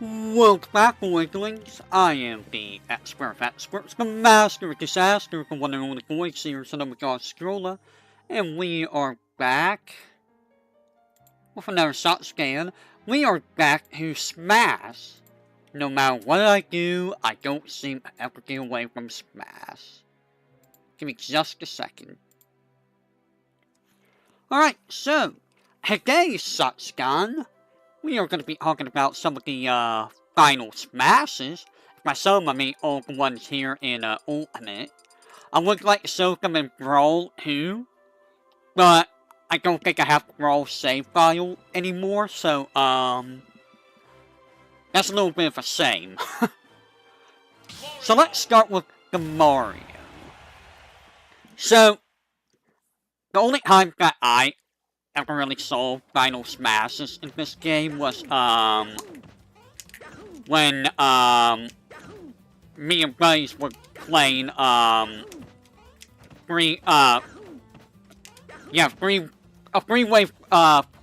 Welcome back, Wigglings. I am the expert of experts, the master of disaster, the one and only voice here, son of a god Stroller, and we are back with another shot scan. We are back to Smash. No matter what I do, I don't seem to ever get away from Smash. Give me just a second. Alright, so, today's shot scan, we are going to be talking about some of the final smashes. By some, I mean all the ones here in Ultimate. I would like to show them in Brawl too, but I don't think I have the Brawl save file anymore, so that's a little bit of a shame. So let's start with the Mario. So, the only time that I ever really saw final smashes in this game was, when, me and buddies were playing, free-wave,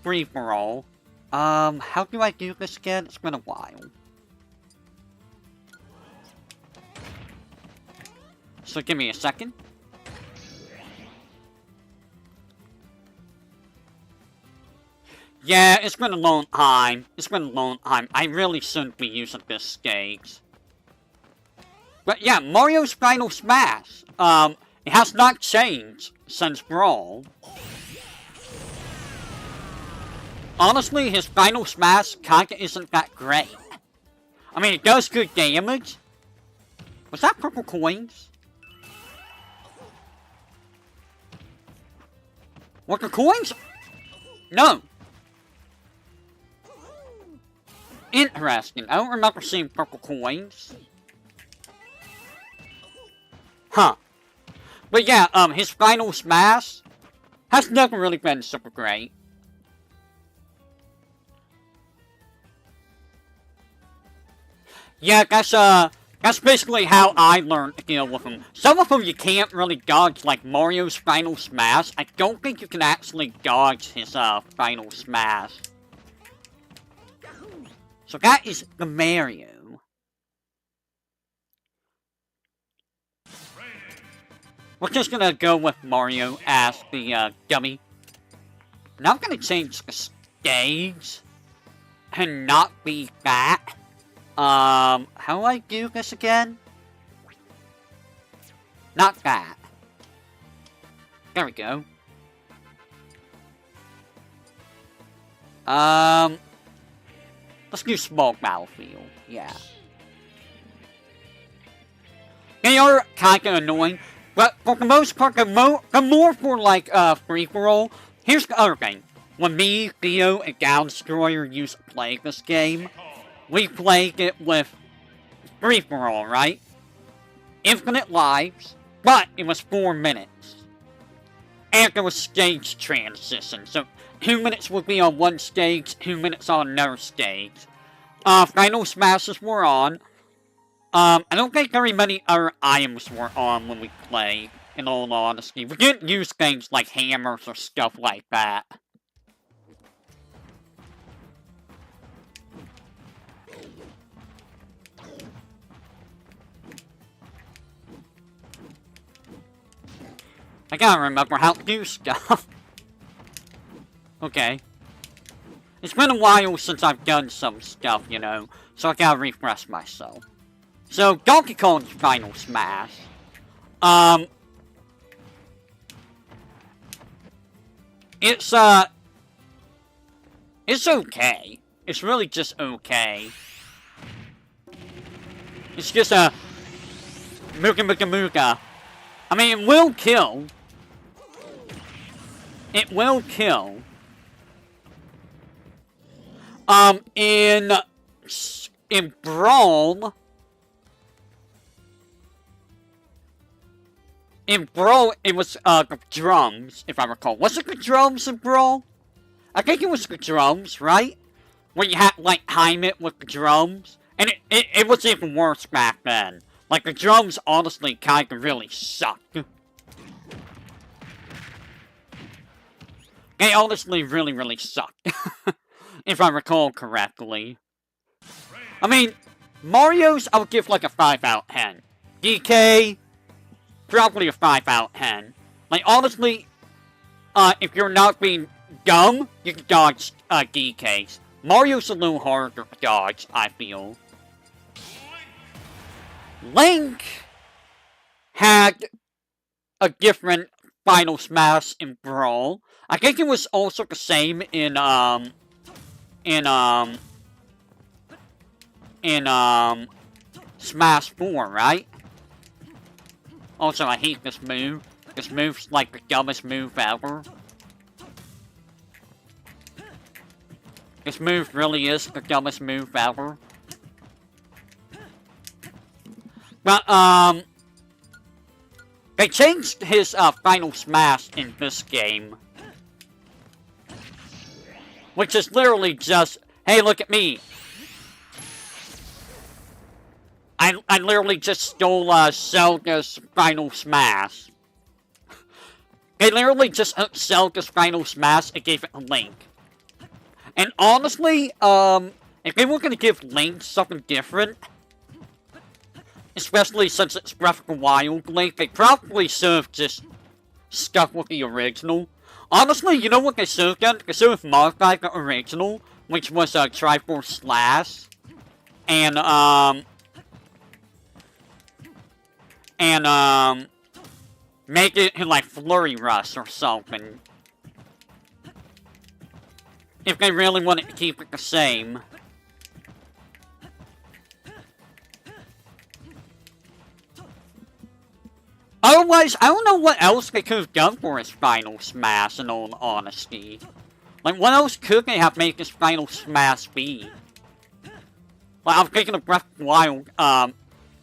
free-for-all. How do I do this again? It's been a while. So give me a second. Yeah, it's been a long time. I really shouldn't be using this stage. But yeah, Mario's Final Smash. It has not changed since Brawl. Honestly, his Final Smash kinda isn't that great. I mean, it does good damage. Was that purple coins? What, the coins? No. Interesting. I don't remember seeing purple coins. Huh. But yeah, his Final Smash has never really been super great. Yeah, that's basically how I learned to deal with him. Some of them you can't really dodge, like Mario's Final Smash. I don't think you can actually dodge his, Final Smash. So that is the Mario. We're just gonna go with Mario as the, dummy. Now I'm gonna change the stage to not be that. How do I do this again? Not that. There we go. Let's do small battlefield. Yeah. They are kinda annoying, but for the most part, the more for like free-for-all. Here's the other thing: when me, Theo, and Gal Destroyer used to play this game, we played it with free-for-all, right? Infinite lives, but it was 4 minutes, and there was stage transition. So 2 minutes would be on one stage, 2 minutes on another stage. Final Smashes were on. I don't think very many other items were on when we played, in all honesty. We didn't use things like hammers or stuff like that. I gotta remember how to do stuff. Okay. It's been a while since I've done some stuff, you know, so I gotta refresh myself. So, Donkey Kong's Final Smash. It's okay. It's really just okay. It's just a Mooka Mooka Mooka. I mean, it will kill. It will kill. In Brawl... In Brawl, it was, the drums, if I recall. Was it the drums in Brawl? I think it was the drums, right? Where you had, like, time it with the drums. And it was even worse back then. Like, the drums, honestly, kinda really sucked. They honestly really, really sucked. If I recall correctly. I mean, Mario's, I would give like a 5 out of 10. DK, probably a 5 out of 10. Like, honestly, if you're not being dumb, you can dodge DKs. Mario's a little harder to dodge, I feel. Link had a different Final Smash in Brawl. I think it was also the same in Smash 4, right? Also, I hate this move. This move's like the dumbest move ever. This move really is the dumbest move ever. But, they changed his, Final Smash in this game. Which is literally just, hey, look at me. I literally just stole, Zelda's Final Smash. They literally just took Zelda's Final Smash and gave it a Link. And honestly, if they were gonna give Link something different, especially since it's Breath of the Wild Link, they probably should have just stuck with the original. Honestly, you know what they should have done? They should have modified the original, which was Triforce Slash, and make it in like Flurry Rush or something. If they really wanted to keep it the same. Otherwise, I don't know what else they could have done for his Final Smash, in all honesty. Like, what else could they have made this Final Smash be? Like, I'm thinking of Breath of the Wild.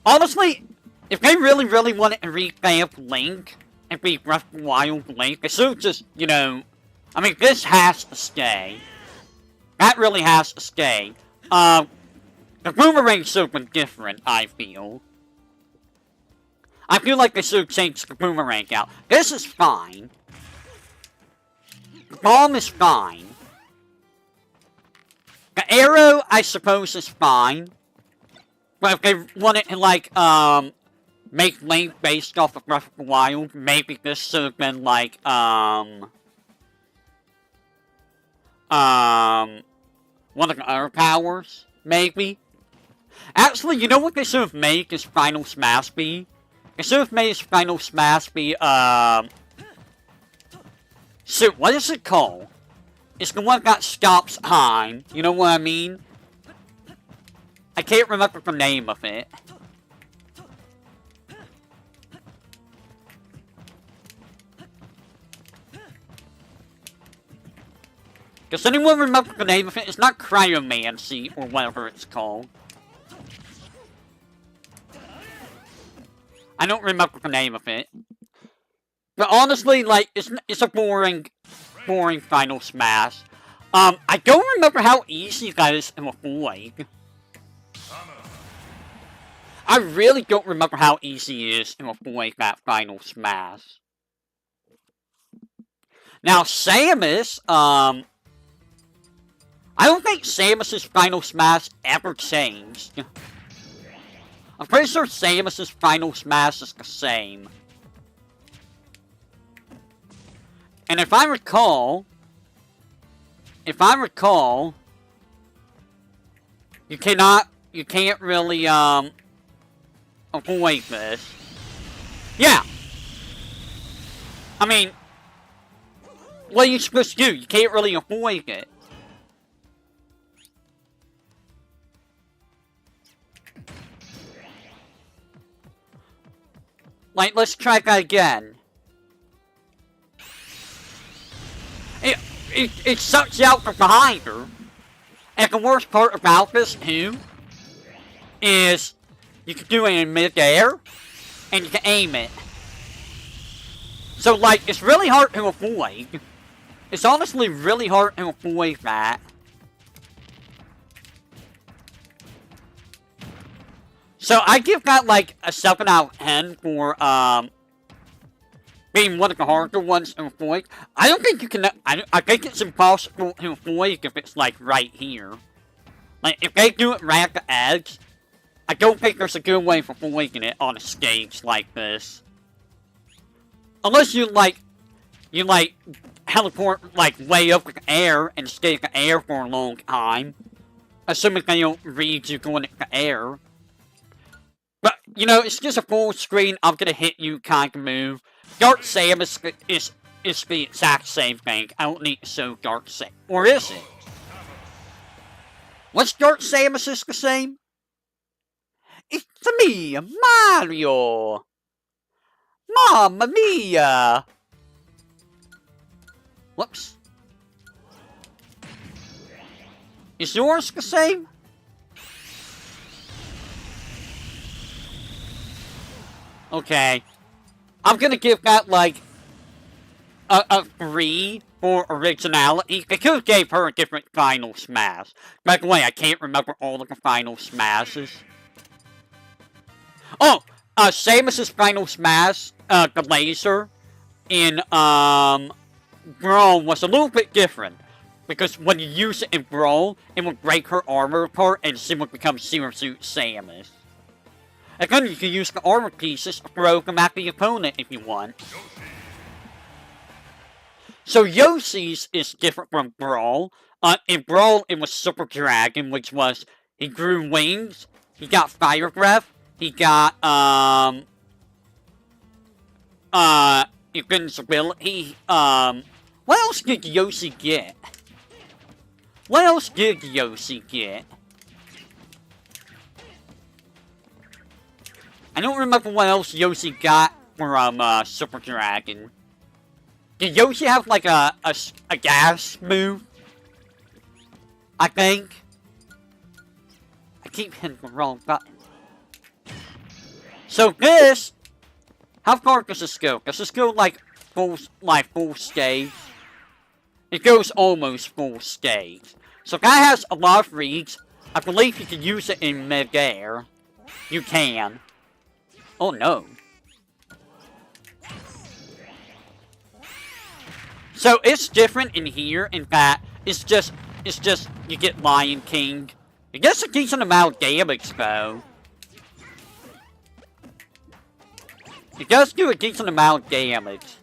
Honestly, if they really wanted to revamp Link and be Breath of the Wild Link, they should have just, you know... I mean, this has to stay. That really has to stay. The boomerang should have been different, I feel. I feel like they should have changed the boomerang out. This is fine. The bomb is fine. The arrow, I suppose, is fine. But if they wanted to, like, make Link based off of Breath of the Wild, maybe this should have been, like, one of the other powers, maybe. Actually, you know what they should have made this Final Smash be? They should have made his Final Smash be, so, what is it called? It's the one that stops time. You know what I mean? I can't remember the name of it. Does anyone remember the name of it? It's not Cryomancy, or whatever it's called. I don't remember the name of it. But honestly, like, it's a boring Final Smash. I don't remember how easy that is to avoid. I really don't remember how easy it is to avoid that Final Smash. Now, Samus, I don't think Samus's Final Smash ever changed. I'm pretty sure Samus's Final Smash is the same. And if I recall, you can't really, avoid this. Yeah! I mean, what are you supposed to do? You can't really avoid it. Like, let's try that again. It sucks you out from behind her. And the worst part about this, too, is you can do it in mid-air, and you can aim it. So, like, it's really hard to avoid. It's honestly really hard to avoid that. So, I give that, like, a 7 out of 10 for, being one of the harder ones to avoid. I don't think you can, I think it's impossible to avoid if it's, like, right here. Like, if they do it right at the edge, I don't think there's a good way for avoiding it on a stage like this. Unless you teleport, like, way up in the air and stay in the air for a long time. Assuming they don't read you going in the air. But, you know, it's just a full screen, I'm gonna hit you kind of move. Dark Samus is the exact same thing. I don't need to show Dark Samus. Or is it? What's Dark Samus is the same? It's me, Mario! Mamma mia! Whoops. Is yours the same? Okay. I'm gonna give that, like, a 3 for originality. They could have gave her a different final smash. By the way, I can't remember all of the final smashes. Oh! Samus's final smash, the laser, in, Brawl was a little bit different. Because when you use it in Brawl, it would break her armor apart and she would become Zero Suit Samus. And then you can use the armor pieces to throw them at the opponent if you want. So Yoshi's is different from Brawl. In Brawl, it was Super Dragon, which was, he grew wings, he got fire breath, he got, invincibility, what else did Yoshi get? What else did Yoshi get? I don't remember what else Yoshi got from, Super Dragon. Did Yoshi have, like, a gas move? I think. I keep hitting the wrong button. So this... How far does this go? Does this go, like, full stage? It goes almost full stage. So that has a lot of reads. I believe you can use it in mid-air. You can. Oh no. So it's different in here in that it's just you get Lion King. It gets a decent amount of damage though. It does do a decent amount of damage.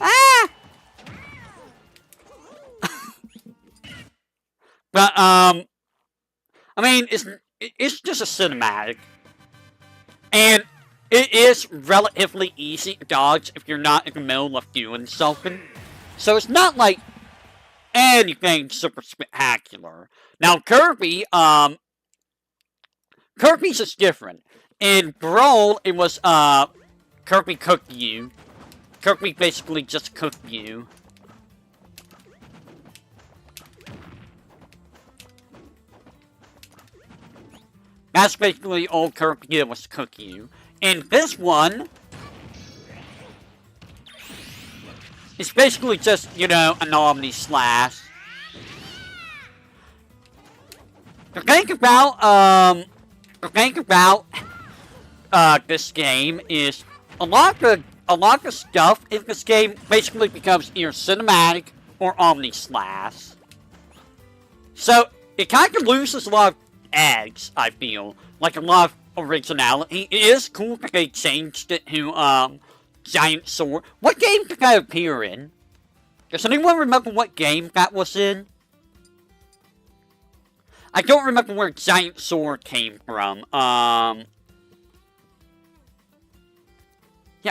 Ah! But I mean it's just a cinematic. And it is relatively easy to dodge if you're not in the middle of doing something. So it's not like anything super spectacular. Now Kirby, Kirby's is different. In Brawl, it was, Kirby cooked you. Kirby basically just cooked you. That's basically all Kirby did was cook you. In this one, it's basically just, you know, an Omni Slash. The thing about this game is a lot of stuff in this game basically becomes either cinematic or Omni Slash. So it kind of loses a lot of edge, I feel, like a lot of originality. It is cool that they changed it to Giant Sword. What game did that appear in? Does anyone remember what game that was in? I don't remember where Giant Sword came from. Yeah,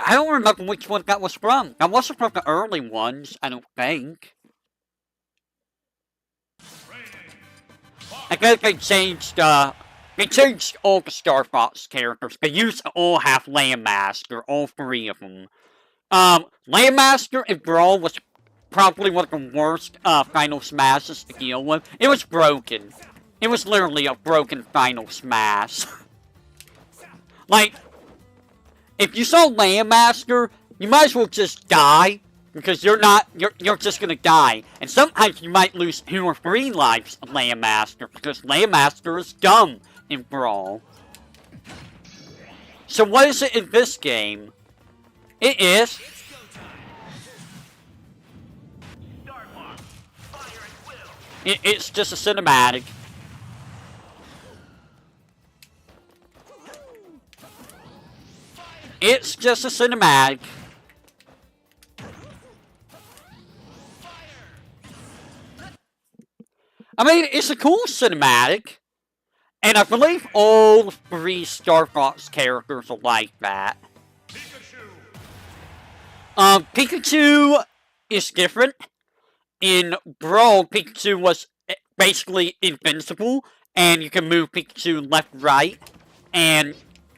I don't remember which one that was from. That wasn't from the early ones, I don't think. I guess they changed all the Star Fox characters. They used to all have Landmaster, all 3 of them. Landmaster in Brawl was probably one of the worst, final smashes to deal with. It was broken. It was literally a broken final smash. Like, if you saw Landmaster, you might as well just die. Because you're just gonna die. And sometimes you might lose 2 or 3 lives of Landmaster. Because Landmaster is dumb in Brawl. So what is it in this game? It is... It's just a cinematic. It's just a cinematic. I mean, it's a cool cinematic. And I believe all 3 Star Fox characters are like that. Pikachu is different. In Brawl, Pikachu was basically invincible, and you can move Pikachu left, right, and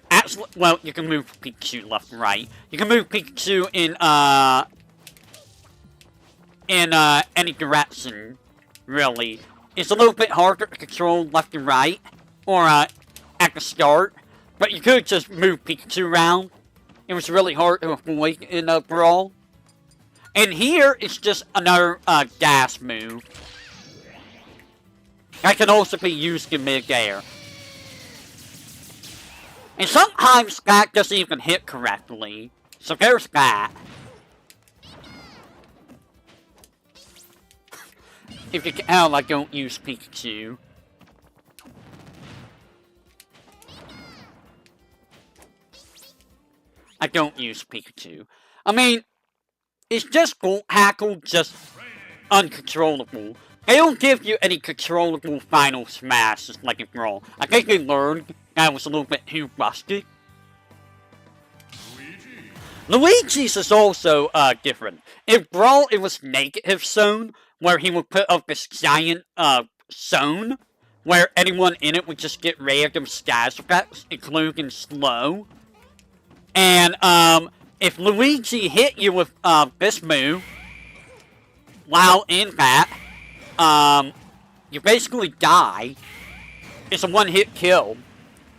actually, well, you can move Pikachu left, right. You can move Pikachu in any direction, really. It's a little bit harder to control left and right, or at the start, but you could just move Pikachu around. It was really hard to avoid in Brawl. And here, it's just another gas move. That can also be used in mid-air. And sometimes that doesn't even hit correctly. So there's that. If you can tell, I don't use Pikachu. I don't use Pikachu. I mean, it's just Volt Tackle, just uncontrollable. They don't give you any controllable final smashes like in Brawl. I think they learned that was a little bit too rusty. Luigi's is also different. In Brawl, it was negative zone, where he would put up this giant zone, where anyone in it would just get random status effects, including slow. And if Luigi hit you with this move, while in that, you basically die. It's a one-hit kill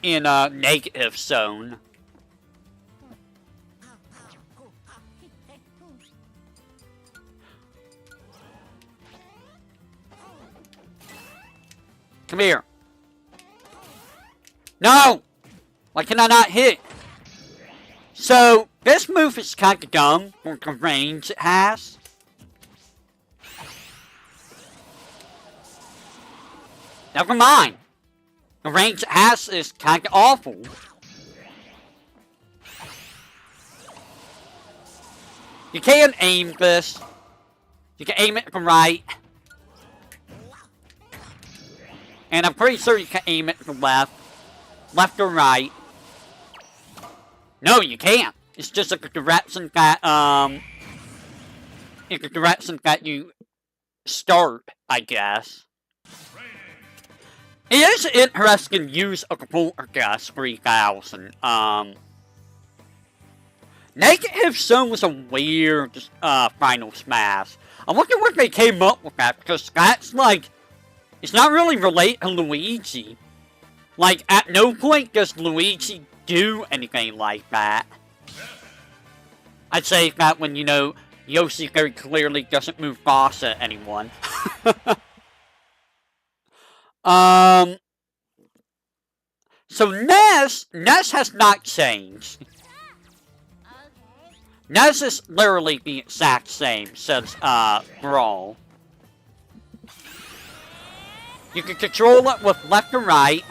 in a negative zone. Come here. No! Why can I not hit? So, this move is kind of dumb for the range it has. Never mind. The range it has is kind of awful. You can aim this. You can aim it to the right. And I'm pretty sure you can aim it to the left. Left or right. No, you can't. It's just like a direction that, it's a direction that you start, I guess. It is an interesting use of the Poltergeist 3000. Negative Zone was a weird, final smash. I wonder what they came up with that, because that's like, it's not really related to Luigi. Like, at no point does Luigi do anything like that. I'd say that when, you know, Yoshi very clearly doesn't move fast at anyone. So NES has not changed. NES is literally the exact same since, Brawl. You can control it with left and right.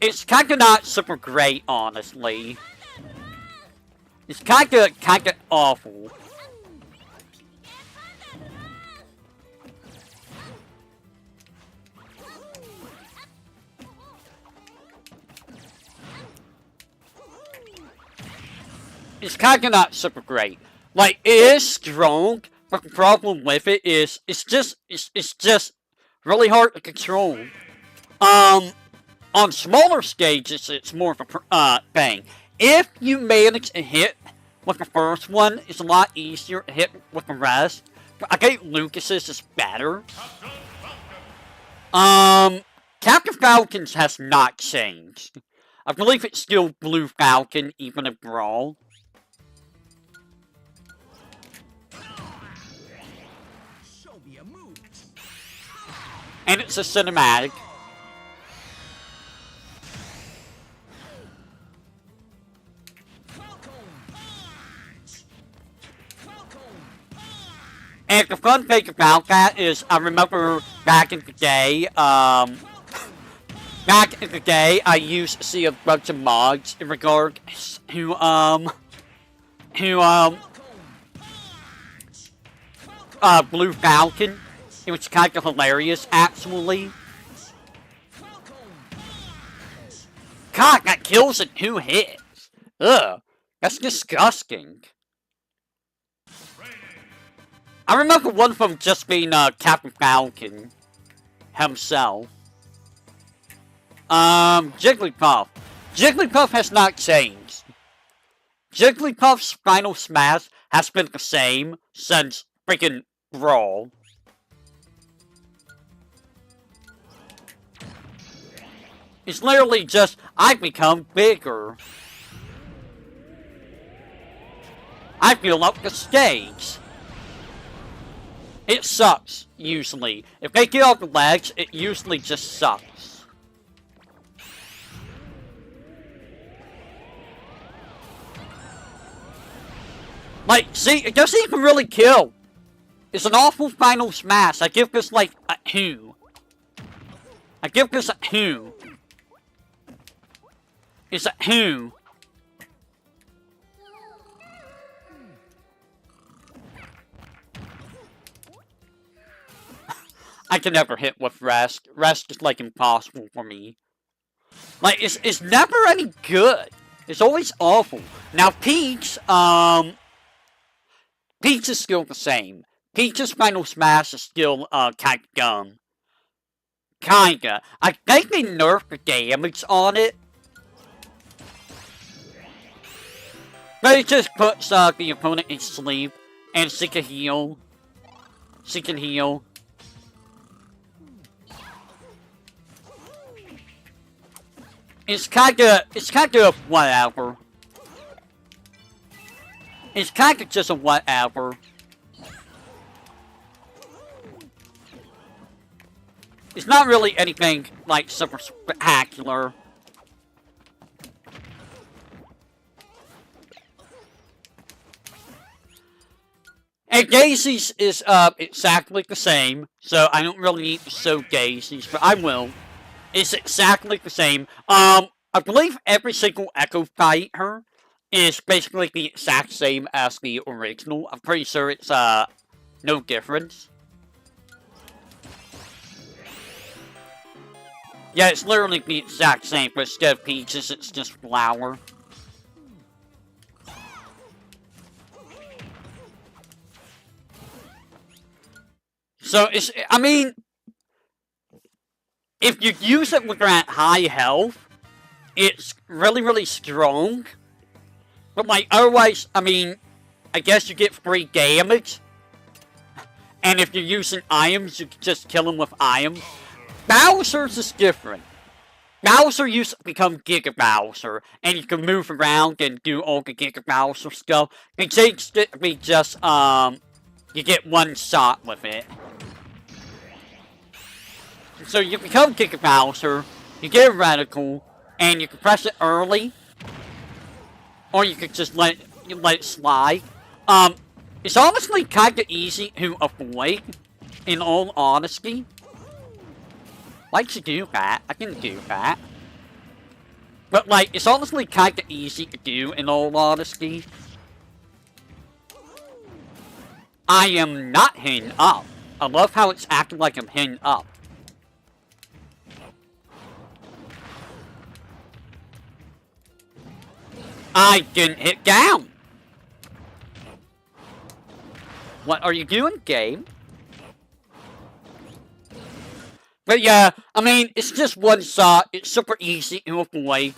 It's kinda not super great, honestly. It's kinda awful. It's kinda not super great. Like, it is strong, but the problem with it is, it's just really hard to control. On smaller stages, it's more of a thing. If you manage to hit with the first one, it's a lot easier to hit with the rest. But I think Lucas's is better. Captain Falcon's has not changed. I believe it's still Blue Falcon, even in Brawl. And it's a cinematic. And the fun thing about that is, I remember back in the day, I used to see a bunch of mods in regards to, Blue Falcon. It was kind of hilarious, actually. God, that kills in 2 hits. Ugh, that's disgusting. I remember one of them just being, Captain Falcon himself. Jigglypuff. Jigglypuff has not changed. Jigglypuff's final smash has been the same since freaking Brawl. It's literally just, I've become bigger. I feel up the stage. It sucks, usually. If they get off the legs, it usually just sucks. Like, see, it doesn't even really kill. It's an awful final smash. I give this, like, a 2. I give this a 2. It's a 2. I can never hit with Rest. Rest is, like, impossible for me. Like, it's never any good. It's always awful. Now, Peach, Peach is still the same. Peach's final smash is still, kinda dumb. Kinda. I think they nerfed the damage on it. But it just puts, the opponent in sleep, and she can heal. She can heal. It's kinda whatever. It's kinda just a whatever. It's not really anything, like, super spectacular. And Daisy's is, exactly the same, so I don't really need to show Daisy's, but I will. It's exactly the same. I believe every single Echo fighter is basically the exact same as the original. I'm pretty sure it's, no difference. Yeah, it's literally the exact same, but instead of peaches, it's just flour. So, I mean, if you use it when you're at high health, it's really, really strong. But, like, otherwise, I mean, I guess you get free damage. And if you're using items, you can just kill them with items. Bowser's is different. Bowser used to become Giga Bowser, and you can move around and do all the Giga Bowser stuff. They changed it to be just, you get one shot with it. So you become Giga Bowser, you get a reticle, and you can press it early, or you can just let it slide. It's honestly kinda easy to avoid, in all honesty. Like to do that, I can do that. But like, it's honestly kinda easy to do, in all honesty. I am not hidden up. I love how it's acting like I'm hidden up. I didn't hit down! What are you doing, game? But yeah, I mean, it's just one shot. It's super easy to avoid.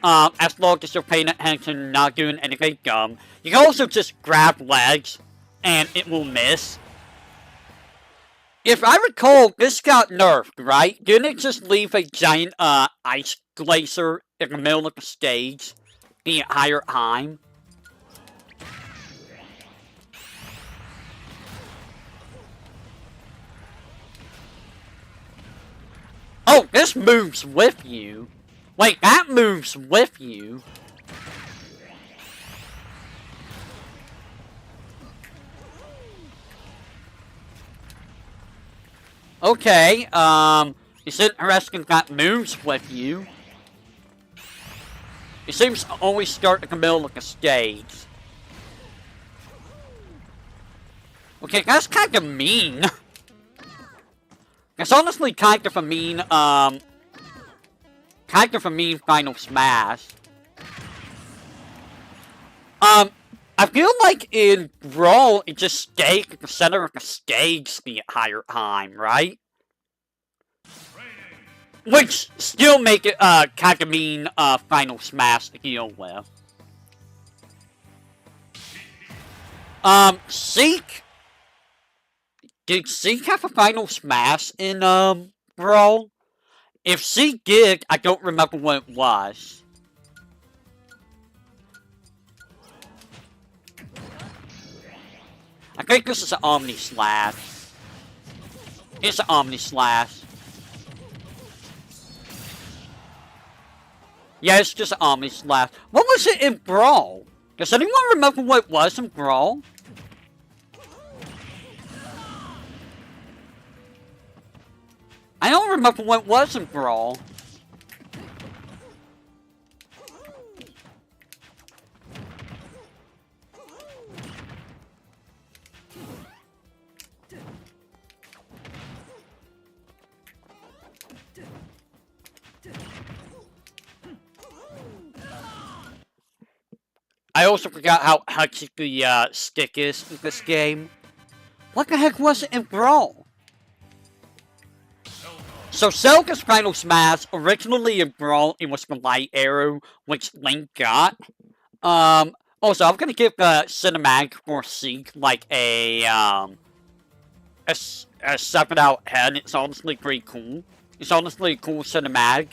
As long as you're paying attention and not doing anything dumb. You can also just grab legs, and it will miss. If I recall, this got nerfed, right? Didn't it just leave a giant, ice glacier in the middle of the stage the entire time? Oh, this moves with you. Wait, that moves with you. Okay, it's interesting that moves with you. It seems to always start in the middle of the stage. Okay, that's kind of mean. It's honestly kind of a mean, final smash. I feel like in Brawl, it just stays at the center of the stage the entire time, right? Which still make it, kind of mean, final smash to deal with. Seek? Did Seek have a final smash in, Brawl? If Seek did, I don't remember what it was. I think this is an Omni Slash. It's an Omni Slash. Yeah, it's just an Omni Slash. What was it in Brawl? Does anyone remember what it was in Brawl? I don't remember what it was in Brawl. I also forgot how hectic the stick is in this game. What the heck was it in Brawl? So Selga's final smash, originally in Brawl, it was the light arrow, which Link got. Also, I'm gonna give the cinematic for Seek like a 7 out of 10. It's honestly pretty cool. It's honestly a cool cinematic.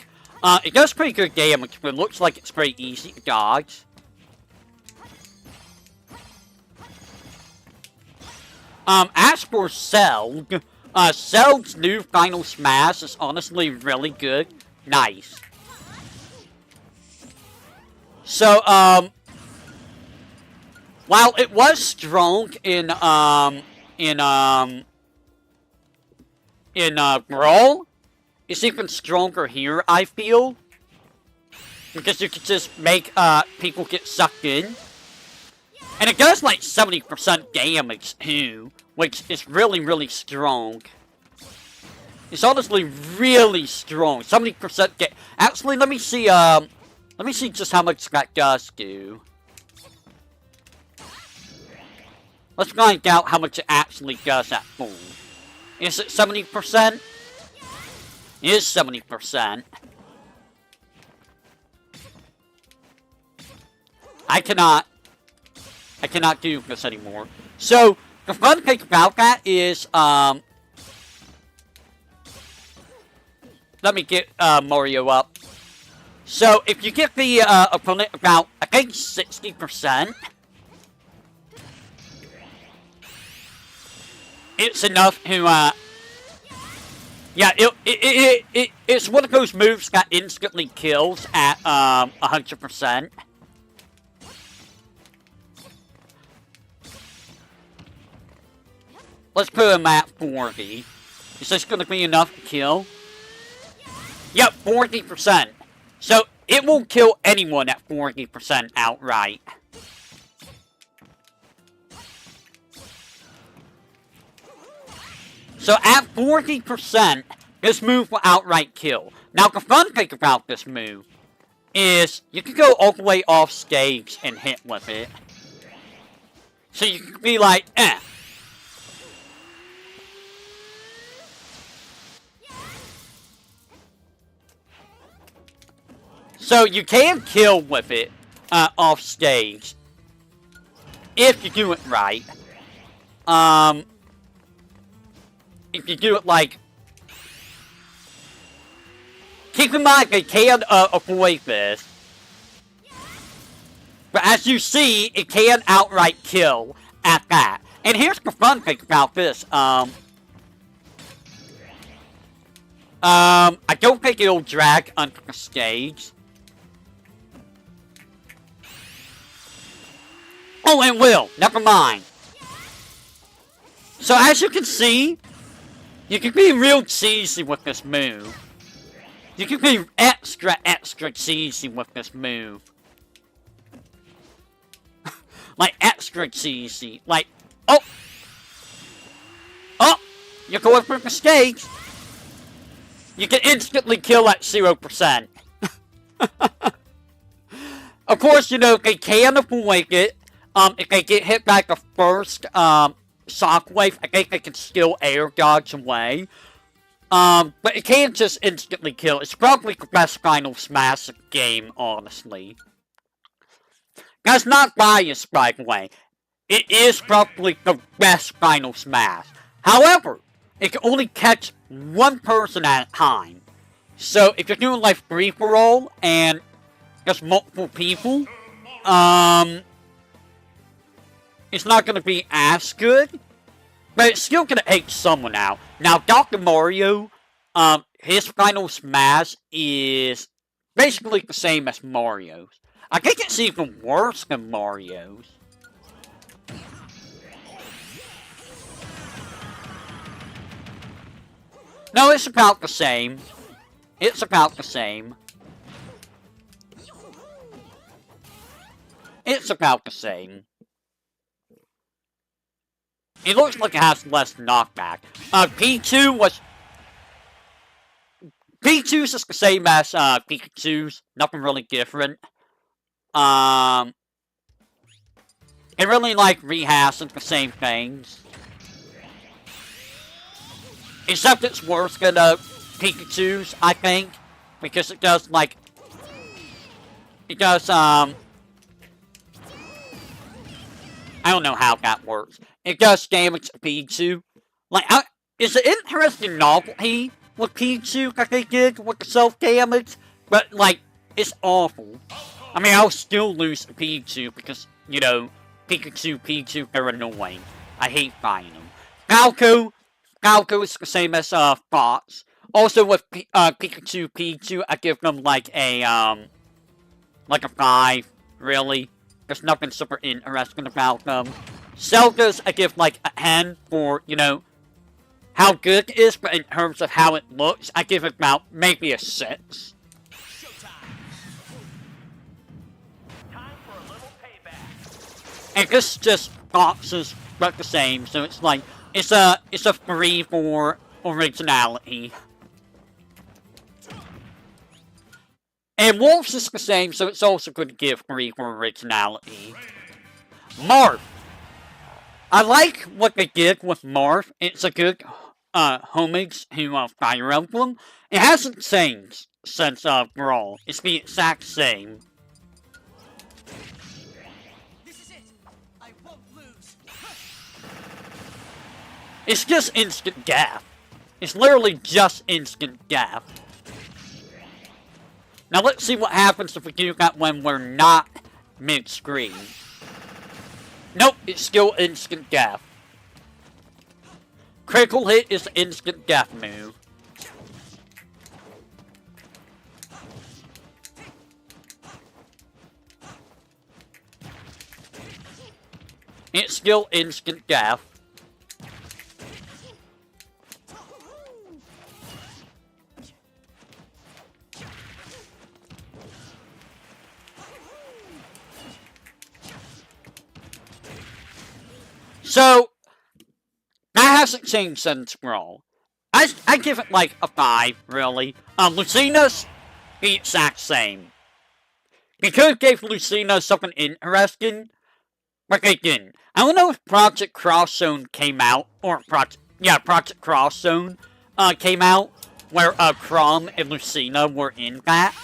It does pretty good damage, but it looks like it's pretty easy to dodge. As for Selg, Selg's new final smash is honestly really good. Nice. So, while it was strong in Brawl, it's even stronger here, I feel. Because you can just make, people get sucked in. And it does like 70% damage too, which is really, really strong. It's honestly really strong. 70% get. Actually, let me see just how much that does do. Let's find out how much it actually does at full. Is it 70%? It is 70%. I cannot do this anymore. So, the fun thing about that is, let me get, Mario up. So, if you get the, opponent about, I think, 60%, it's enough to, yeah, it's one of those moves that instantly kills at, 100%. Let's put him at 40. Is this going to be enough to kill? Yep, 40%. So, it won't kill anyone at 40% outright. So, at 40%, this move will outright kill. Now, the fun thing about this move is you can go all the way off stage and hit with it. So, you can be like, eh. So you can kill with it off stage if you do it right. If you do it like, keep in mind they can avoid this, but as you see, it can outright kill at that. And here's the fun thing about this. I don't think it'll drag onto the stage. Oh, it will. Never mind. So as you can see, You can be real cheesy with this move. You can be extra cheesy with this move. Like, extra cheesy. Like, oh! Oh! You're going for mistakes! You can instantly kill at 0%. Of course, you know, they can avoid it. If they get hit by the first, shockwave, I think they can still air dodge away. But it can't just instantly kill. It's probably the best final smash game, honestly. That's not biased, by the way. It is probably the best final smash. However, it can only catch one person at a time. So, if you're doing like free-for-all and there's multiple people, it's not going to be as good. But it's still going to take someone out. Now, Dr. Mario, his final smash is basically the same as Mario's. I think it's even worse than Mario's. No, it's about the same. It's about the same. It's about the same. It looks like it has less knockback. P2 was... P2's just the same as, Pikachu's. Nothing really different. It really, like, rehashes the same things. Except it's worse than, Pikachu's, I think. Because it does, like... It does, I don't know how that works. It does damage to Pikachu. Like, it's an interesting novelty with Pikachu that they did with the self-damage. But, like, it's awful. I mean, I'll still lose to Pikachu because, you know, Pikachu, they're annoying. I hate fighting them. Falco is the same as, Fox. Also with, Pikachu, I give them, like a 5, really. There's nothing super interesting about them. Zelda's, I give like a 10 for, you know, how good it is, but in terms of how it looks, I give it about maybe a 6. And this just boxes but the same, so it's like it's a free for originality. And Wolf's is the same, so it's also good to give free for originality. Marth. I like what they did with Marth. It's a good homage to Fire Emblem. It hasn't changed since Brawl. It's the exact same. This is it. I won't lose. It's just instant death. It's literally just instant death. Now let's see what happens if we do that when we're not mid-screen. Nope, it's still instant death. Critical hit is the instant death move. It's still instant death. So, that hasn't changed since Brawl. I give it like a 5, really. Lucina's the exact same. They could have gave Lucina something interesting, but they didn't. I don't know if Project Cross Zone came out, or Project Cross Zone came out, where Chrom and Lucina were in that.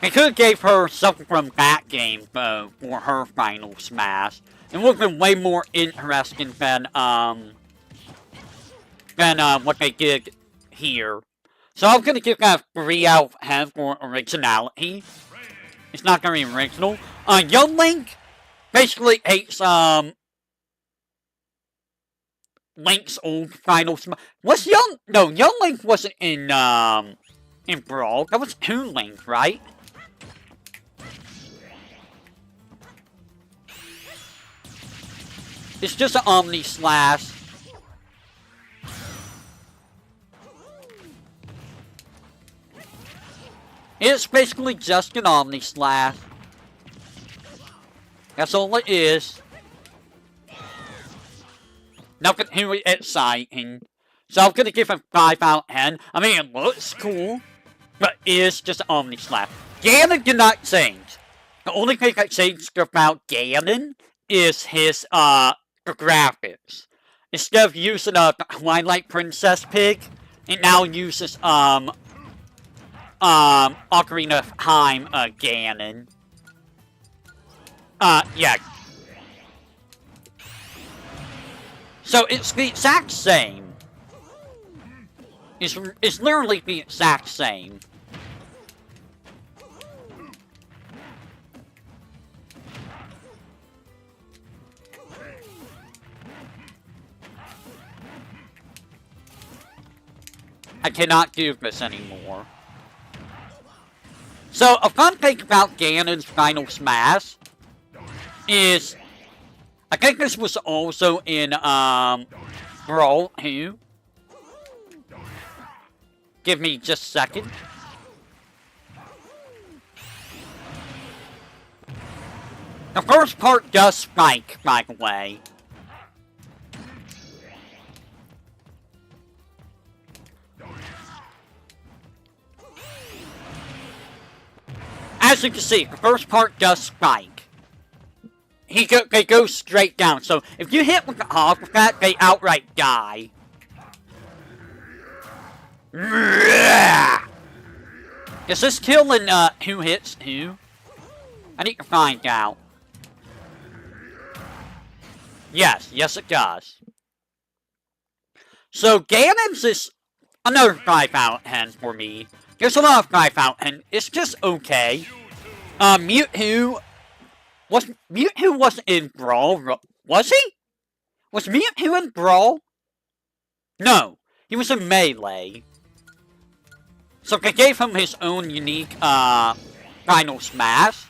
They could have gave her something from that game, though, for her final smash. It would have been way more interesting than what they did here. So I'm gonna give that a 3 out of 10 for originality. It's not very original. Young Link basically hates, Link's old final smash. No, Young Link wasn't in Brawl. That was Toon Link, right? It's just an Omni Slash. It's basically just an Omni Slash. That's all it is. Nothing too exciting. So I'm gonna give it 5 out of 10. I mean, it looks cool, but it's just an Omni Slash. Ganon did not change. The only thing that changed about Ganon is his, the graphics. Instead of using, the Twilight Princess pig, it now uses, Ocarina of Time, Ganon. Yeah. So it's the exact same. It's literally the exact same. I cannot do this anymore. So, a fun thing about Ganon's Final Smash is, I think this was also in, Brawl 2. Give me just a second. The first part does spike, by the way. As you can see, the first part does spike. They go straight down. So if you hit with the hog with that, they outright die. Is this killing who hits who? I need to find out. Yes, it does. So Ganon's is another 5 out of 10 for me. There's a lot of 5 out of 10. It's just okay. Mewtwo wasn't in Brawl, was he? Was Mewtwo in Brawl? No, he was in Melee. So they gave him his own unique, Final Smash,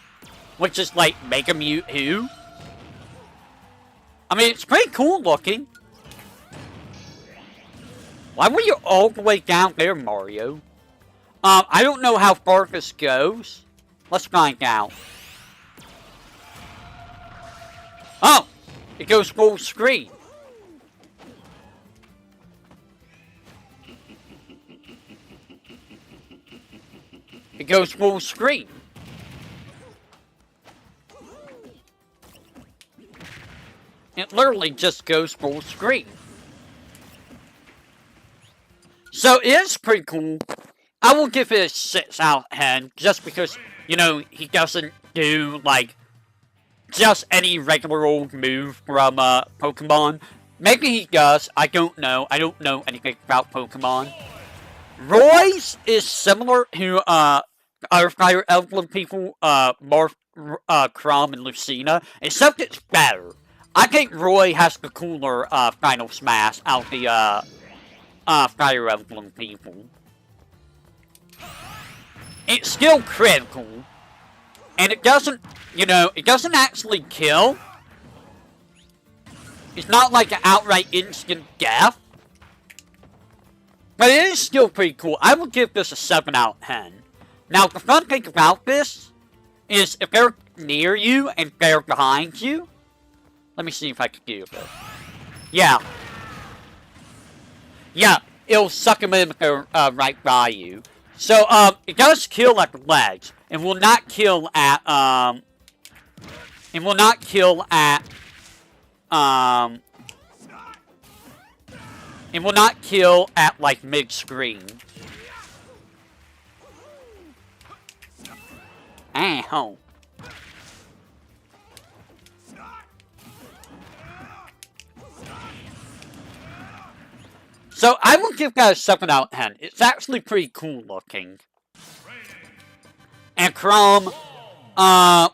which is like Mega Mewtwo. I mean, it's pretty cool looking. Why were you all the way down there, Mario? I don't know how far this goes. Let's find out. Oh! It goes full screen. It goes full screen. It literally just goes full screen. So it is pretty cool. I will give it a 6 out of 10 just because, you know, he doesn't do, like, just any regular old move from, Pokemon. Maybe he does. I don't know. I don't know anything about Pokemon. Roy's is similar to, other Fire Emblem people, Marth, Chrom, and Lucina, except it's better. I think Roy has the cooler, Final Smash out of the, Fire Emblem people. It's still critical. And it doesn't, you know, it doesn't actually kill. It's not like an outright instant death. But it is still pretty cool. I would give this a 7 out of 10. Now, the fun thing about this is if they're near you and they're behind you. Let me see if I can do this. Yeah. Yeah, it'll suck them in if they're right by you. So, it does kill at the legs. It will not kill at, It will not kill at, It will not kill at, like, mid-screen. Ow. So, I will give that a 7 out of 10. It's actually pretty cool looking. And Chrom, oh,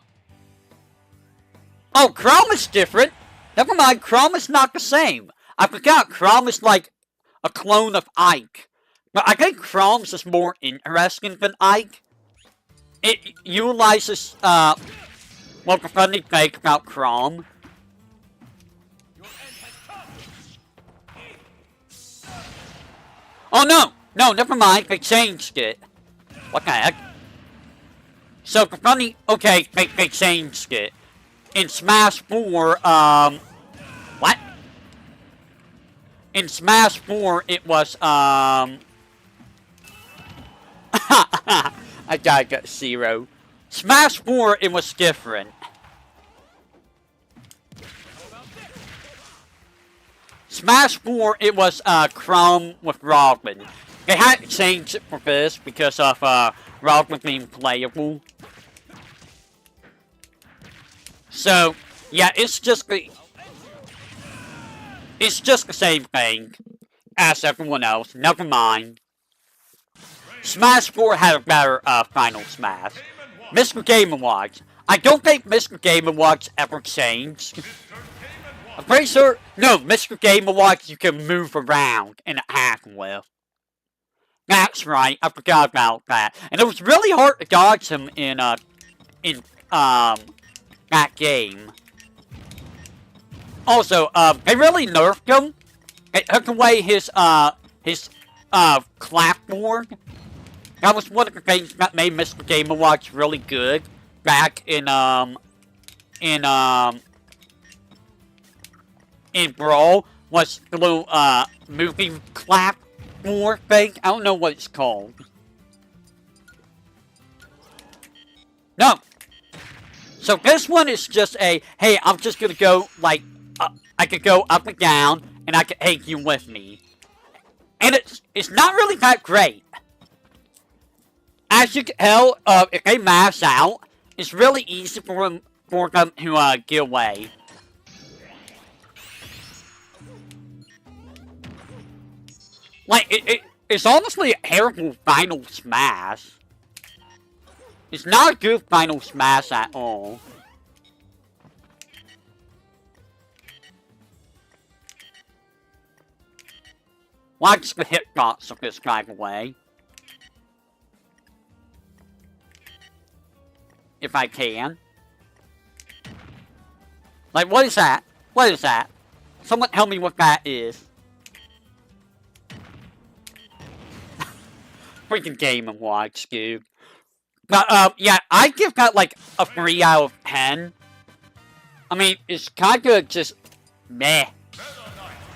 Chrom is different. Never mind, Chrom is not the same. I forgot, Chrom is like a clone of Ike. But I think Chrom's is more interesting than Ike. It utilizes, well, the funny thing about Chrom. Oh, no! No, never mind. They changed it. What the heck? So the funny, okay, they changed it. In Smash 4, what? In Smash 4, it was, I got 0. Smash 4, it was different. Smash 4, it was, Chrome with Robin. They had to change it for this because of, Robin being playable. So, yeah, it's just the same thing as everyone else. Never mind. Smash 4 had a better, Final Smash. Mr. Game & Watch. I don't think Mr. Game & Watch ever changed. I'm pretty sure... No, Mr. Game & Watch you can move around and attack with. That's right, I forgot about that. And it was really hard to dodge him in that game. Also, they really nerfed him. They took away his clapboard. That was one of the things that made Mr. Game & Watch really good back in Brawl, was the little, moving clapboard thing. I don't know what it's called. No! So this one is just a, hey, I'm just gonna go, like, I could go up and down, and I could take you with me. And it's not really that great. As you can tell, if they mash out, it's really easy for them to, get away. Like, it's honestly a terrible Final Smash. It's not a good Final Smash at all. Watch the hitbox of this guy away. If I can. Like, what is that? What is that? Someone tell me what that is. Freaking Game & Watch, dude. But, yeah, I give that, like, a 3 out of 10. I mean, it's kinda just meh.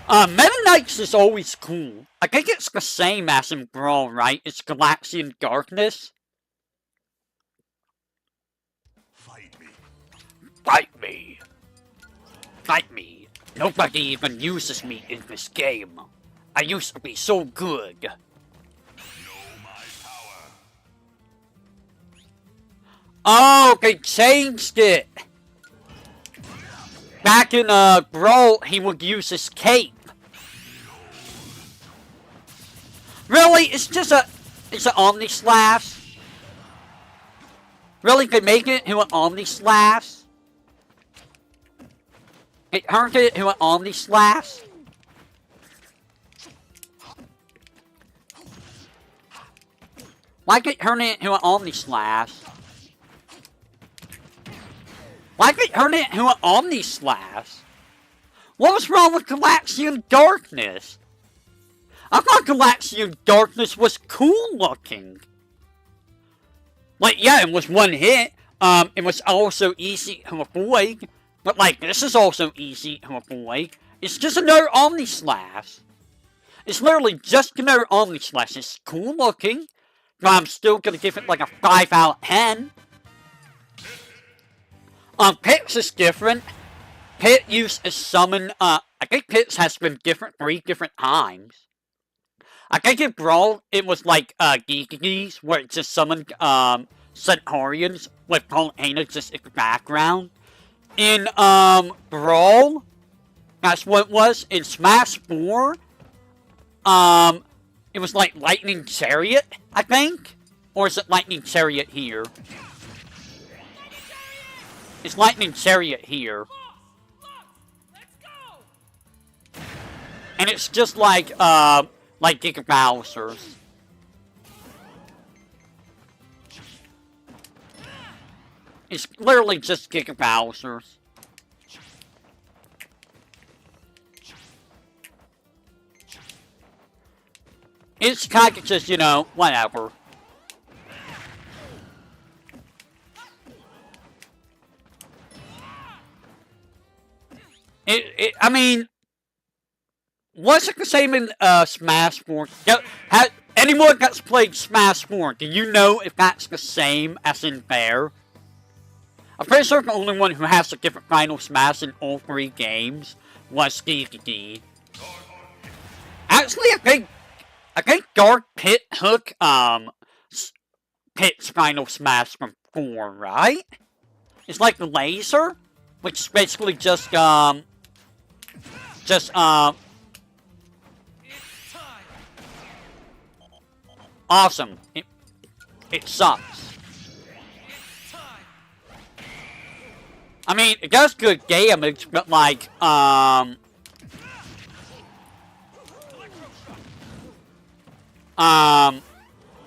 Meta Knights is always cool. I think it's the same as in Brawl, right? It's Galaxian Darkness. Fight me. Fight me. Fight me. Nobody even uses me in this game. I used to be so good. Know my power. Oh, they changed it. Back in, Brawl, he would use his cape. Really? It's just it's an Omni Slash? Really? They make it into an Omni Slash? They turned it into an Omni Slash? Why could turn it into an Omni Slash? Why could turn it into an Omni Slash? What was wrong with Galaxian Darkness? I thought Galaxian Darkness was cool looking. Like, yeah, it was one hit. It was also easy to avoid. But, like, this is also easy to avoid. It's just another Omni Slash. It's literally just another Omni Slash. It's cool looking. But I'm still gonna give it, like, a 5 out of 10. Pits is different. Pit used to summon, I think Pits has been different 3 different times. I think in Brawl, it was like, Geekies, where it just summoned, Centaurians with Volcano just in the background. In, Brawl, that's what it was. In Smash 4, it was like Lightning Chariot, I think? Or is it Lightning Chariot here? It's Lightning Chariot here. And it's just like Giga Bowser's. It's literally just Giga Bowser's. It's kind of just, you know, whatever. I mean, was it the same in Smash 4? Anyone that's played Smash 4, do you know if that's the same as in there? I'm pretty sure the only one who has a different Final Smash in all 3 games was DDD. Actually, I think Dark Pit Hook, Pit's Final Smash from 4, right? It's like the laser, which is basically just, awesome. It sucks. I mean, it does good damage, but like,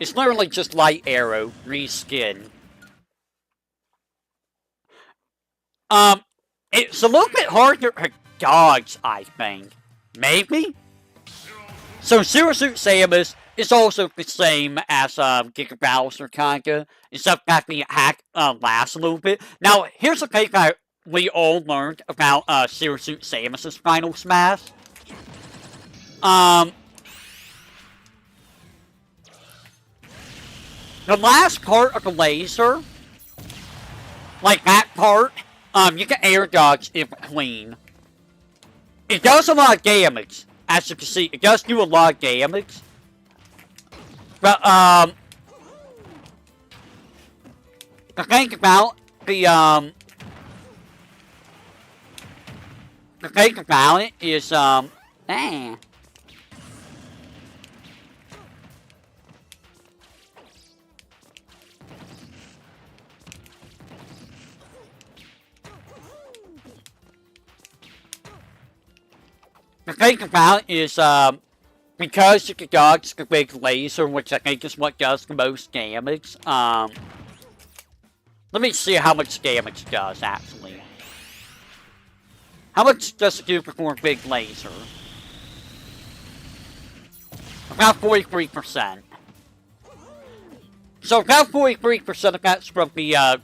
it's literally just Light Arrow reskin. It's a little bit harder to dodge, I think. Maybe? So, Zero Suit Samus is also the same as, Giga Bowser, kinda. Except that the hack, lasts a little bit. Now, here's a thing that we all learned about, Zero Suit Samus' Final Smash. The last part of the laser, like that part, you can air dodge in between. It does a lot of damage. As you can see, it does do a lot of damage. But, the thing about the thing about it is, The thing about it is, because you can dodge the big laser, which I think is what does the most damage, let me see how much damage it does, actually. How much does it do before big laser? About 43%. So about 43% of that's from the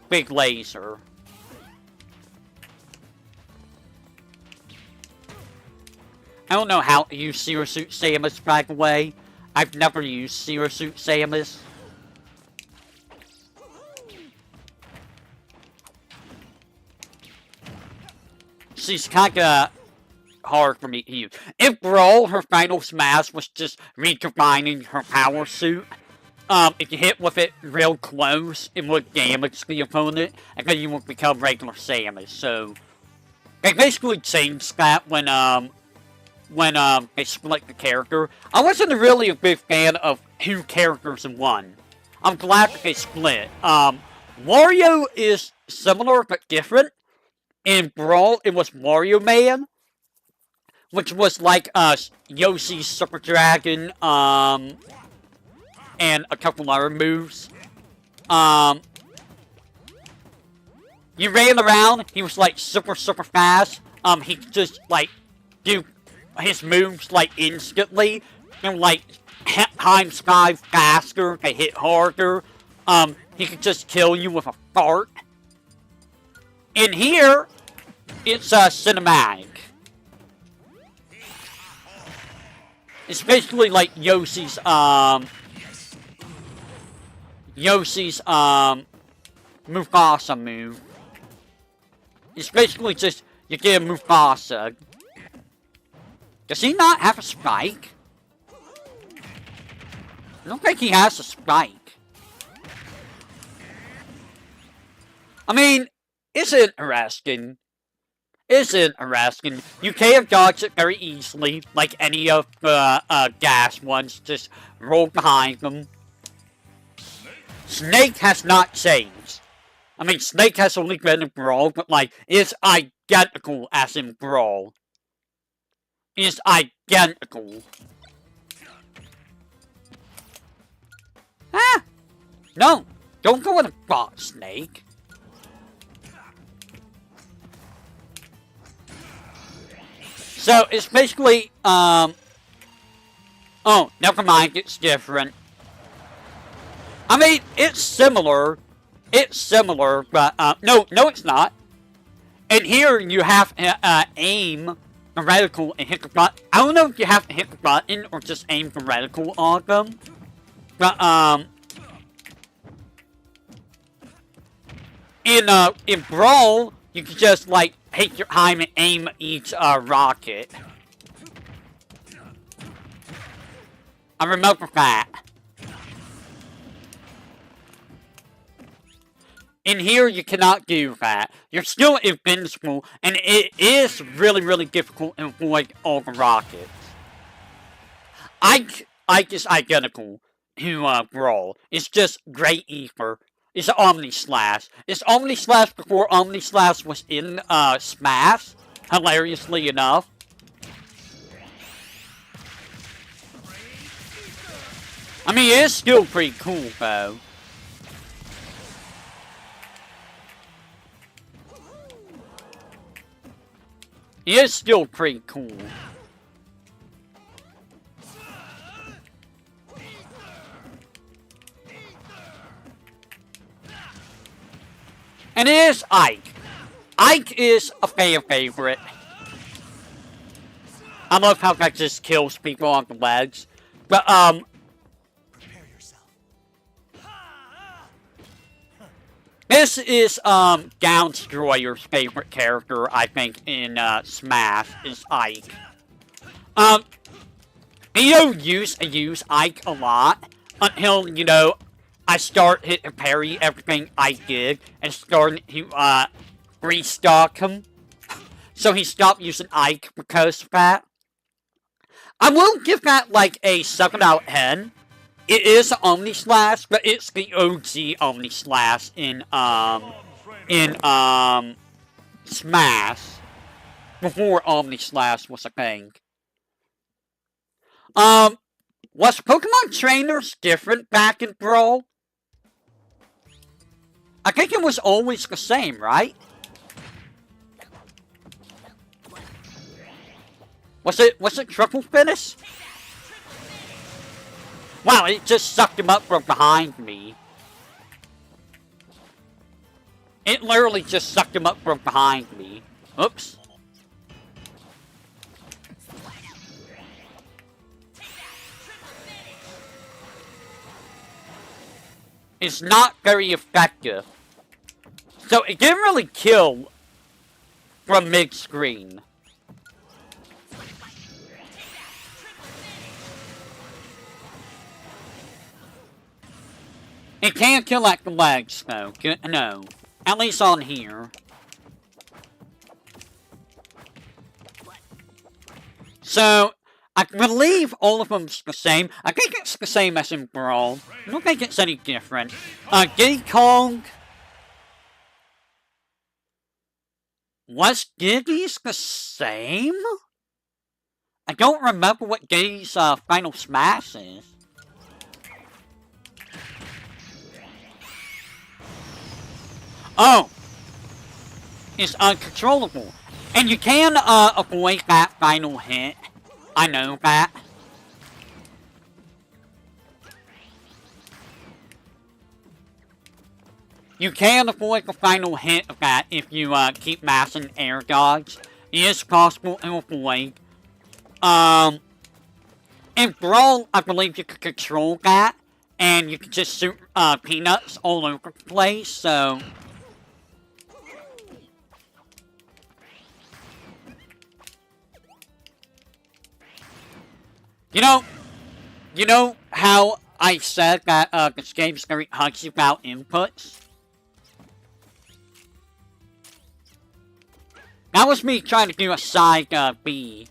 big laser. I don't know how to use Zero Suit Samus, by the way. I've never used Zero Suit Samus. She's kinda hard for me to use. If Brawl, her Final Smash was just recombining her power suit, if you hit with it real close, it would damage the opponent, and then you would become regular Samus. So, they basically changed that when they split the character. I wasn't really a big fan of 2 characters in one. I'm glad that they split. Wario is similar but different. In Brawl, it was Wario Man, which was like Yoshi's Super Dragon, and a couple other moves. You ran around, he was like super fast. He could just like do his moves like instantly, and like times 5 faster, they hit harder. He could just kill you with a fart. In here, it's cinematic. It's basically like Yoshi's Mufasa move. It's basically just you get a Mufasa. Does he not have a spike? I don't think he has a spike. I mean, it's interesting. It's interesting. You can dodge it very easily, like any of the gas ones. Just roll behind them. Snake has not changed. I mean, Snake has only been in Brawl, but like, it's identical as in Brawl. It's identical. Ah! No! Don't go with a bot, Snake. So, it's basically, oh, never mind, it's different. I mean, it's similar, It's similar, but no, it's not. And here you have to aim the reticle and hit the button. I don't know if you have to hit the button or just aim the reticle on them. But in Brawl, you can just like take your time and aim each rocket. I remember that. In here, you cannot do that. You're still invincible, and it is really, really difficult to avoid all the rockets. Ike is identical to Brawl. It's just Great Ether. It's Omni Slash. It's Omni Slash before Omni Slash was in Smash, hilariously enough. I mean, it is still pretty cool, though. It is still pretty cool. And it is Ike. Ike is a fan favorite. I love how that just kills people on the legs. But, Prepare yourself. this is, Downstroyer's favorite character, I think, in, Smash, is Ike. Theo used to use Ike a lot, until, you know, I start hitting parry everything Ike did, and started to, restock him. So he stopped using Ike because of that. I will give that, like, a 7 out of 10. It is Omni Slash, but it's the OG Omni Slash in Smash. Before Omni Slash was a thing. Was Pokemon Trainers different back in Brawl? I think it was always the same, right? Was it triple finish? Wow, it just sucked him up from behind me. It literally just sucked him up from behind me. Oops. It's not very effective. So it didn't really kill from mid-screen. It can't kill at the legs, though. No. At least on here. So, I believe all of them's the same. I think it's the same as in Brawl. I don't think it's any different. Diddy Kong. Was Diddy's the same? I don't remember what Diddy's final smash is. Oh! It's uncontrollable. And you can avoid that final hit. I know that. You can avoid the final hit of that if you keep mashing air dodge. It is possible to avoid. In Brawl, I believe you can control that. And you can just shoot peanuts all over the place, so... You know how I said that this game's very hugsy about inputs? That was me trying to do a side B.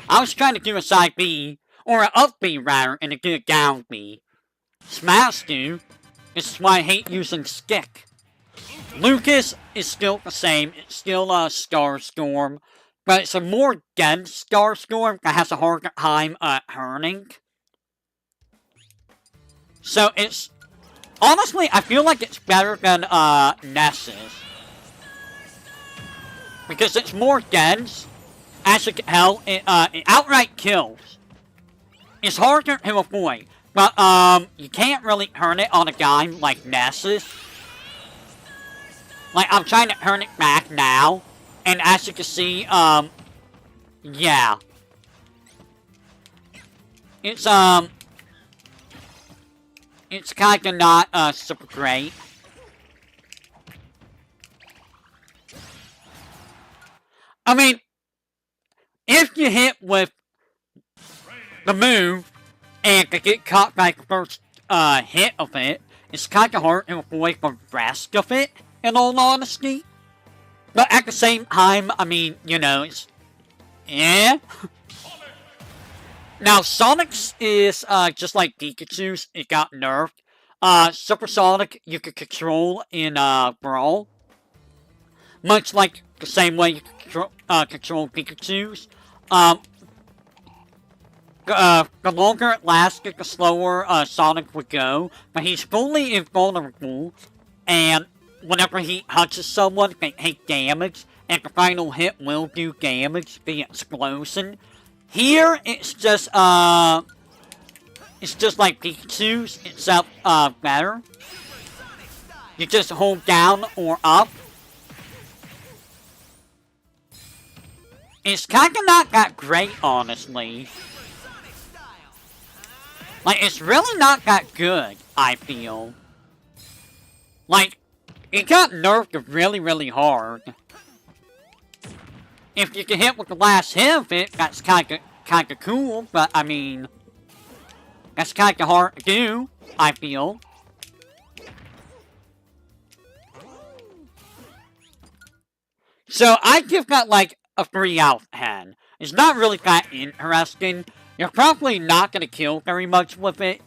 I was trying to do a side B, or an up B rather, and it did a down B. Smash do. This is why I hate using Stick. Lucas is still the same, it's still Starstorm. But it's a more dense Starstorm that has a harder time turning. So it's... Honestly, I feel like it's better than Ness's. Because it's more dense. As you can tell, it outright kills. It's harder to avoid. But, you can't really turn it on a guy like Nessus. Like, I'm trying to turn it back now. And as you can see, yeah. It's kinda not, super great. I mean, if you hit with the move, and to get caught by the first, hit of it, it's kinda hard to avoid the rest of it, in all honesty. But at the same time, I mean, you know, it's... yeah. Now, Sonic's is, just like Pikachu's, it got nerfed. Super Sonic, you could control in, Brawl. Much like the same way you control Pikachu's. The longer it lasted, the slower, Sonic would go. But he's fully invulnerable, and whenever he touches someone, they take damage, and the final hit will do damage, the explosion. Here, it's just like Pikachu's, except, better. You just hold down or up. It's kinda not that great, honestly. Like, it's really not that good, I feel. Like, it got nerfed really, really hard. If you can hit with the last hit of it, that's kinda cool, but I mean... that's kinda hard to do, I feel. So, I give that, like, a 3 out of 10. It's not really that interesting. You're probably not gonna kill very much with it.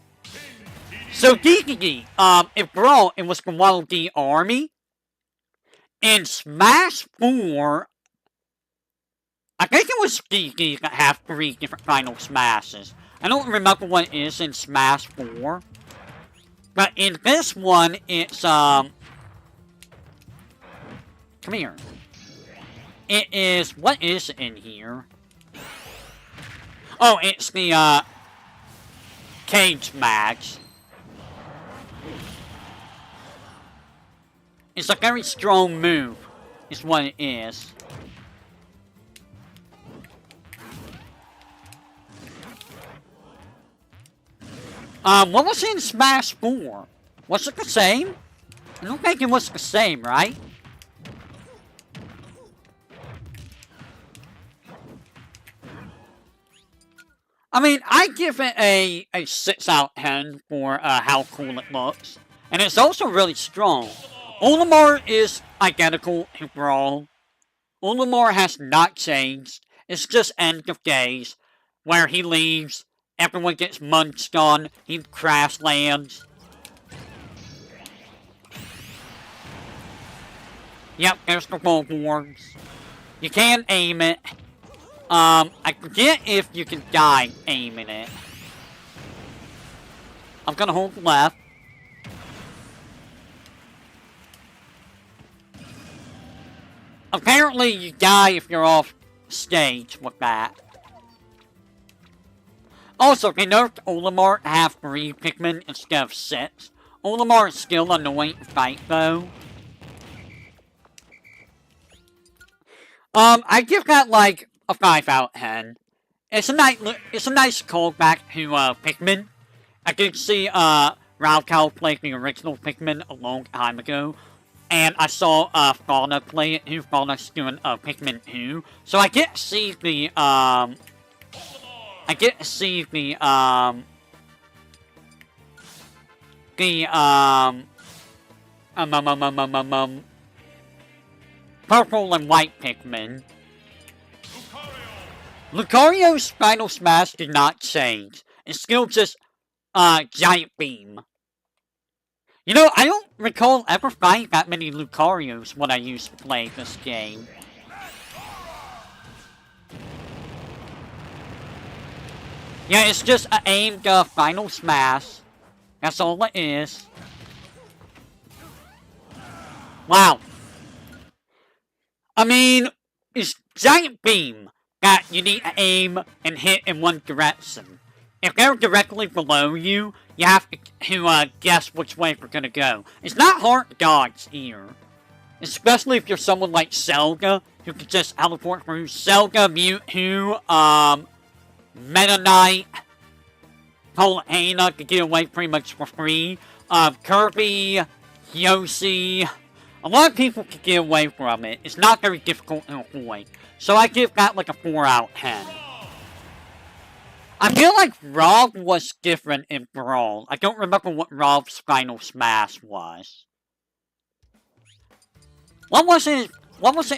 So, DDD, in Brawl, it was the Waddle Dee Army. In Smash 4... I think it was DD that have 3 different final smashes. I don't remember what it is in Smash 4. But in this one, it's, come here. It is, what is it in here? Oh, it's the, Cage Match. It's a very strong move, is what it is. What was in Smash 4? Was it the same? I don't think it was the same, right? I mean, I give it a 6 out of 10 for, how cool it looks. And it's also really strong. Olimar is identical to Brawl. Olimar has not changed. It's just End of Days, where he leaves, everyone gets munched on, he crash lands. Yep, there's the billboards. You can aim it. I forget if you can die aiming it. I'm gonna hold left. Apparently, you die if you're off stage with that. Also, they nerfed Olimar to have 3 Pikmin instead of 6. Olimar is still annoying to fight, though. I give that, like, a 5 out of 10. It's a nice callback to, Pikmin. I did see, Raukau play the original Pikmin a long time ago. And I saw, Fauna play it too. Fauna's doing, Pikmin 2. So I get to see the, purple and white Pikmin. Lucario's final smash did not change. It's still just, Giant Beam. You know, I don't recall ever finding that many Lucarios when I used to play this game. Yeah, it's just an aimed, final smash. That's all it is. Wow. I mean, it's Giant Beam that you need to aim and hit in one direction. if they're directly below you, you have to guess which way they're gonna go. It's not hard to dodge here. Especially if you're someone like Selga, who can just teleport through. Selga, Mewtwo, Meta Knight, Polana can get away pretty much for free. Kirby, Yoshi, a lot of people can get away from it. It's not very difficult to avoid. So I give that like a 4 out of 10. I feel like Rob was different in Brawl. I don't remember what Rob's final smash was. What was it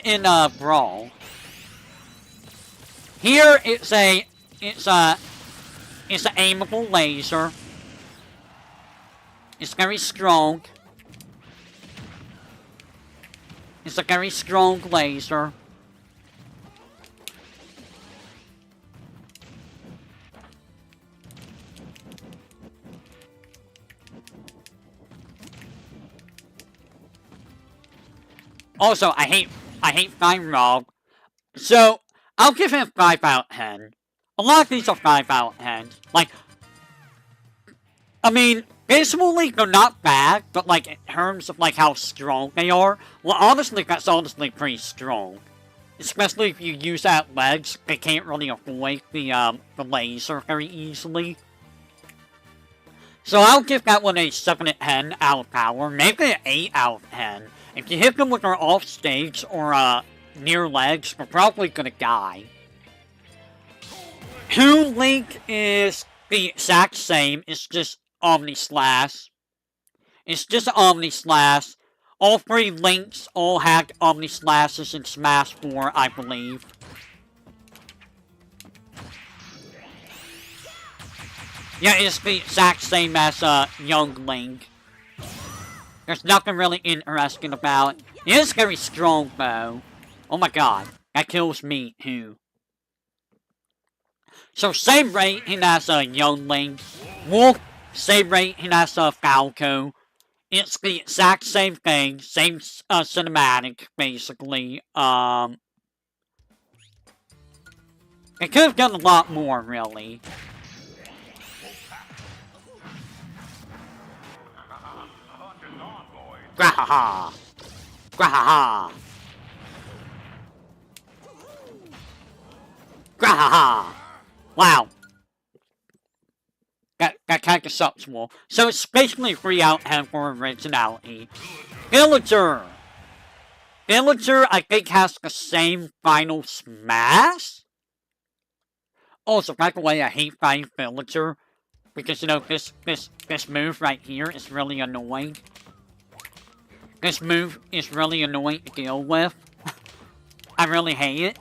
in Brawl? Here it's an aimable laser. It's very strong. It's a very strong laser. Also, I hate Fine Rob. So, I'll give him 5 out of 10. A lot of these are 5 out of 10. Like, I mean, visually, they're not bad, but like, in terms of like how strong they are, well, honestly, that's honestly pretty strong. Especially if you use that legs, they can't really avoid the laser very easily. So I'll give that one a 7 out of 10 out of power, maybe an 8 out of 10. If you hit them with their off stage or near legs, they're probably gonna die. Toon Link is the exact same, it's just Omni Slash. It's just Omni Slash. All 3 Links all had Omni Slashes in Smash 4, I believe. Yeah, it's the exact same as Young Link. There's nothing really interesting about it. It is very strong, though. Oh my god, that kills me, too. So, same rating as Young Link. Wolf, same rating as Falco. It's the exact same thing, same cinematic, basically. It could have done a lot more, really. Grahaha! Grahaha! Grahaha! Wow. That kind of sucks, Wolf. So it's basically 3 out of 10 for originality. Villager! Villager, I think, has the same final smash? Also, by the way, I hate fighting Villager. Because, you know, this move right here is really annoying. This move is really annoying to deal with. I really hate it.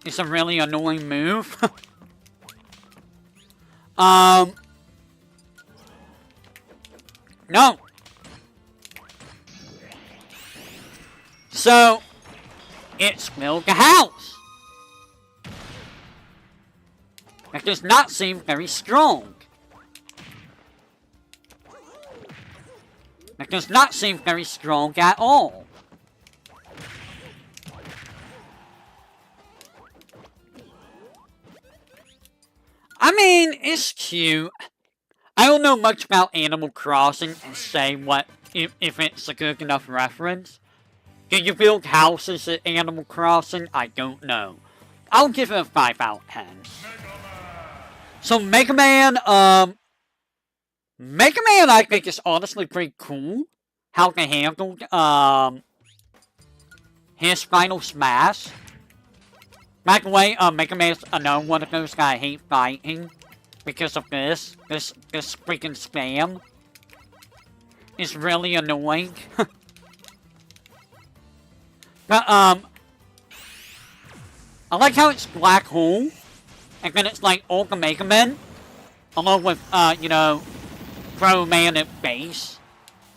It's a really annoying move. No. So, it's built a house. That does not seem very strong. That does not seem very strong at all. I mean, it's cute. I don't know much about Animal Crossing to say what if it's a good enough reference. Can you build houses at Animal Crossing? I don't know. I'll give it a 5 out of 10. So Mega Man, Mega Man I think is honestly pretty cool. How they handled, his final smash. By the way, Mega Man's another one of those guys I hate fighting. Because of this freaking spam. It's really annoying. But, I like how it's Black Hole. And then it's like Ultra Mega Man. Along with, you know, Pro Man at base.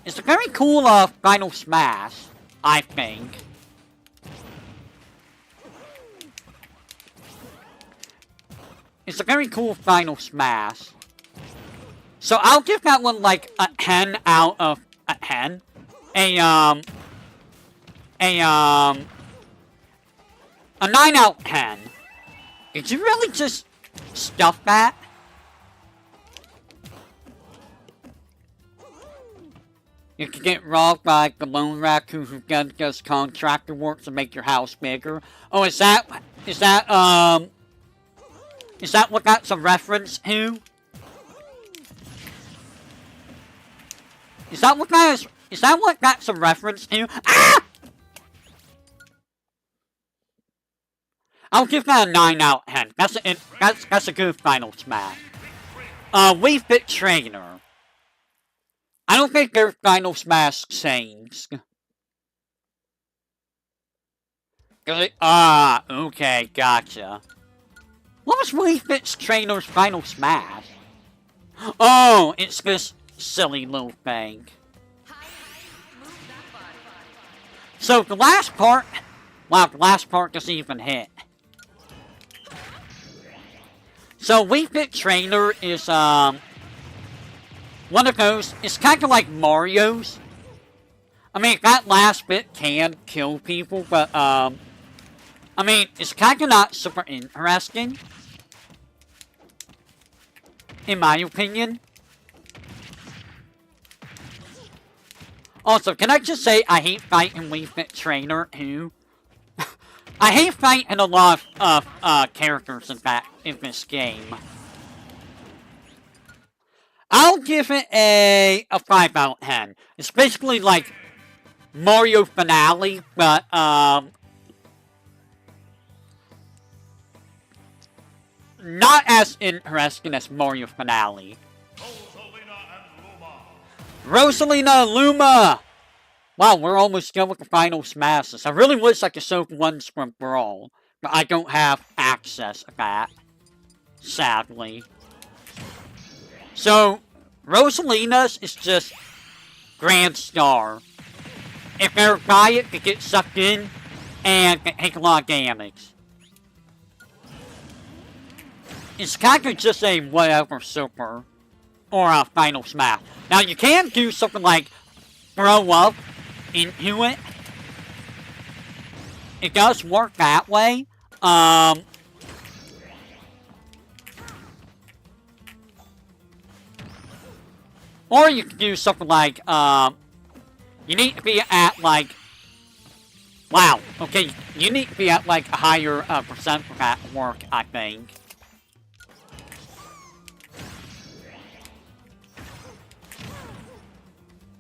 It's a very cool, final smash, I think. It's a very cool final smash. So I'll give that one like a 10 out of a 10. A 9 out of 10. Did you really just stuff that? You can get robbed by the lone raccoon who does contractor work to make your house bigger. Oh, is that what that's a reference to? Is that what that's a reference to? Ah! I'll give that a 9 out of 10. That's a good final smash. Wii Fit Trainer. I don't think their final smash changed. Okay, gotcha. What was Wii Fit Trainer's final smash? Oh, it's this silly little thing. So the last part, wow, the last part doesn't even hit. So Wii Fit Trainer is one of those. It's kind of like Mario's. I mean, that last bit can kill people, but I mean, it's kind of not super interesting, in my opinion. Also, can I just say I hate fighting Wii Fit Trainer too? I hate fighting a lot of characters in this game. I'll give it a 5 out of 10. It's basically like Mario Finale, but not as interesting as Mario Finale. Rosalina and Luma! Wow, we're almost done with the final smashes. I really wish I could show one from Brawl, but I don't have access to that, sadly. So, Rosalina's is just Grand Star. If they're by it, they get sucked in and they take a lot of damage. It's kind of just a whatever super or a final smash. Now you can do something like throw up into it. It does work that way. Or you can do something like, you need to be at like, wow, okay, you need to be at like a higher percent for that to work, I think.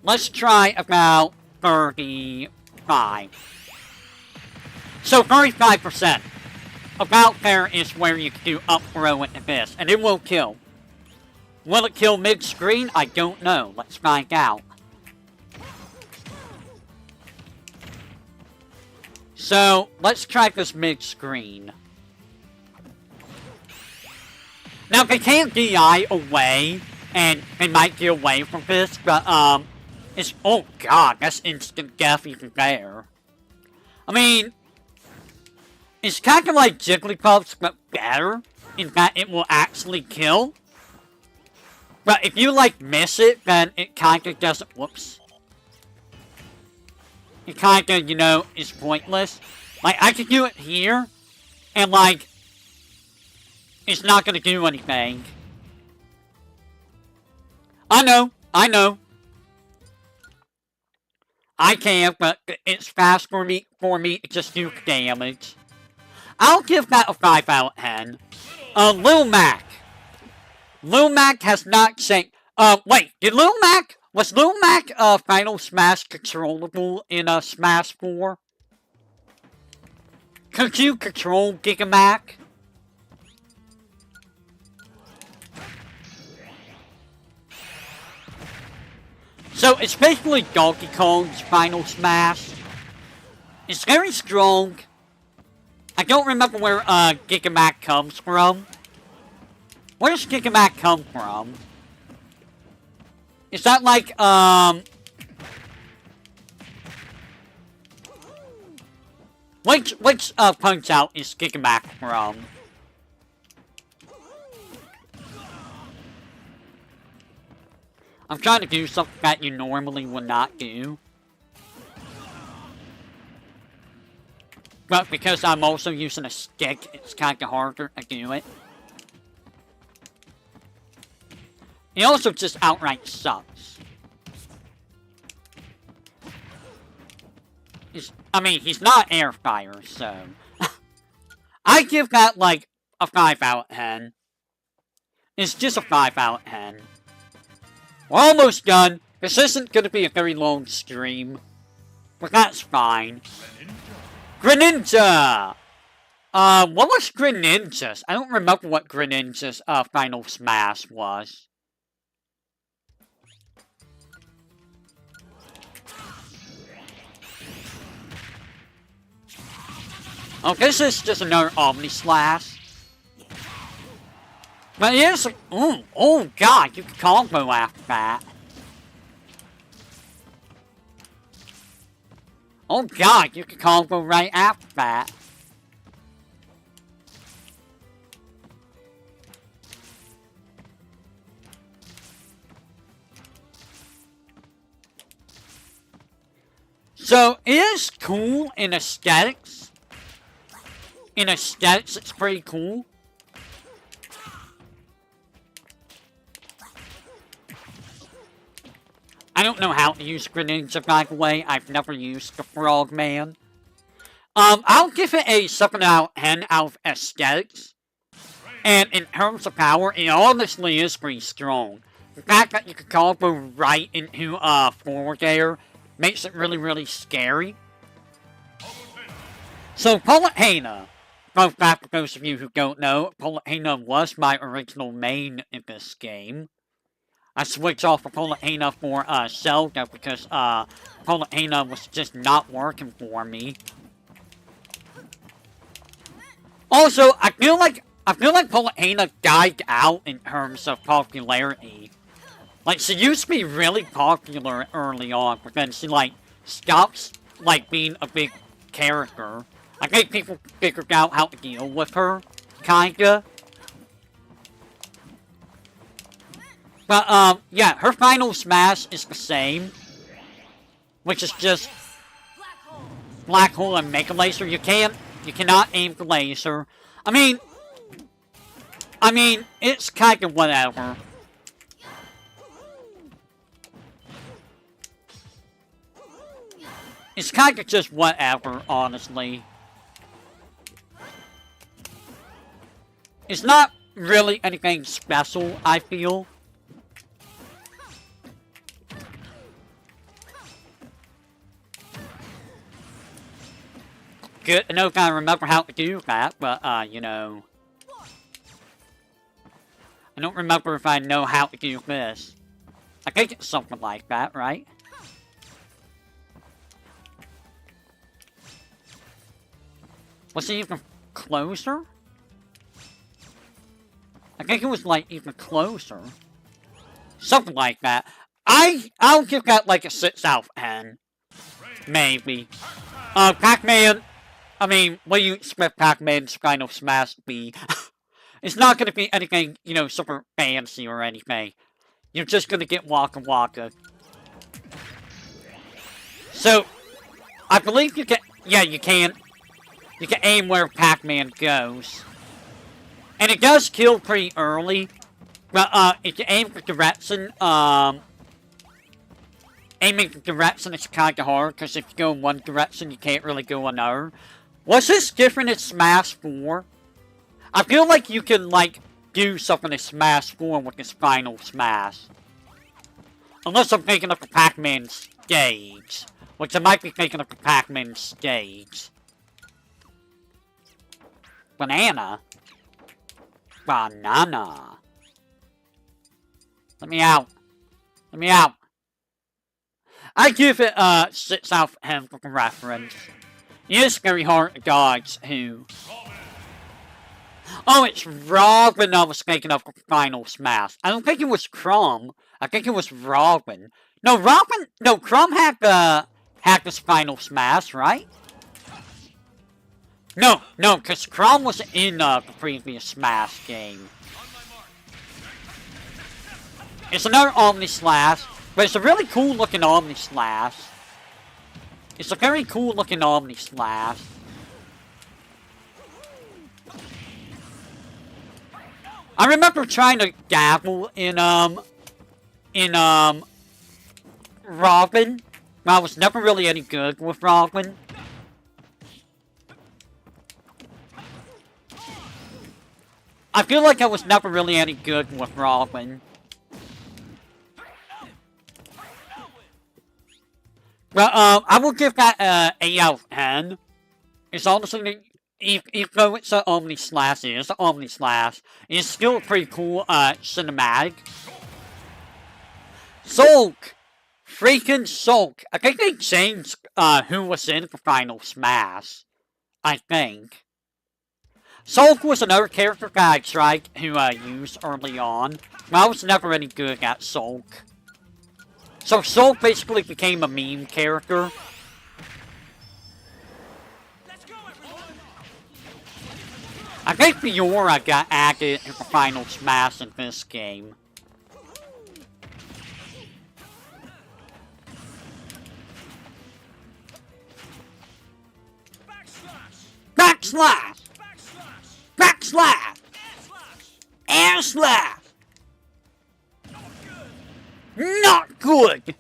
Let's try about 35. So 35%. About there is where you can do up throw into this, and it will kill. Will it kill mid-screen? I don't know. Let's find out. So, let's try this mid-screen. Now, they can DI away, and they might get away from this, but, it's... Oh, God, that's instant death even there. I mean, it's kind of like Jigglypuff's, but better, in that it will actually kill. But if you, like, miss it, then it kind of doesn't... Whoops. It kind of, you know, is pointless. Like, I could do it here, and, like, it's not going to do anything. I know. I can, but it's fast for me to just do damage. I'll give that a 5 out of 10. Lil Mac. Lil Mac has not changed. Wait, was Lil Mac, Final Smash controllable in, Smash 4? Could you control Giga Mac? So, it's basically Donkey Kong's Final Smash. It's very strong. I don't remember where, Giga Mac comes from. Where does Giga Mac come from? Is that like, which Punch-Out is Giga Mac from? I'm trying to do something that you normally would not do. But because I'm also using a stick, it's kind of harder to do it. It also just outright sucks. he's not air fire, so... I give that, like, a 5 out of 10. It's just a 5 out of 10. We're almost done. This isn't gonna be a very long stream. But that's fine. Greninja! What was Greninja's? I don't remember what Greninja's, final smash was. Oh, this is just another Omni Slash. But it is... Ooh, oh god, you can combo after that. Oh god, you can combo right after that. So, it is cool in aesthetics. In aesthetics, it's pretty cool. I don't know how to use Greninja, by the way. I've never used the Frogman. I'll give it a 7 out of 10 out of aesthetics. And in terms of power, it honestly is pretty strong. The fact that you can combo right into forward air makes it really, really scary. So, Palutena. Both back for those of you who don't know, Palutena was my original main in this game. I switched off of Palutena for Zelda because Palutena was just not working for me. Also, I feel like Palutena died out in terms of popularity. Like, she used to be really popular early on, but then she, like, stopped, like, being a big character. I think people figured out how to deal with her, kinda. But, yeah, her final smash is the same. Which is just... Black Hole and Mega Laser. You cannot aim the laser. I mean, it's kinda whatever. It's kinda just whatever, honestly. It's not really anything special, I feel. Good, I don't kinda remember how to do that, but, you know. I don't remember if I know how to do this. I think it's something like that, right? Was it even closer? I think it was, like, even closer. Something like that. I'll give that, like, a 6 out of 10. Maybe. Pac-Man... I mean, what do you expect Pac-Man's final smash to be? It's not gonna be anything, you know, super fancy or anything. You're just gonna get Waka Waka. So, I believe you can... Yeah, you can. You can aim where Pac-Man goes. And it does kill pretty early. But, if you aim the direction, aiming the direction is kinda hard, because if you go in one direction, you can't really go another. Was this different in Smash 4? I feel like you can, like, do something in Smash 4 with this final Smash. Unless I'm thinking of the Pac-Man stage. Which I might be thinking of the Pac-Man stage. Banana? Banana. Let me out. Let me out. I give it, 6 out of 10 for the reference. It is very hard to dodge, too. Oh, it's Robin I was thinking of the final smash. I don't think it was Crom. I think it was Robin. No, Robin... No, Crom had this final smash, right? No, because Crom was in, the previous Smash game. It's another Omni Slash, but it's a really cool looking Omni Slash. It's a very cool looking Omni Slash. I remember trying to dabble in Robin, but I was never really any good with Robin. I feel like I was never really any good with Robin. But, I will give that, 8 out of 10. It's honestly, even though it's an Omni Slash, it's an Omni Slash. It's still a pretty cool, cinematic. Sulk! Freaking Sulk! I think they changed, who was in the final Smash. I think. Sulk was another character that I tried to, use early on. But I was never any good at Sulk. So Sulk basically became a meme character. I think Fiora got added to the final Smash in this game. Backslash! Backslash! Air slash! Not good!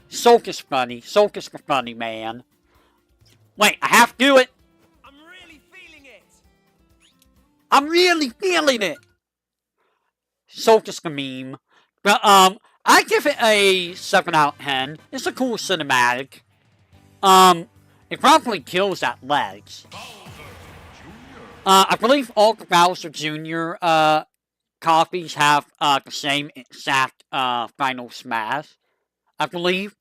Sulk is funny. Sulk is the funny man. Wait, I have to do it! I'm really feeling it! I'm really feeling it! Sulk is the meme. But, I give it a 7 out of 10. It's a cool cinematic. It probably kills at legs. I believe all the Bowser Jr., copies have, the same exact, final Smash. I believe.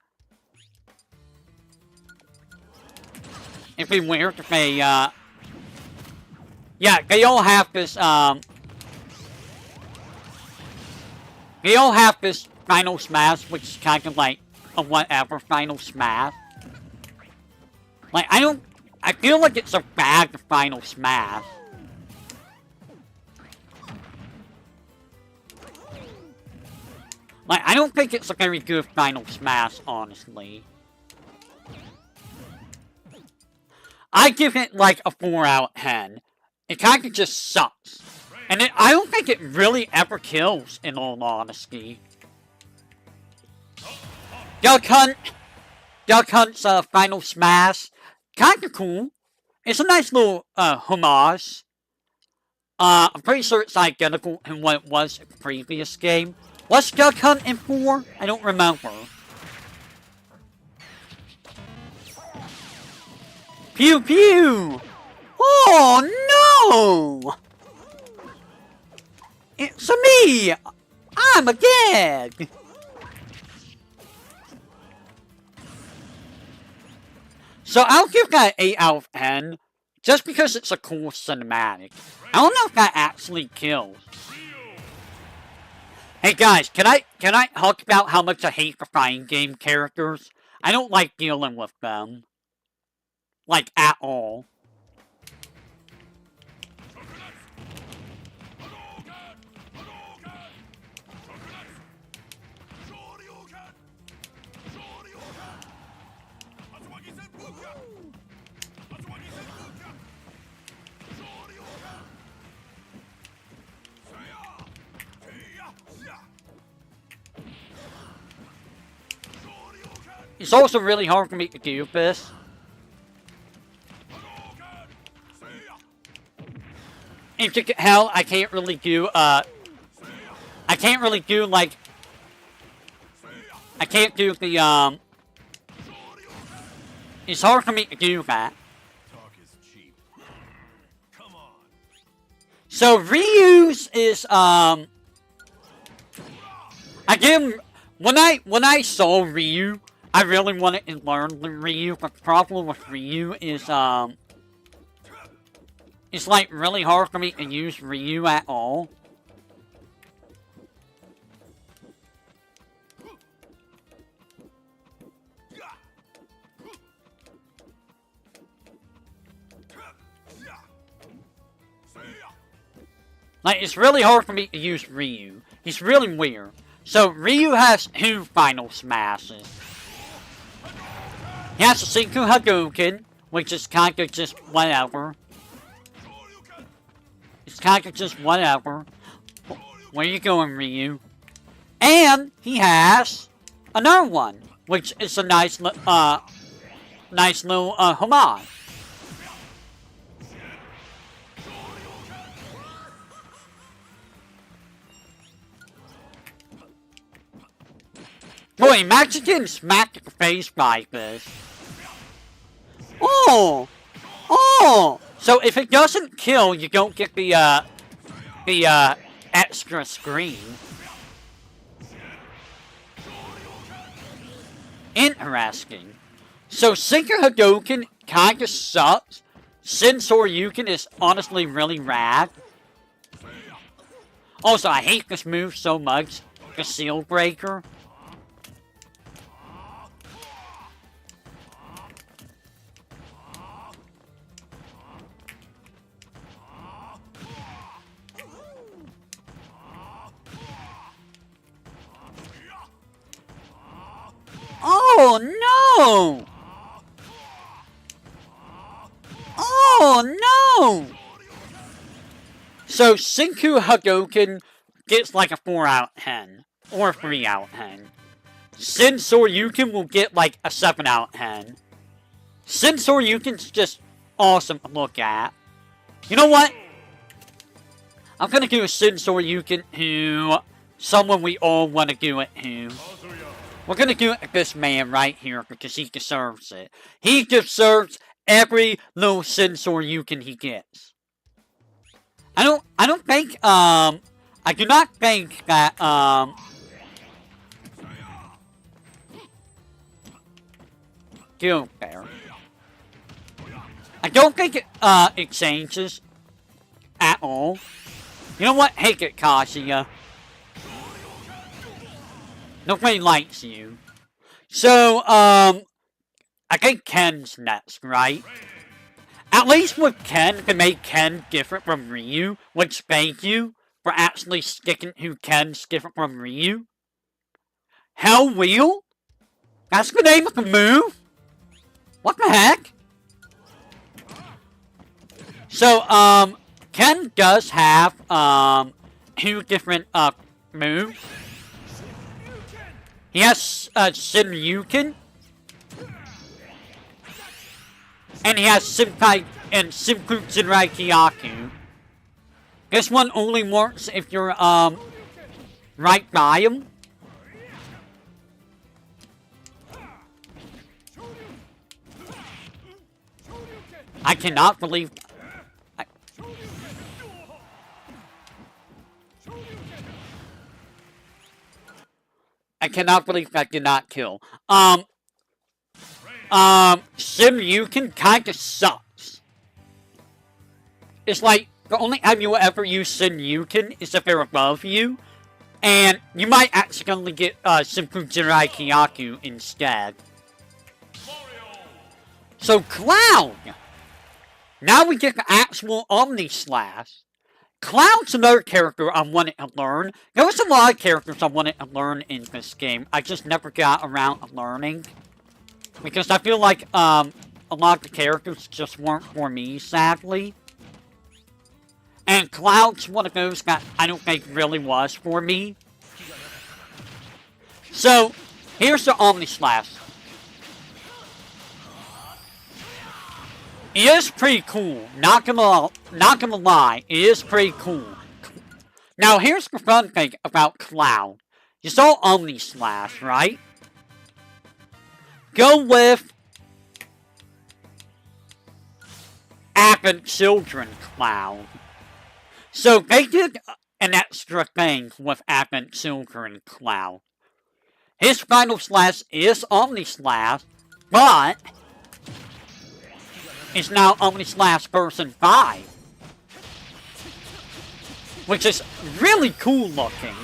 It'd be weird if they, yeah, they all have this, they all have this final Smash, which is kind of like a whatever final Smash. Like, I feel like it's a bad final Smash. Like, I don't think it's a very good final Smash, honestly. I give it, like, a 4 out of 10. It kinda just sucks. And I don't think it really ever kills, in all honesty. Duck Hunt! Duck Hunt's, final Smash. Kinda cool. It's a nice little, homage. I'm pretty sure it's identical to what it was in the previous game. What's Duck Hunt in 4? I don't remember. Pew pew! Oh no! It's me! I'm a gag! So I'll give that 8 out of 10, just because it's a cool cinematic. I don't know if that actually kills. Hey guys, can I talk about how much I hate the fighting game characters? I don't like dealing with them. Like, at all. It's also really hard for me to do this. If you can tell, I can't really do, I can't really do, like, I can't do the, it's hard for me to do that. So, Ryu's is, I give him, when I saw Ryu, I really wanted to learn the Ryu, but the problem with Ryu is, it's like really hard for me to use Ryu at all. Like, it's really hard for me to use Ryu. He's really weird. So, Ryu has 2 final smashes. He has a Senku Hadouken, which is kinda just whatever. It's kinda just whatever. Where you going, Ryu? And he has another one, which is a nice little homage. Boy, imagine getting smacked in the face like this. Oh! Oh! So if it doesn't kill, you don't get the extra screen. Interesting. So Sinker Hadouken kinda sucks. Sensor Yuken is honestly really rad. Also, I hate this move so much. The Seal Breaker. Oh no! Oh no! So Senku Hadouken gets like a 4 out of 10. Or a 3 out of 10. Sensor Yuken will get like a 7 out of 10. Sensor Yuken's just awesome to look at. You know what? I'm gonna do a Sensor Yuken who someone we all want to do it who. We're gonna do it to this man right here because he deserves it. He deserves every little Sensor Yuken he gets. I don't think, I do not think that, Go there. I don't think it changes at all. You know what? Take it, Kazuya. Nobody likes you. So, I think Ken's next, right? At least with Ken, to make Ken different from Ryu, which thank you for actually sticking to Ken's different from Ryu. Hell Wheel? That's the name of the move? What the heck? So, Ken does have, 2 different, moves. He has, Shinryuken. And he has Simkai and Simku Jinrai Kyaku. This one only works if you're, right by him. I cannot believe... I cannot believe that did not kill. Shinryuken kinda sucks. It's like, the only time you will ever use Shinryuken is if they're above you. And you might accidentally get, Simku Jinrai Kyaku instead. So, Cloud! Now we get the actual Omni Slash. Cloud's another character I wanted to learn. There was a lot of characters I wanted to learn in this game. I just never got around to learning. Because I feel like, a lot of the characters just weren't for me, sadly. And Cloud's one of those that I don't think really was for me. So, here's the Omni Slash. It is pretty cool. Not gonna lie, it is pretty cool. Now, here's the fun thing about Cloud. You saw Omni Slash, right? Go with Advent Children Cloud. So, they did an extra thing with Advent Children Cloud. His final slash is Omni Slash, but... it's now Omni Slash version 5. Which is really cool looking.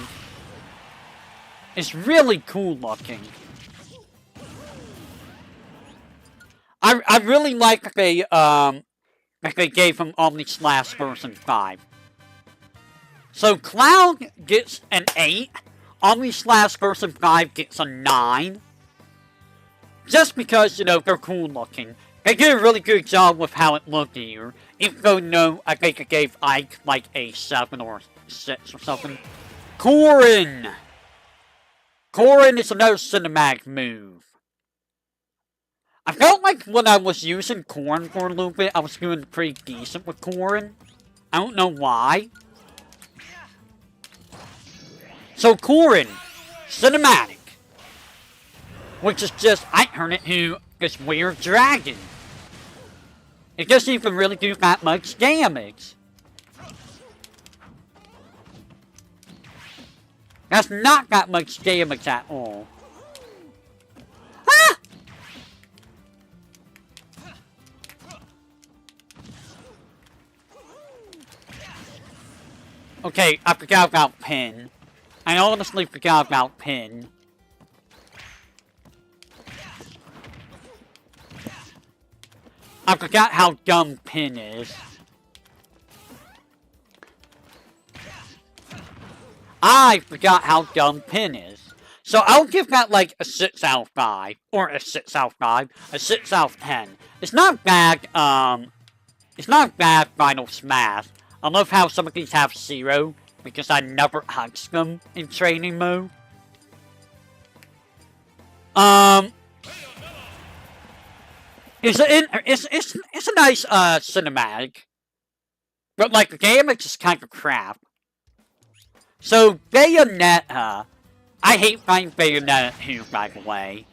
It's really cool looking. I really like that they gave him Omni Slash version 5. So Cloud gets an 8. Omni Slash version 5 gets a 9. Just because, you know, they're cool looking. They did a really good job with how it looked here. Even though, no, I think I gave Ike like a 7 or 6 or something. Korin! Korin is another cinematic move. I felt like when I was using Korin for a little bit, I was doing pretty decent with Korin. I don't know why. So Korin, cinematic. which is just, I turn it to this weird dragon. It doesn't even really do that much damage. That's not that much damage at all. Ah! Okay, I forgot about Pin. I honestly forgot about Pin. I forgot how dumb Pin is. I forgot how dumb Pin is. So I'll give that like a 6 out of 5. Or a 6 out of 5. A 6 out of 10. It's not bad, it's not bad Final Smash. I love how some of these have 0. Because I never hunched them in training mode. It's a nice cinematic, but like the damage is kind of crap. So Bayonetta, I hate playing Bayonetta 2, by the way.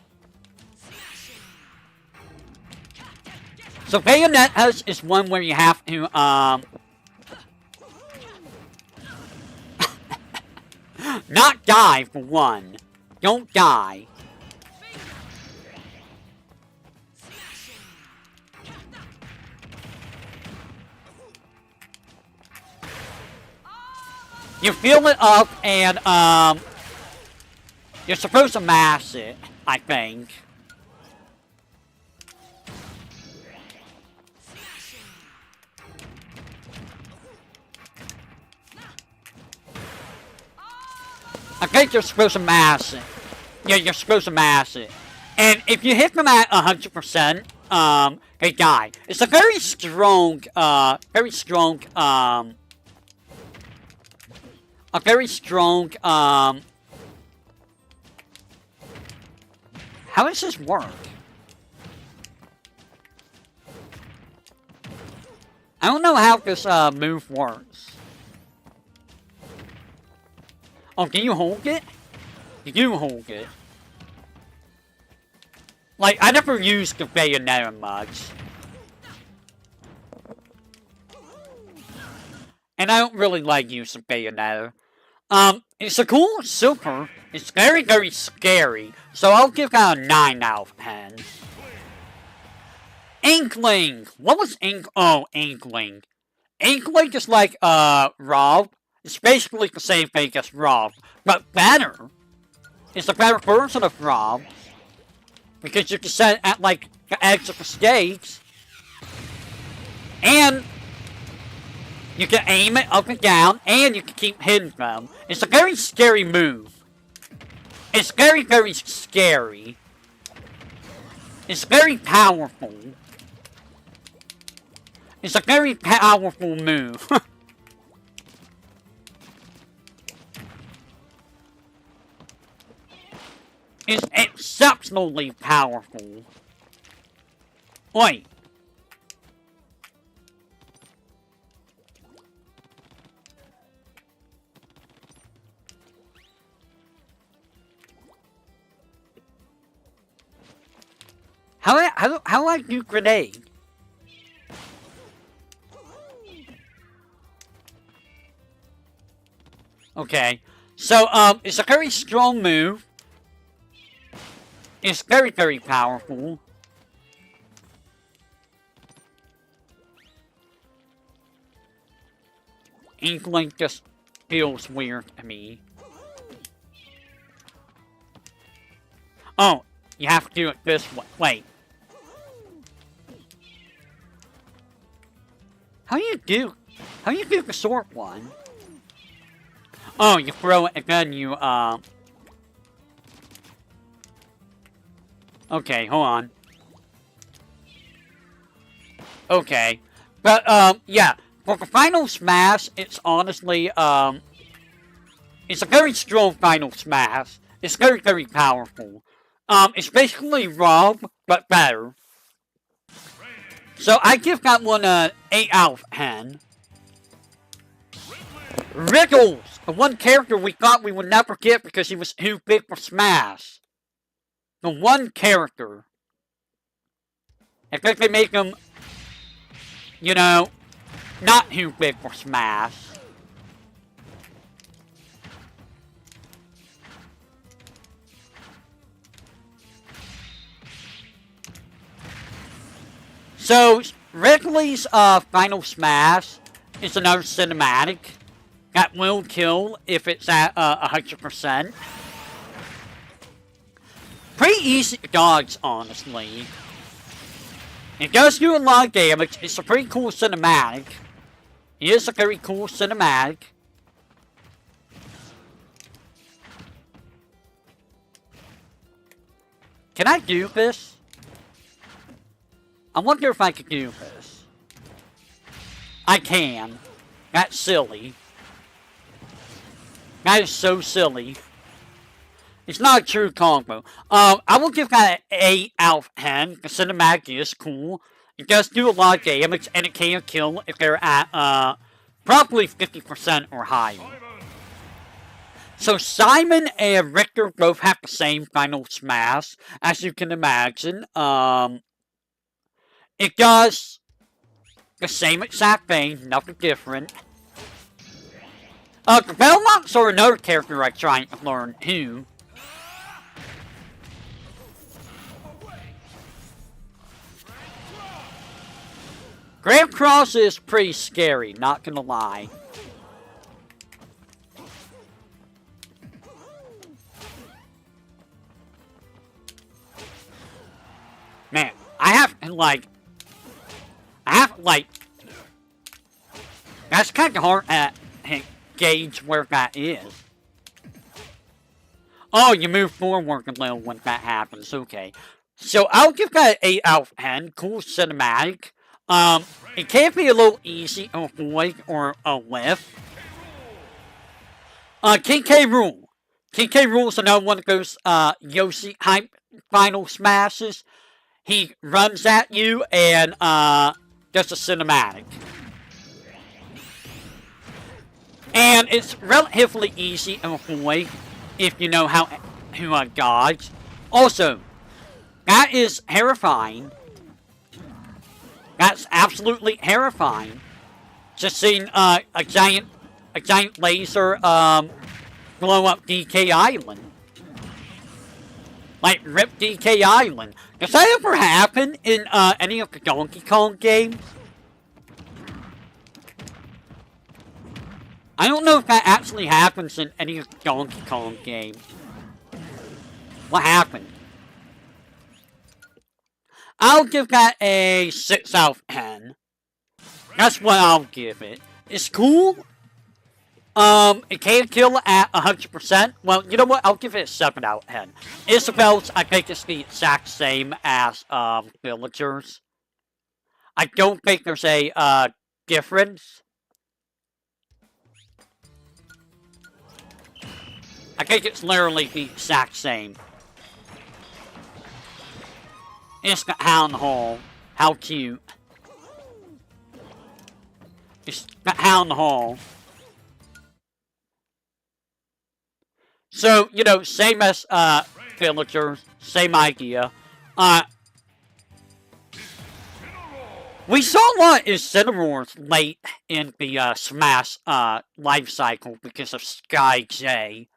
So Bayonetta is one where you have to not die for one. Don't die. You fill it up and you're supposed to mash it, I think. I think you're supposed to mash it. Yeah, you're supposed to mash it. And if you hit them at 100%, they die. It's a very strong, how does this work? I don't know how this, move works. Oh, can you hold it? You do hold it. Like, I never used the Bayonetta much. And I don't really like using Bayonetta. It's a cool super. It's very, very scary. So I'll give that a 9 out of 10. Inkling! What was Inkling? Inkling is like, Rob. It's basically the same thing as Rob, but better. It's a better version of Rob. Because you can set it at, like, the edge of the stage. And you can aim it up and down, and you can keep hitting them. It's a very scary move. It's very, very scary. It's very powerful. It's a very powerful move. It's exceptionally powerful. Wait. How do I do grenade? Okay. So, it's a very strong move. It's very, very powerful. Inkling just feels weird to me. Oh, you have to do it this way. Wait. How do you do the short one? Oh, you throw it and then you, okay, hold on. Okay. But, yeah. For the Final Smash, it's honestly, it's a very strong Final Smash. It's very, very powerful. It's basically Rob, but better. So, I give that one a 8 out of 10. Riddles! The one character we thought we would never get because he was too big for Smash. the one character. I think they make him, you know, not too big for Smash. So, Ridley's Final Smash is another cinematic that will kill if it's at 100%. Pretty easy to dodge, honestly. It does do a lot of damage. It's a pretty cool cinematic. It is a very cool cinematic. Can I do this? I wonder if I could do this. I can. That's silly. That is so silly. It's not a true combo. I will give that an 8 out of 10. The cinematic is cool. It does do a lot of damage, and it can kill if they're at probably 50% or higher. So Simon and Richter both have the same Final Smash, as you can imagine. It does the same exact thing, nothing different. The Belmonts are another character I'm trying to learn too. Grand Cross is pretty scary, not gonna lie. Man, I have, that's kind of hard to gauge where that is. Oh, you move forward a little when that happens, okay. So, I'll give that an 8 out of 10. Cool cinematic. It can be a little easy to avoid or a lift. King K. Rool. King K. Rool is another one of those, Yoshi hype Final Smashes. He runs at you and, does a cinematic. And it's relatively easy to avoid if you know how to dodge. Also, that is terrifying. That's absolutely terrifying. Just seeing a giant laser blow up DK Island. Like rip DK Island. Does that ever happen in any of the Donkey Kong games? I don't know if that actually happens in any of the Donkey Kong games. What happened? I'll give that a 6 out of 10. That's what I'll give it. It's cool. It can kill at 100%. Well, you know what? I'll give it a 7 out of 10. Isabel's, I think it's the exact same as, Villagers. I don't think there's a, difference. I think it's literally the exact same. It's got Hound Hall. How cute. It's got Hound Hall. So, you know, same as, Villagers. Same idea. We saw a lot of Incineroars late in the, Smash, life cycle because of Sky J.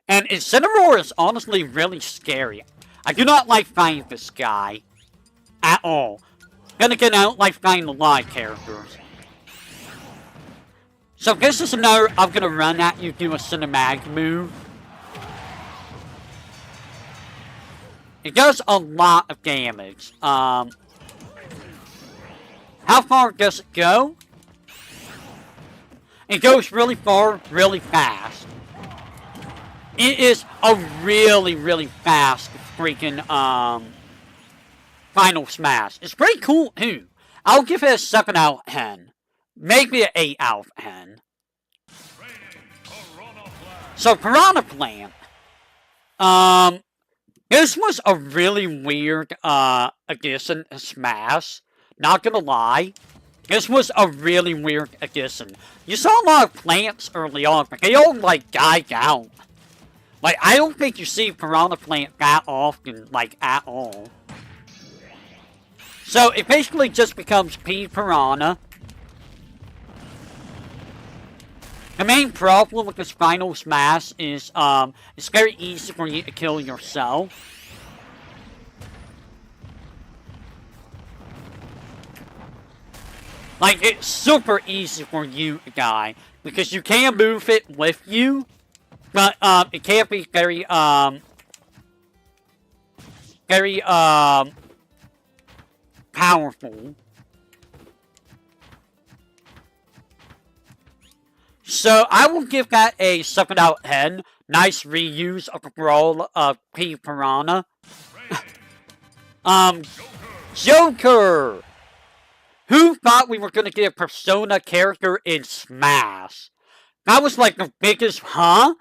And Incineroar is honestly really scary. I do not like fighting this guy. At all. Then again, I don't like fighting a lot of characters. So this is another, I'm gonna run at you, do a cinematic move. It does a lot of damage. How far does it go? It goes really far, really fast. It is a really, really fast freaking, Final Smash. It's pretty cool, too. I'll give it a 7 out of 10. Maybe an 8 out of 10. So, Piranha Plant. This was a really weird, addition to Smash. Not gonna lie. This was a really weird addition. You saw a lot of plants early on, but they all, like, died out. Like, I don't think you see Piranha Plant that often, like, at all. So, it basically just becomes P Piranha. The main problem with this final smash is, it's very easy for you to kill yourself. Like, it's super easy for you to die, because you can move it with you, but, it can be very, powerful. So, I will give that a 7 out of 10. Nice reuse of the role of P Piranha. Joker! Who thought we were gonna get a Persona character in Smash? That was like the biggest huh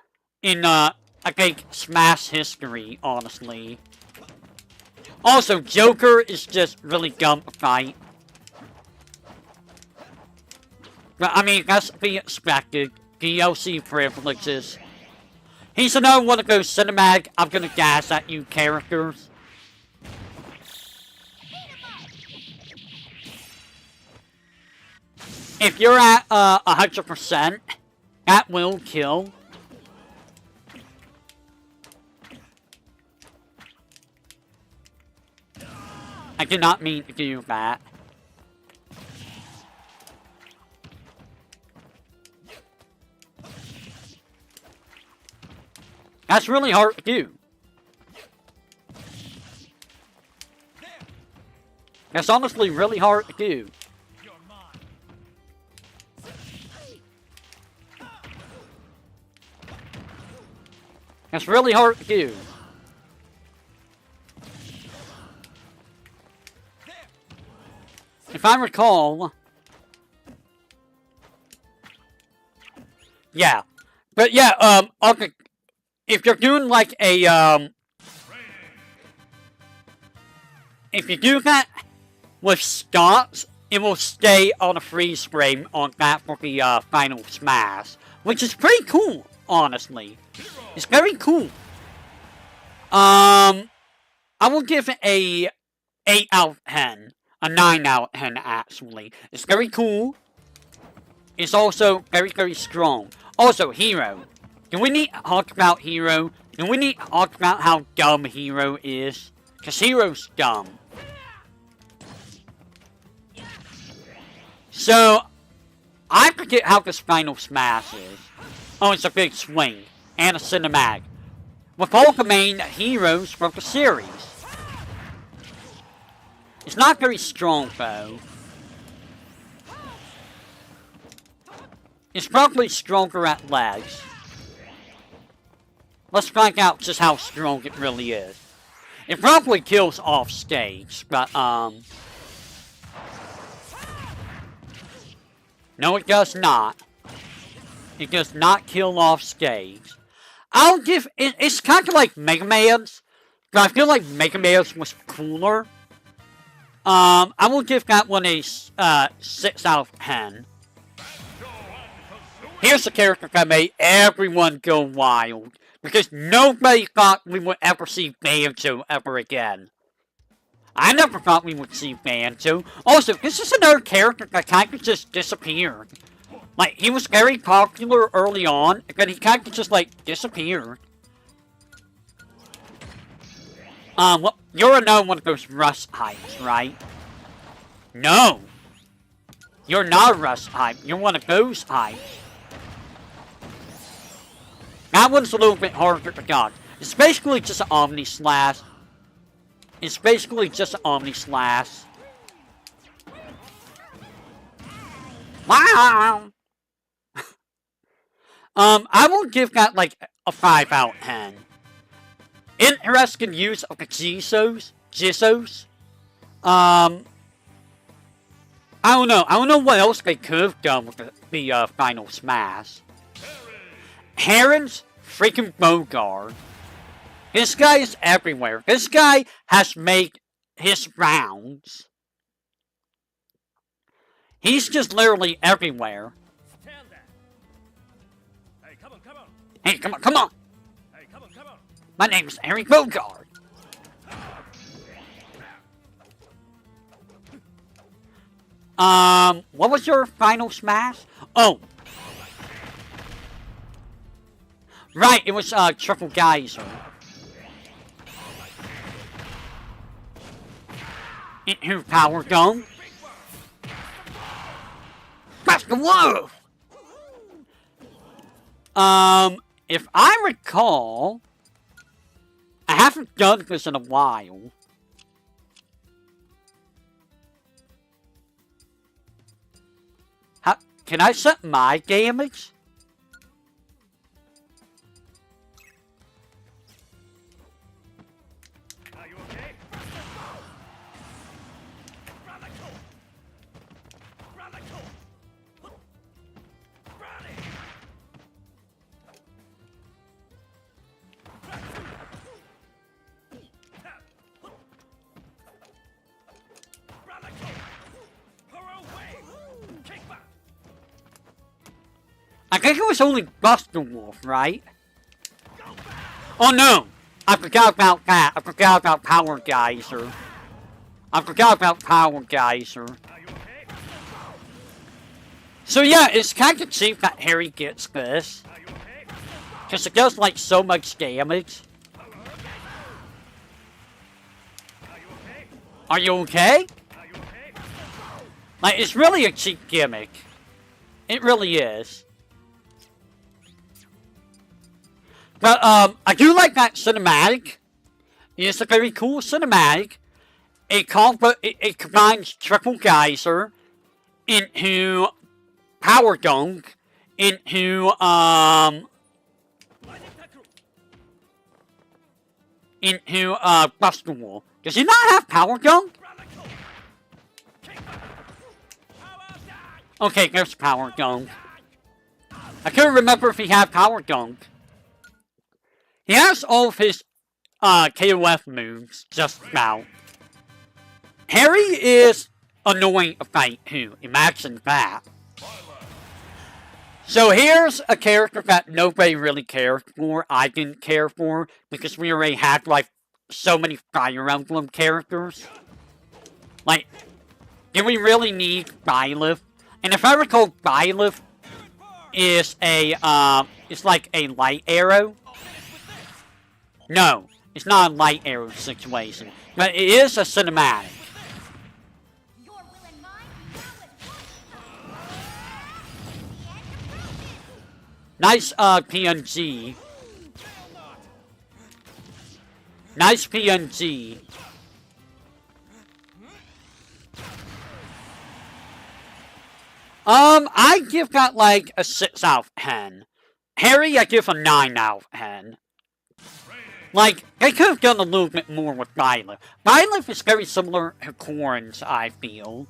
in, I think, Smash history, honestly. Also, Joker is just really dumb to fight. But, I mean, that's to be expected. DLC privileges. He's another one of those cinematic, I'm gonna gas at you characters. If you're at 100%, that will kill. I did not mean to do that. That's really hard to do. That's honestly really hard to do. That's really hard to do. If I recall... Yeah. But yeah, okay. If you're doing like a, if you do that with Scots, it will stay on a freeze frame on that for the, final smash. Which is pretty cool, honestly. It's very cool. I will give it a 8 out of 10. A 9 out of 10, actually. It's very cool. It's also very, very strong. Also, Hero. Do we need to talk about Hero? Do we need to talk about how dumb Hero is? Because Hero's dumb. So, I forget how this final smash is. Oh, it's a big swing. And a cinematic. With all the main heroes from the series. It's not very strong, though. It's probably stronger at legs. Let's find out just how strong it really is. It probably kills off stage, but, no, it does not. It does not kill off stage. I'll give it, it's kind of like Mega Man's, but I feel like Mega Man's was cooler. I will give that one a 6 out of 10. Here's a character that made everyone go wild. Because nobody thought we would ever see Banjo ever again. I never thought we would see Banjo. Also, this is another character that kind of just disappeared. Like, he was very popular early on, and then he kind of just, like, disappeared. Well, you're another one of those Rust hypes, right? No! You're not a Rust hype, you're one of those hypes. That one's a little bit harder to dodge. It's basically just an Omni Slash. It's basically just an Omni Slash. Wow! I will give that like a 5 out of 10. Interesting use of the Jissos. I don't know. I don't know what else they could have done with the final smash. Heron's freaking Bogard. This guy is everywhere. This guy has made his rounds. He's just literally everywhere. Stand there. Hey, come on, come on. Hey, come on, come on. Hey, come on, My name's Harry Bogard. What was your final smash? Oh. Right, it was, Triple Geyser. Into Power Dome. That's the wolf! If I recall, I haven't done this in a while. Can I set my damage? Are you okay? Radical! Radical! Rally! Radical! Hurrow wave! Kick back! I think it was only Buster Wolf, right? Oh no! I forgot about that. I forgot about Power Geyser. I forgot about Power Geyser. Are you okay? So yeah, it's kind of cheap that Harry gets this. Are you okay? Because it does like so much damage. Are you okay? Are you okay? Are you okay? Like, it's really a cheap gimmick. It really is. But, I do like that cinematic. It's a very cool cinematic. It combines Triple Geyser into Power Dunk into, Buster Wolf. Does he not have Power Dunk? Radical! Kick back! Power down! Okay, there's Power Dunk. I couldn't remember if he had Power Dunk. He has all of his KOF moves just about. Harry is annoying to fight too. Imagine that. So here's a character that nobody really cared for. I didn't care for because we already had like so many Fire Emblem characters. Like, do we really need Byleth? And if I recall, Byleth is it's like a light arrow. No, it's not a light arrow situation, but it is a cinematic. Your will and mine Nice PNG. Nice PNG. I give that like a 6 out of 10. Harry, I give a 9 out of 10. Like, they could have done a little bit more with Byleth. Byleth is very similar to Corrin's, I feel.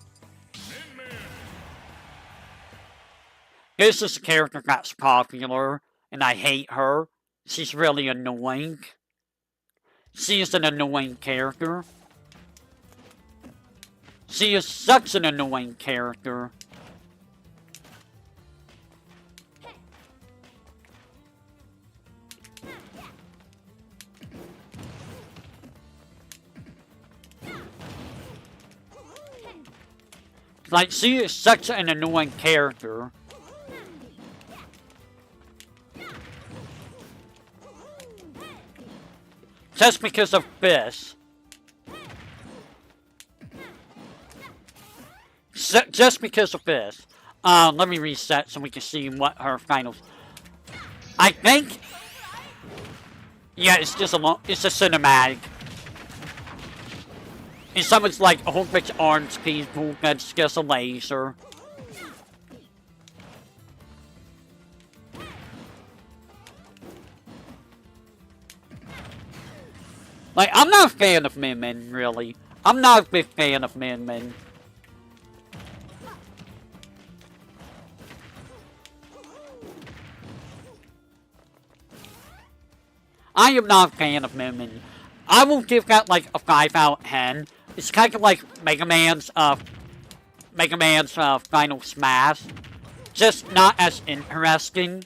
This is a character that's popular, and I hate her. She's really annoying. She is an annoying character. She is such an annoying character. Like, she is such an annoying character. Just because of this. Just because of this. Let me reset so we can see what her finals. I think. Yeah, it's just it's a cinematic. And someone's like a whole bunch of orange people that's just a laser. Like, I'm not a fan of Min Min, really. I'm not a big fan of Min Min. I am not a fan of Min Min. I will give that like a 5 out of 10. It's kind of like Mega Man's Final Smash. Just not as interesting.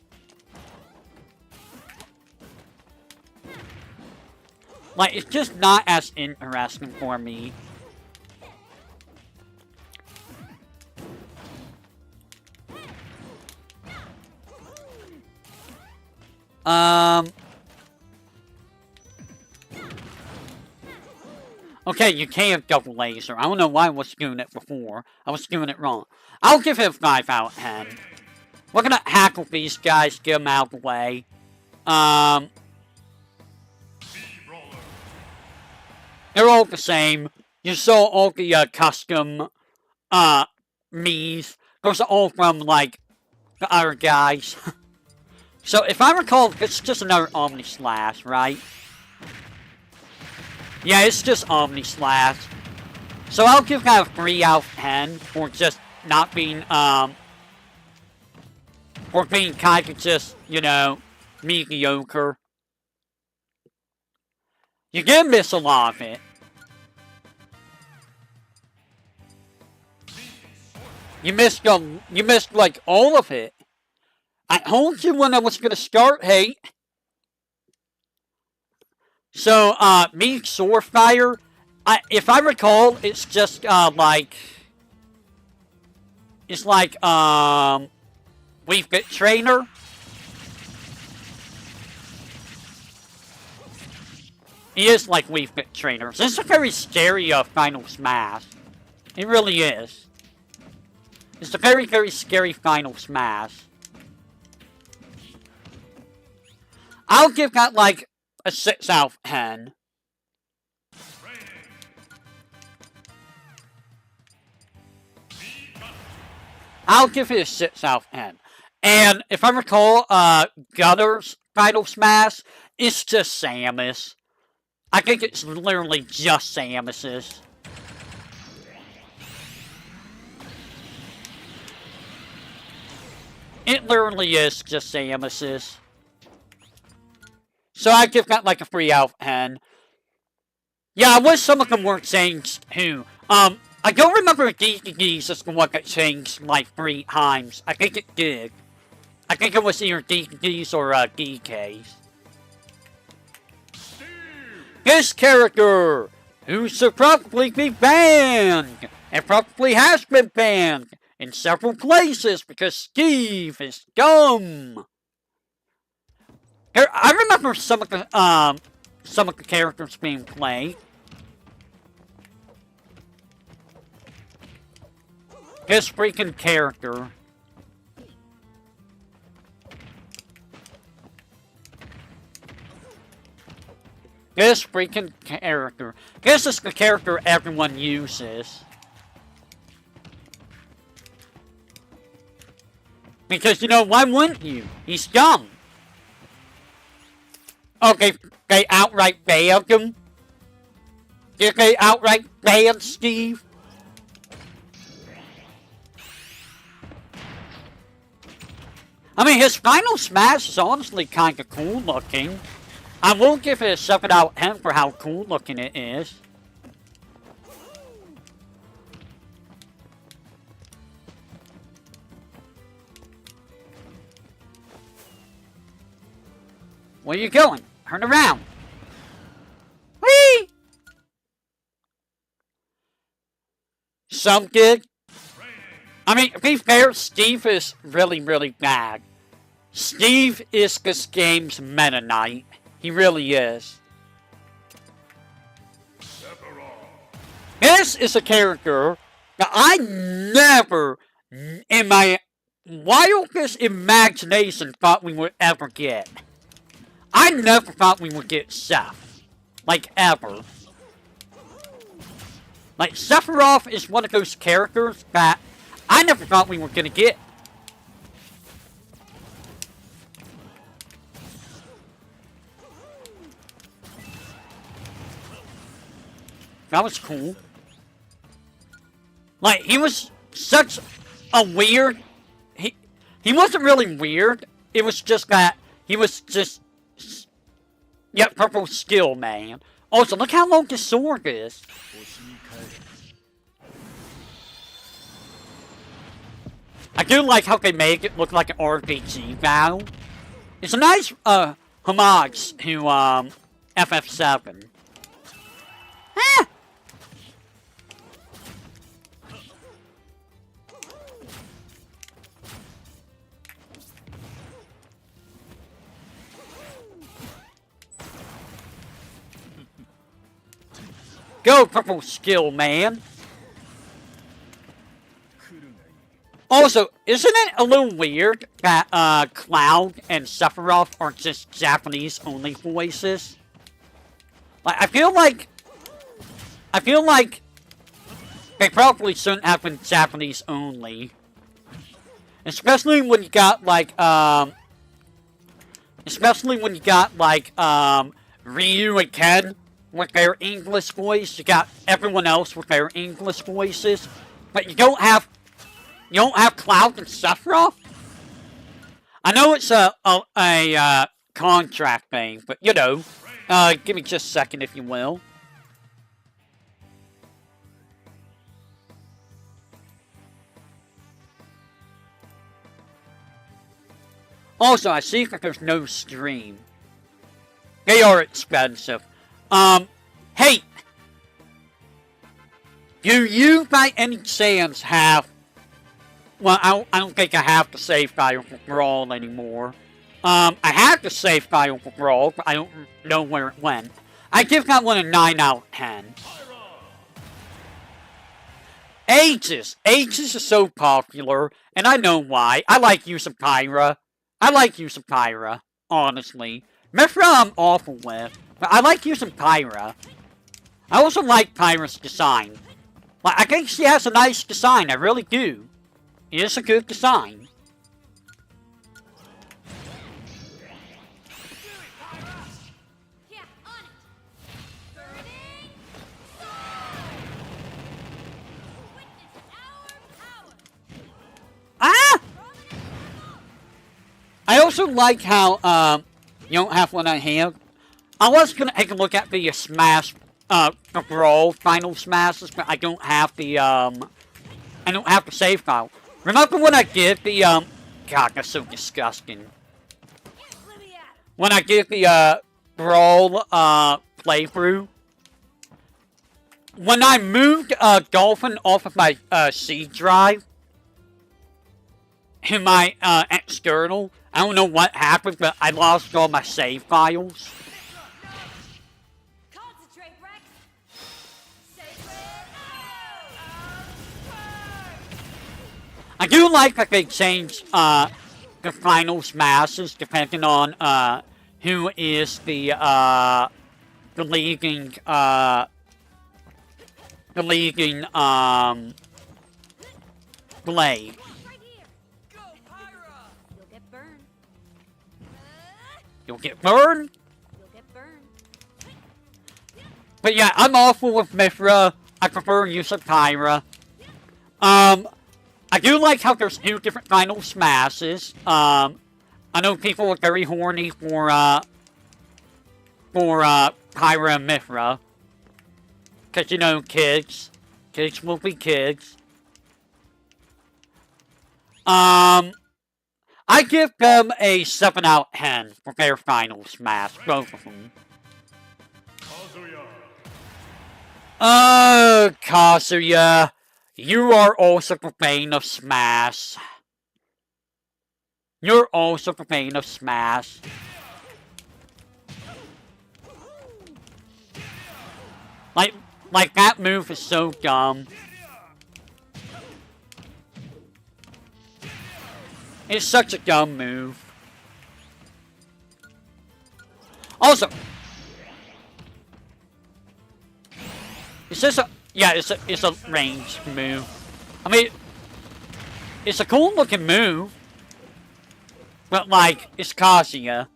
Like, it's just not as interesting for me. Okay, you can't double laser. I don't know why I was doing it before. I was doing it wrong. I'll give it a 5 out of 10. We're gonna hackle these guys, get them out of the way. They're all the same. You saw all the custom Miis. Those are all from like the other guys. So if I recall, it's just another Omni Slash, right? Yeah, it's just Omni Slash. So I'll give that a 3 out of 10 for just not being for being kind of just, you know, mediocre. You did miss a lot of it. You missed like all of it. I told you when I was gonna start, hey. So, me Swordfire, if I recall, it's just, like, it's like, Wii Fit Trainer. He is like Wii Fit Trainer. This is a very scary, Final Smash. It really is. It's a very, very scary Final Smash. I'll give that, like, a 6 out of 10. I'll give it a 6 out of 10. And if I recall, Gutter's Final Smash, it's just Samus. I think it's literally just Samus's. It literally is just Samus's. So I give that like a 3 out of 10. Yeah, I wish some of them weren't changed too. I don't remember DDDs is the one that changed like 3 times. I think it did. I think it was either DDDs or DKs. This character, who should probably be banned, and probably has been banned in several places because Steve is dumb. I remember some of the characters being played. This freaking character. This freaking character. This is the character everyone uses. Because, you know, why wouldn't you? He's dumb. Okay, they outright banned him. Did they outright ban Steve? I mean, his Final Smash is honestly kind of cool looking. I will give it a 7 out of 10 for how cool looking it is. Where you going? Turn around. Whee! Some did. I mean, to be fair, Steve is really, really bad. Steve is this game's Meta Knight. He really is. This is a character that I never, in my wildest imagination, thought we would ever get. I never thought we would get Seth. Like, ever. Like, Sephiroth is one of those characters that I never thought we were gonna get. That was cool. Like, he was such a weird... He wasn't really weird. It was just that he was just... Yeah, purple skill, man. Also, look how long this sword is. I do like how they make it look like an RPG battle. It's a nice, homage to, FF7. Go, purple skill, man. Also, isn't it a little weird that Cloud and Sephiroth are just Japanese-only voices? Like, I feel like they probably shouldn't have been Japanese-only. Especially when you got, like, Ryu and Ken with their English voice. You got everyone else with their English voices. But you don't have Cloud and Sephiroth? I know it's a contract thing, but, you know, give me just a second if you will. Also, I see that there's no stream. They are expensive. Hey! Do you by any chance have... Well, I don't think I have the save file for Brawl anymore. I have the save file for Brawl, but I don't know where it went. I give that one a 9 out of 10. Aegis! Aegis is so popular, and I know why. I like using Pyra. Honestly. Mithra I'm awful with, but I like using Pyra. I also like Pyra's design. Like, I think she has a nice design, I really do. It is a good design. Yeah, on it. Burning Witness our power. Ah! I also like how, you don't have one on hand. I was gonna take a look at the Smash, the Brawl Final Smashes, but I don't have the save file. Remember when I did the, God, that's so disgusting. When I did the, Brawl, playthrough, when I moved, Dolphin off of my, C drive to my, external, I don't know what happened, but I lost all my save files. Concentrate, Rex. Sacred I do like that they changed the final smashes depending on who is the leading blade. right here. Go, Pyra! You'll get burned. You'll get burned. You'll get burned. But yeah, I'm awful with Mithra. I prefer use of Pyra. I do like how there's 2 different final smashes. I know people are very horny for Pyra and Mithra. Cause you know, kids will be kids. I give them a 7 out of 10 for their final smash, both of them. Oh, Kazuya, you are also the bane of Smash. You're also the bane of Smash. Like that move is so dumb. It's such a dumb move. Also, is this a... Yeah, it's a ranged move. I mean, it's a cool looking move. But like, it's Kazuya.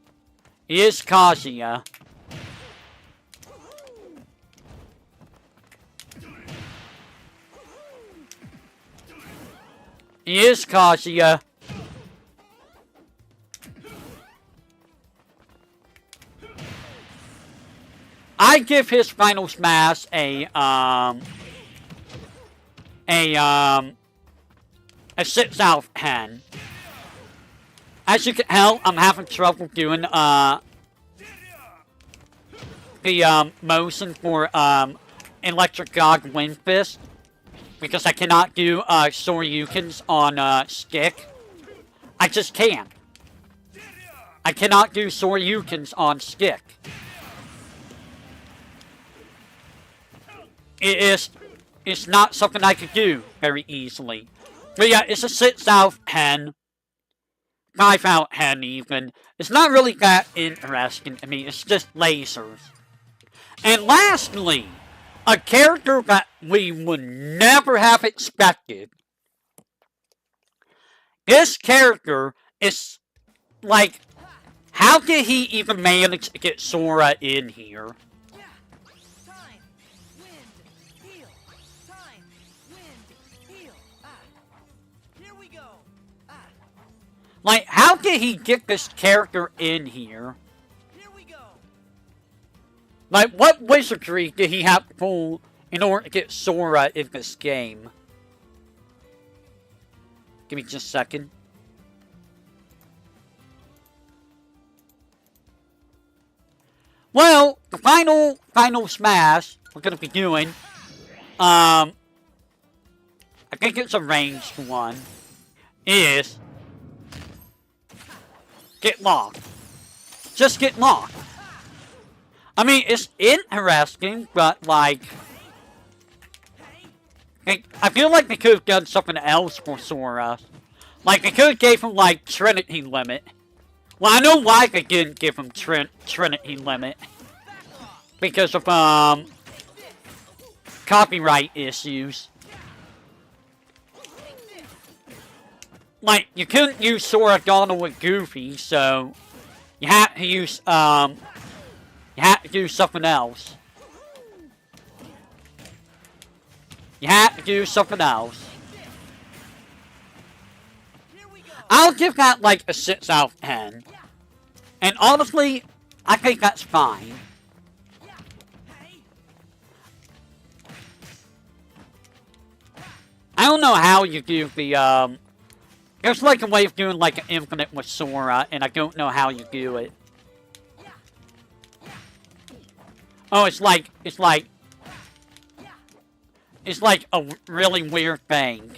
It is Kazuya. It is Kazuya. I give his final smash a 6 out of 10. As you can tell, I'm having trouble doing the motion for Electric God Wind Fist because I cannot do Shoryukens on stick. I just can't. I cannot do Shoryukens on stick. it's not something I could do very easily. But yeah, it's a 6 out of 10. 5 out of 10 even. It's not really that interesting to me. It's just lasers. And lastly, a character that we would never have expected. This character is like, how did he even manage to get Sora in here? Time, wind, heal. Time, wind, heal. Here we go. Like, how did he get this character in here? Here we go. Like, what wizardry did he have to pull in order to get Sora in this game? Give me just a second. Well, the final smash we're gonna be doing, I think it's a ranged one, is get locked. Just get locked. I mean, it's interesting, but like, I feel like they could have done something else for Sora. Like, they could have gave him, like, Trinity Limit. Well, I know why they didn't give him Trinity Limit. Because of, copyright issues. Like, you couldn't use Sora, Donald, with Goofy, so you had to use, you had to do something else. You had to do something else. I'll give that like a 6 out of 10. And honestly, I think that's fine. I don't know how you do the, there's like a way of doing like an infinite with Sora, and I don't know how you do it. Oh, it's like a really weird thing.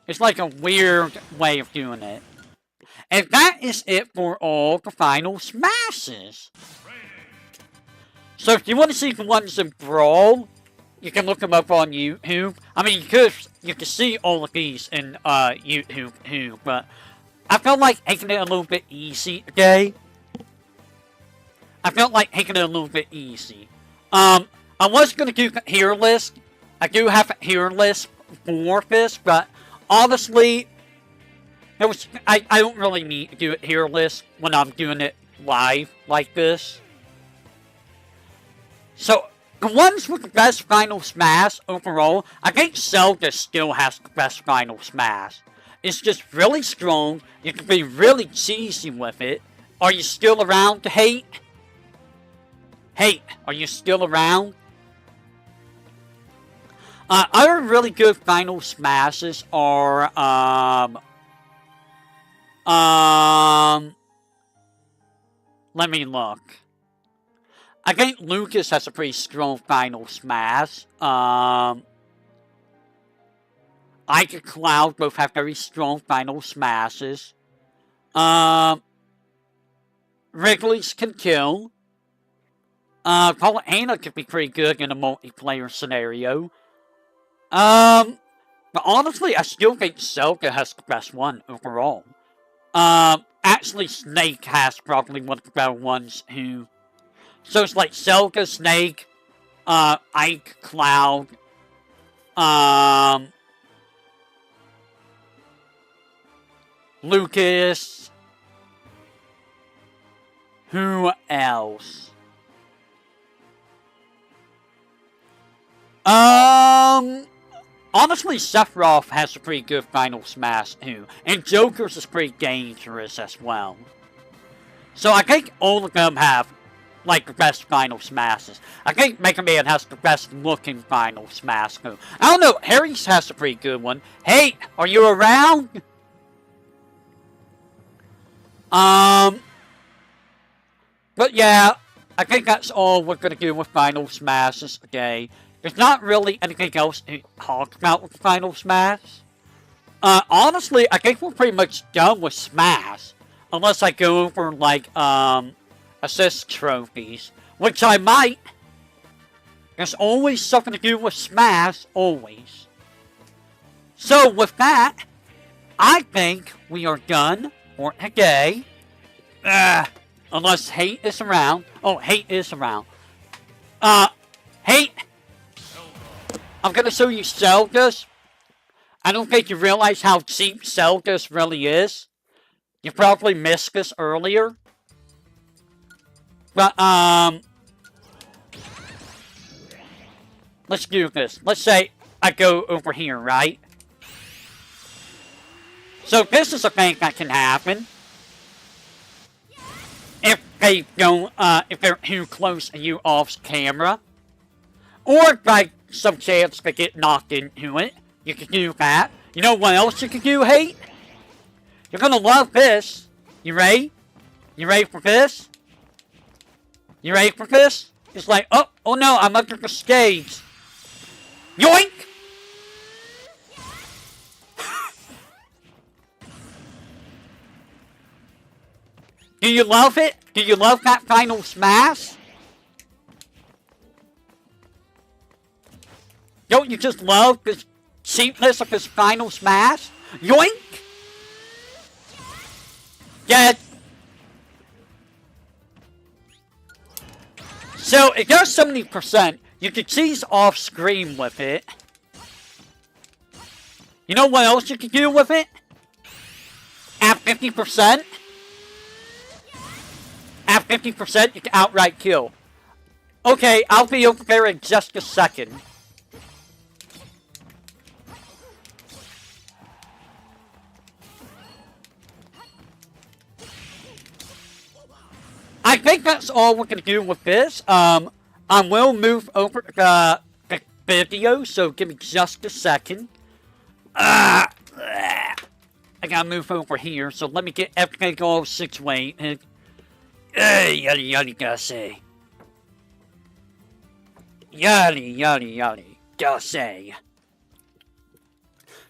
It's like a weird way of doing it. And that is it for all the final smashes. So if you want to see the ones in Brawl, you can look them up on YouTube. I mean, you can see all of these in YouTube too, but I felt like taking it a little bit easy today. I felt like taking it a little bit easy. I was going to do the hero list. I do have a hero list for this, but honestly, I don't really need to do a hero list when I'm doing it live like this. So, the ones with the best final smash overall, I think Zelda still has the best final smash. It's just really strong. You can be really cheesy with it. Are you still around to hate? Hate, are you still around? Other really good final smashes are, let me look. I think Lucas has a pretty strong final smash. Ike and Cloud both have very strong final smashes. Wrigley's can kill. Paulina could be pretty good in a multiplayer scenario. But honestly, I still think Zelda has the best one overall. Actually, Snake has probably one of the better ones too. So it's like Zelda, Snake, Ike, Cloud, Lucas. Who else? Honestly, Sephiroth has a pretty good final smash too, and Joker's is pretty dangerous as well. So I think all of them have like the best final smashes. I think Mega Man has the best looking final smash too. I don't know, Harry's has a pretty good one. Hey, are you around? But yeah, I think that's all we're gonna do with final smashes today. There's not really anything else to talk about with Final Smash. Honestly, I think we're pretty much done with Smash. Unless I go over, like, assist trophies. Which I might. There's always something to do with Smash, always. So with that, I think we are done for today. Unless Hate is around. Oh, Hate is around. Hate, I'm gonna show you Zelda's. I don't think you realize how cheap Zelda's really is. You probably missed this earlier. But, let's do this. Let's say I go over here, right? So this is a thing that can happen. If they don't, if they're too close to you off camera. Or by some chance they get knocked into it. You can do that. You know what else you can do, Hate? You're gonna love this. You ready? You ready for this? You ready for this? It's like, oh no, I'm under the stage. Yoink! Do you love it? Do you love that final smash? Don't you just love the cheapness of this final smash? Yoink! Dead. So it does 70%. You can cheese off screen with it. You know what else you can do with it? At 50%. At 50%, you can outright kill. Okay, I'll be over there in just a second. I think that's all we're going to do with this. I will move over the video, so give me just a second. I gotta move over here, so let me get everything all situated. Yaddy yaddy gotta say. Yaddy yaddy yaddy gotta say.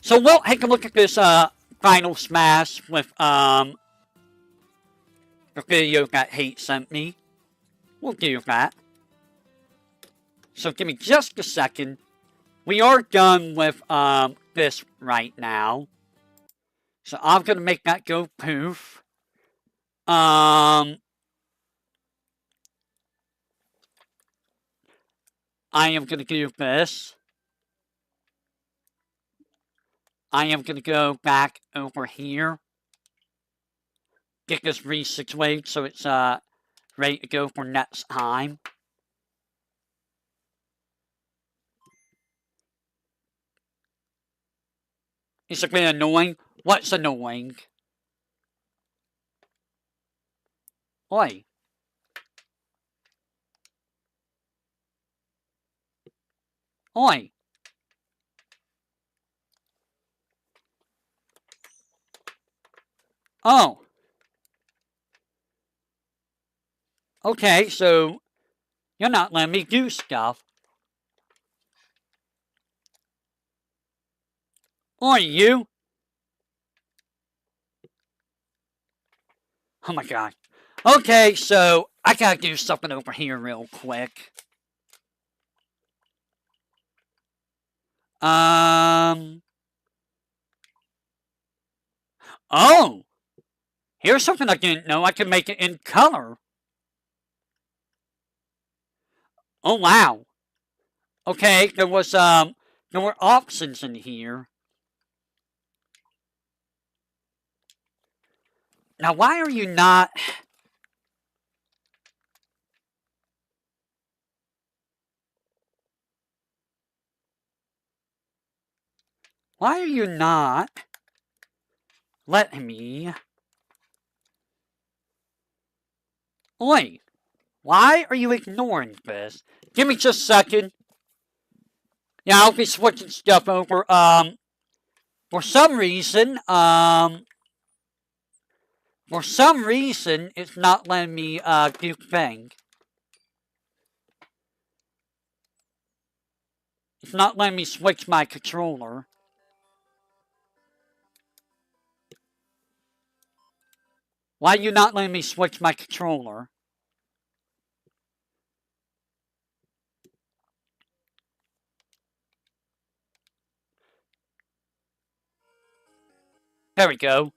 So we'll take a look at this final smash with the video that Hate sent me. We'll do that. So give me just a second. We are done with this right now. So I'm gonna make that go poof. I am gonna do this. I am gonna go back over here. Get this resituated so it's ready to go for next time. Is it really annoying? What's annoying? Oi. Oi. Oh. Okay, so you're not letting me do stuff. Or you? Oh my god. Okay, so I gotta do something over here real quick. Oh! Here's something I didn't know. I can make it in color. Oh wow. Okay, there were options in here. Now why are you not... Why are you not letting me... Oi! Why are you ignoring this? Give me just a second. Yeah, I'll be switching stuff over. For some reason, it's not letting me, do thing. It's not letting me switch my controller. Why are you not letting me switch my controller? There we go.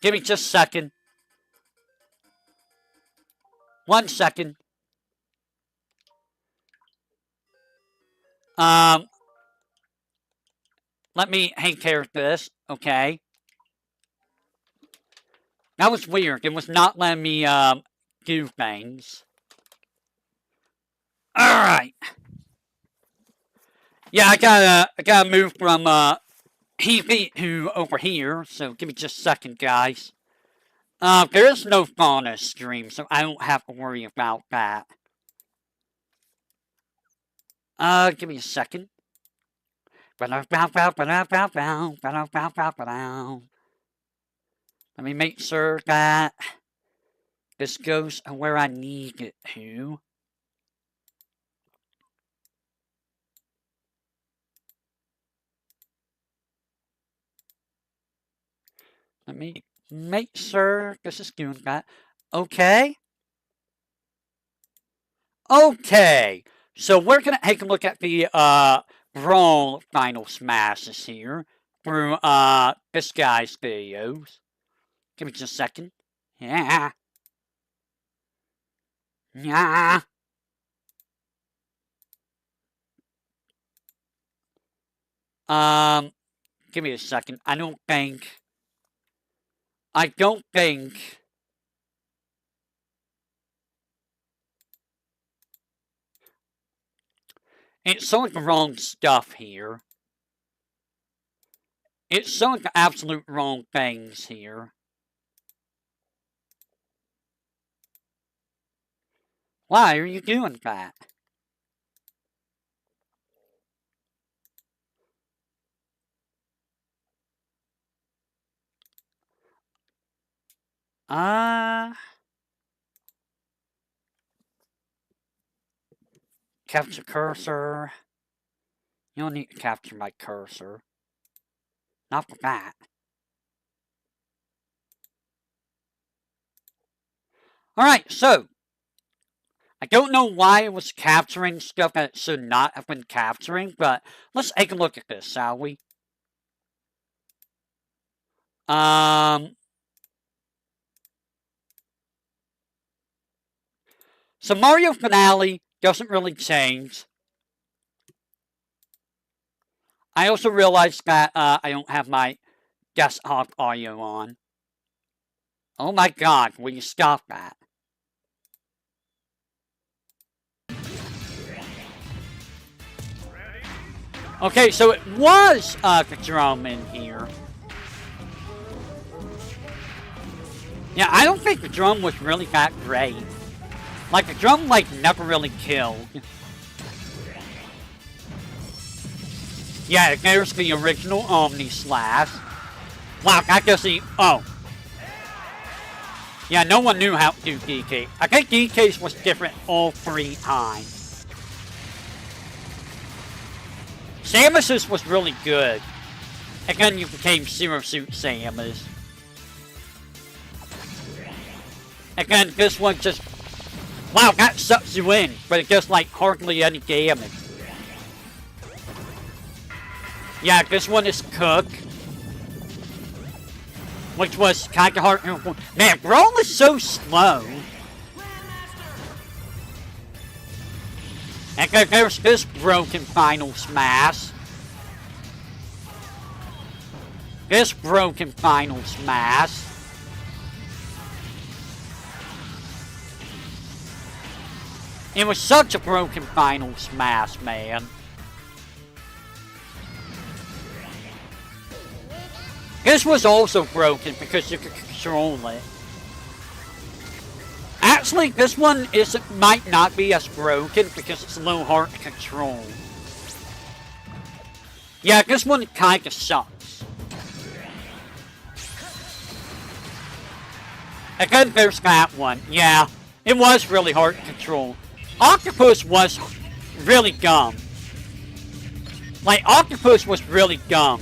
Give me just a second. 1 second. Let me take care of this. Okay. That was weird. It was not letting me, do things. Alright. Yeah, I gotta move from, here to over here. So give me just a second, guys. There is no fauna stream, so I don't have to worry about that. Give me a second. Let me make sure that this goes where I need it to. Let me make sure this is doing that. Okay. Okay. So we're gonna take a look at the Brawl Final Smashes here through this guy's videos. Give me just a second. Yeah. Yeah. Give me a second. I don't think it's showing the wrong stuff here. It's showing the absolute wrong things here. Why are you doing that? Capture cursor. You don't need to capture my cursor. Not for that. Alright, so. I don't know why it was capturing stuff that it should not have been capturing, but let's take a look at this, shall we? So Mario Finale doesn't really change. I also realized that I don't have my desktop audio on. Oh my god, will you stop that? Okay, so it was the drum in here. Yeah, I don't think the drum was really that great. Like, the drum, like, never really killed. Yeah, there's the original Omni Slash. Wow, I guess he... Oh. Yeah, no one knew how to do DK. I think DK's was different all 3 times. Samus's was really good. And then you became Zero Suit Samus. And then this one just... Wow, that sucks you in, but it does like hardly any damage. Yeah, this one is Cook. Which was kinda hard. Man, Brawl is so slow. And then there's this broken Final Smash. This broken Final Smash. It was such a broken Final Smash, man. This was also broken because you could control it. Actually, this one might not be as broken because it's a little hard to control. Yeah, this one kinda sucks. Again, there's that one. Yeah, it was really hard to control. Octopus was really dumb. Like, Octopus was really dumb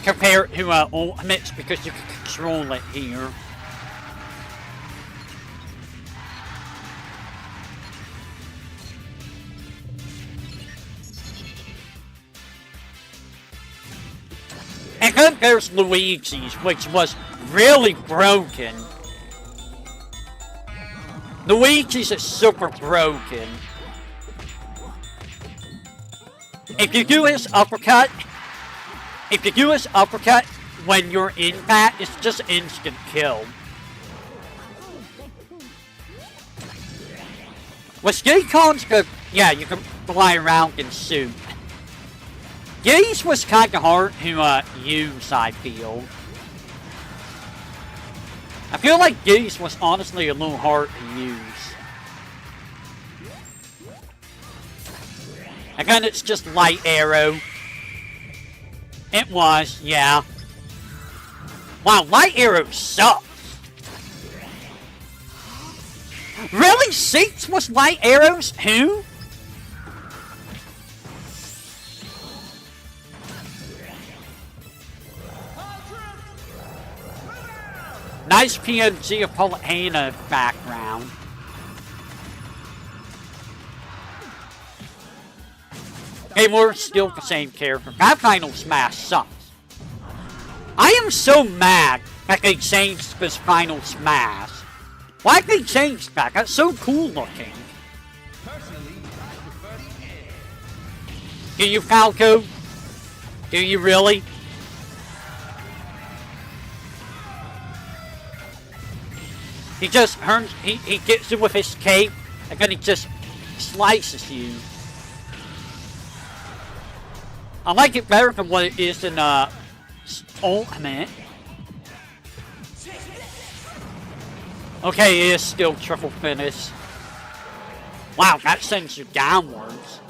compared to Ultimates because you can control it here. And then there's Luigi's, which was really broken. Luigi's is super broken. If you do his uppercut when you're in that, it's just instant kill. With Skate-Con's good, yeah, you can fly around and shoot. Geese was kind of hard to use, I feel. I feel like Geese was honestly a little hard to use. Again, it's just light arrow. It was, yeah. Wow, light arrow sucks. Really? Seats was light arrows too? Nice PNG of Polana background. Hey, we're still the same character. That Final Smash sucks. I am so mad that they changed this Final Smash. Why'd they change that? That's so cool looking. Do you, Falco? Do you really? He just turns, he gets you with his cape, and then he just slices you. I like it better than what it is in Ultimate. Okay, it is still triple finish. Wow, that sends you downwards.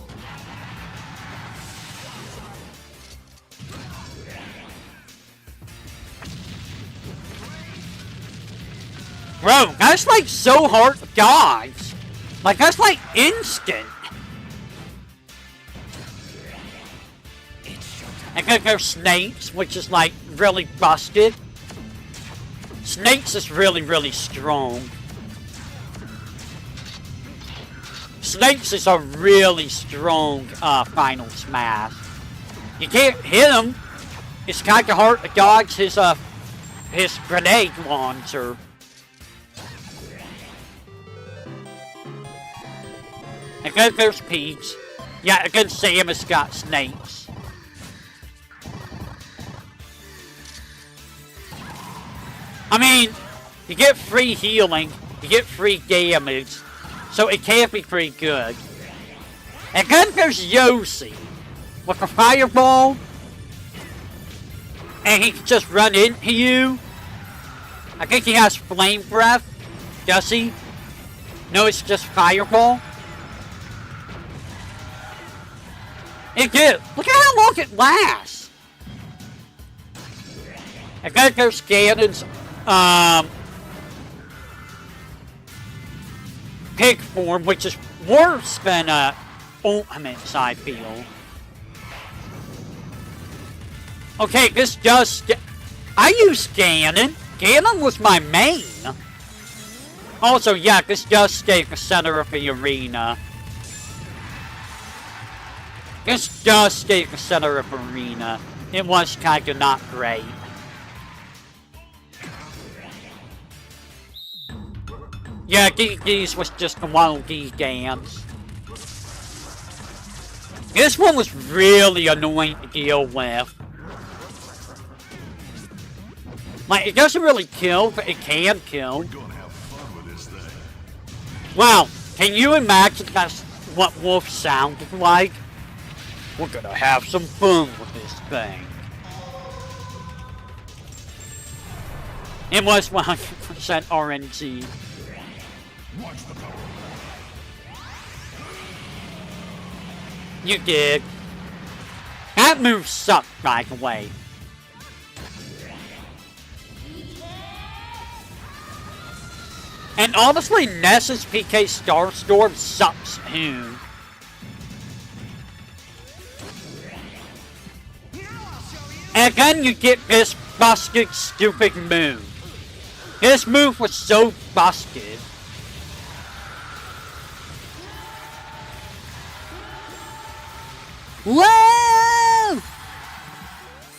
Bro, that's like so hard to dodge. Like, that's like instant. And then there's Snakes, which is like really busted. Snakes is really, really strong. Snakes is a really strong Final Smash. You can't hit him. It's kind of hard to dodge his grenade launcher. And then there's Peach. Yeah, against Samus got Snakes. I mean, you get free healing, you get free damage, so it can be pretty good. And then there's Yoshi with a fireball, and he can just run into you. I think he has flame breath. Does he? No, it's just fireball. It did. Look at how long it lasts. And then there's Ganon's pig form, which is worse than Ultimate, I feel. Okay, this does. I used Ganon. Ganon was my main. Also, yeah, this does stay the center of the arena. This does stay the center of the arena. It was kind of not great. Yeah, these was just one of these games. This one was really annoying to deal with. Like, it doesn't really kill, but it can kill. Wow, can you imagine that's what Wolf sounded like? We're gonna have some fun with this thing. It was 100% RNG. You did. That move sucked, by the way. And honestly, Ness's PK Starstorm sucks too. And then you get this busted, stupid move. This move was so busted. Whoa!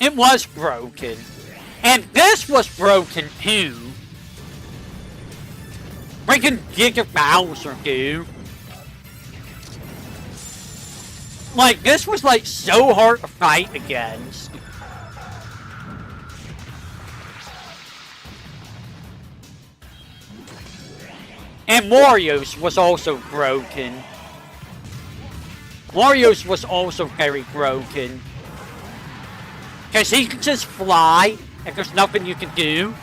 It was broken. And this was broken too. Freaking Giga Bowser, dude. Like, this was like so hard to fight against. And Mario's was also broken. Mario's was also very broken. Because he can just fly, and there's nothing you can do.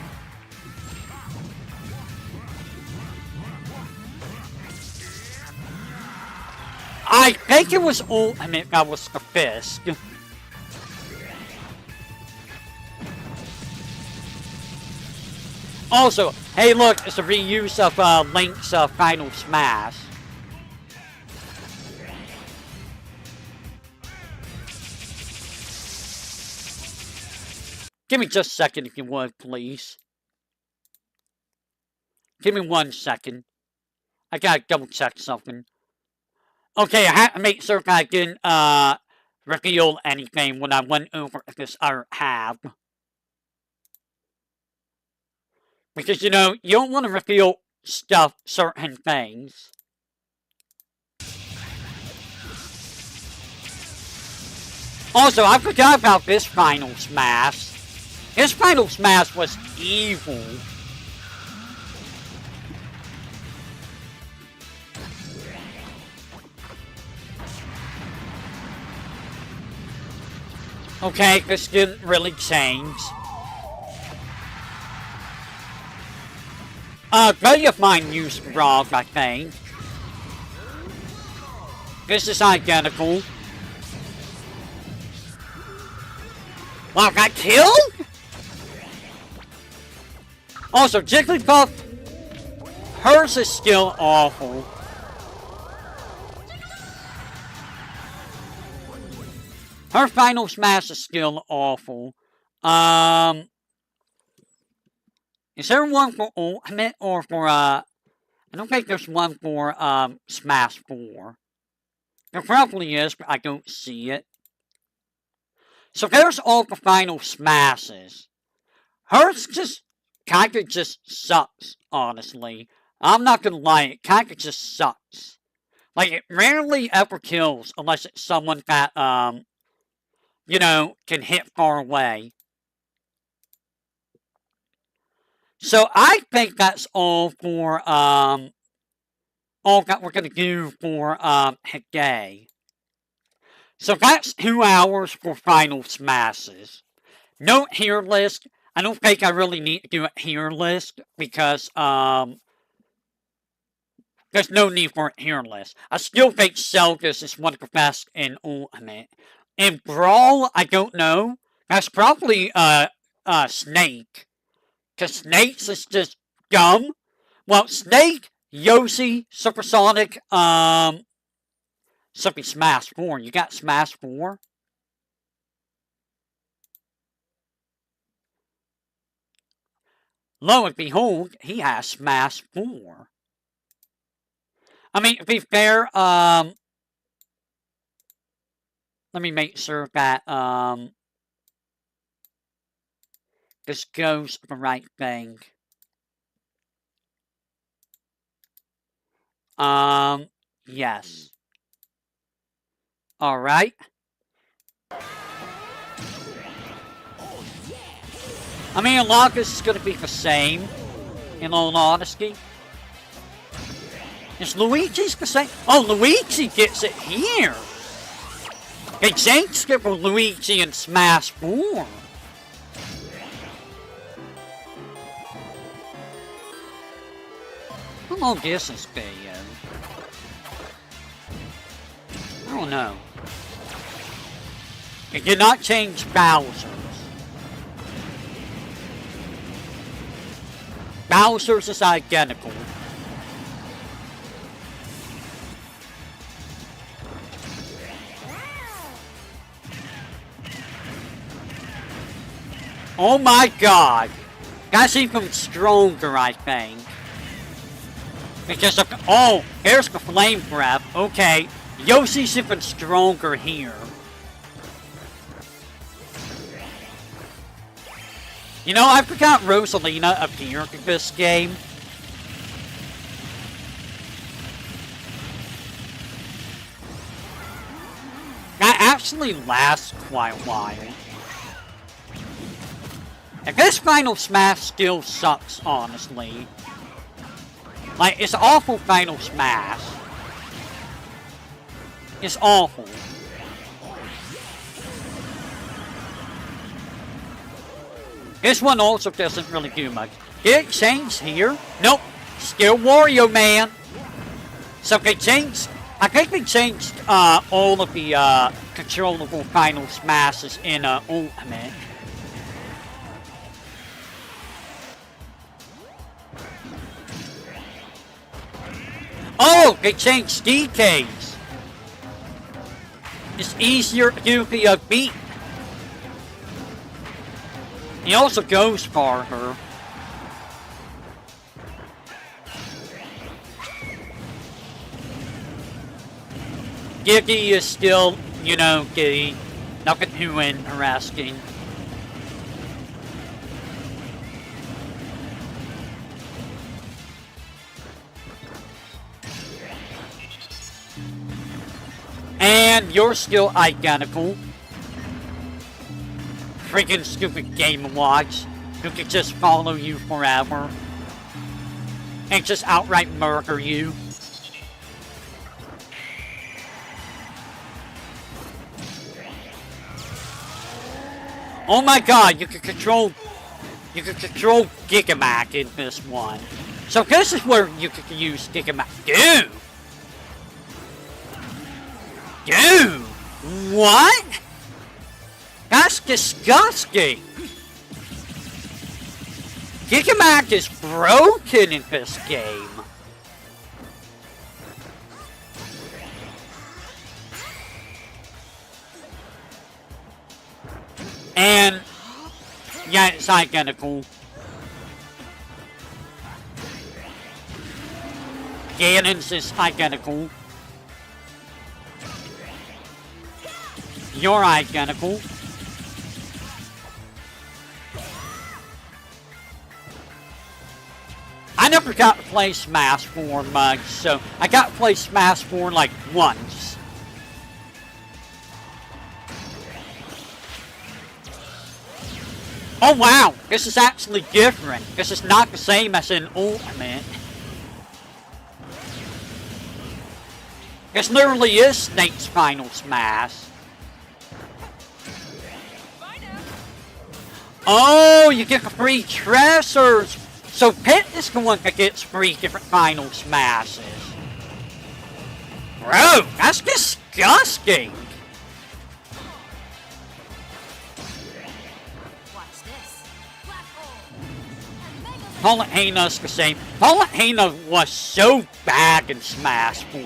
I think it was Ultimate that was the Fisk. Also, hey look, it's a reuse of Link's Final Smash. Give me just a second if you would, please. Give me 1 second. I gotta double check something. Okay, I had to make sure that I didn't reveal anything when I went over this other tab. Because, you know, you don't want to reveal certain things. Also, I forgot about this Final Smash. His Final Smash was evil. Okay, this didn't really change. Buddy of mine used Rock, I think. This is identical. Wow, got killed? Also, Jigglypuff, hers is still awful. Her Final Smash is still awful. Is there one for Ultimate or for, I don't think there's one for, Smash 4. There probably is, but I don't see it. So there's all the Final Smashes. Hers kinda just sucks, honestly. I'm not gonna lie, it kinda just sucks. Like, it rarely ever kills unless it's someone that, you know, can hit far away. So I think that's all for, all that we're gonna do for, today. So that's 2 hours for Final Smashes. Note here list. I don't think I really need to do a tier list because, there's no need for a tier list. I still think Zelda's is one of the best in Ultimate. In Brawl, I don't know. That's probably, Snake. Because Snake's is just dumb. Well, Snake, Yoshi, Supersonic, Super Smash 4. You got Smash 4? Lo and behold, he has Smash 4. I mean, to be fair, let me make sure that, this goes the right thing. Yes. Alright. I mean, a lot of this is going to be the same, in all honesty. Is Luigi's the same? Oh, Luigi gets it here! They changed it for Luigi in Smash 4. How long is this video? I don't know. It did not change Bowser's. Bowser's is identical. Oh my god! That's even stronger, I think. Because of, oh, here's the flame breath. Okay, Yoshi's even stronger here. You know, I forgot Rosalina appeared in this game. That actually lasts quite a while. And this Final Smash still sucks, honestly. Like, it's awful Final Smash. It's awful. This one also doesn't really do much. Did it change here? Nope. Still Wario Man. So they changed... I think they changed all of the controllable Final Smashes in Ultimate. Oh, they changed DKs. It's easier to do the beat. He also goes farther. Giggy is still, you know, Giddy. Nothing too interesting. And you're still identical. Freaking stupid Game Watch who can just follow you forever. And just outright murder you. Oh my god, you can control Gigamac in this one. So this is where you can use Gigamac. Dude! Dude! What? That's disgusting! Gigamac is broken in this game. And yeah, it's identical. Ganon's is identical. You're identical. I never got to play Smash 4 much, so I got to play Smash 4 like once. Oh wow, this is actually different. This is not the same as in Ultimate. This literally is Snake's Final Smash. Oh, you get the free treasures! So Pit is the one that gets 3 different Final Smashes. Bro, that's disgusting! Palutina's the same. Palutena was so bad in Smash 4.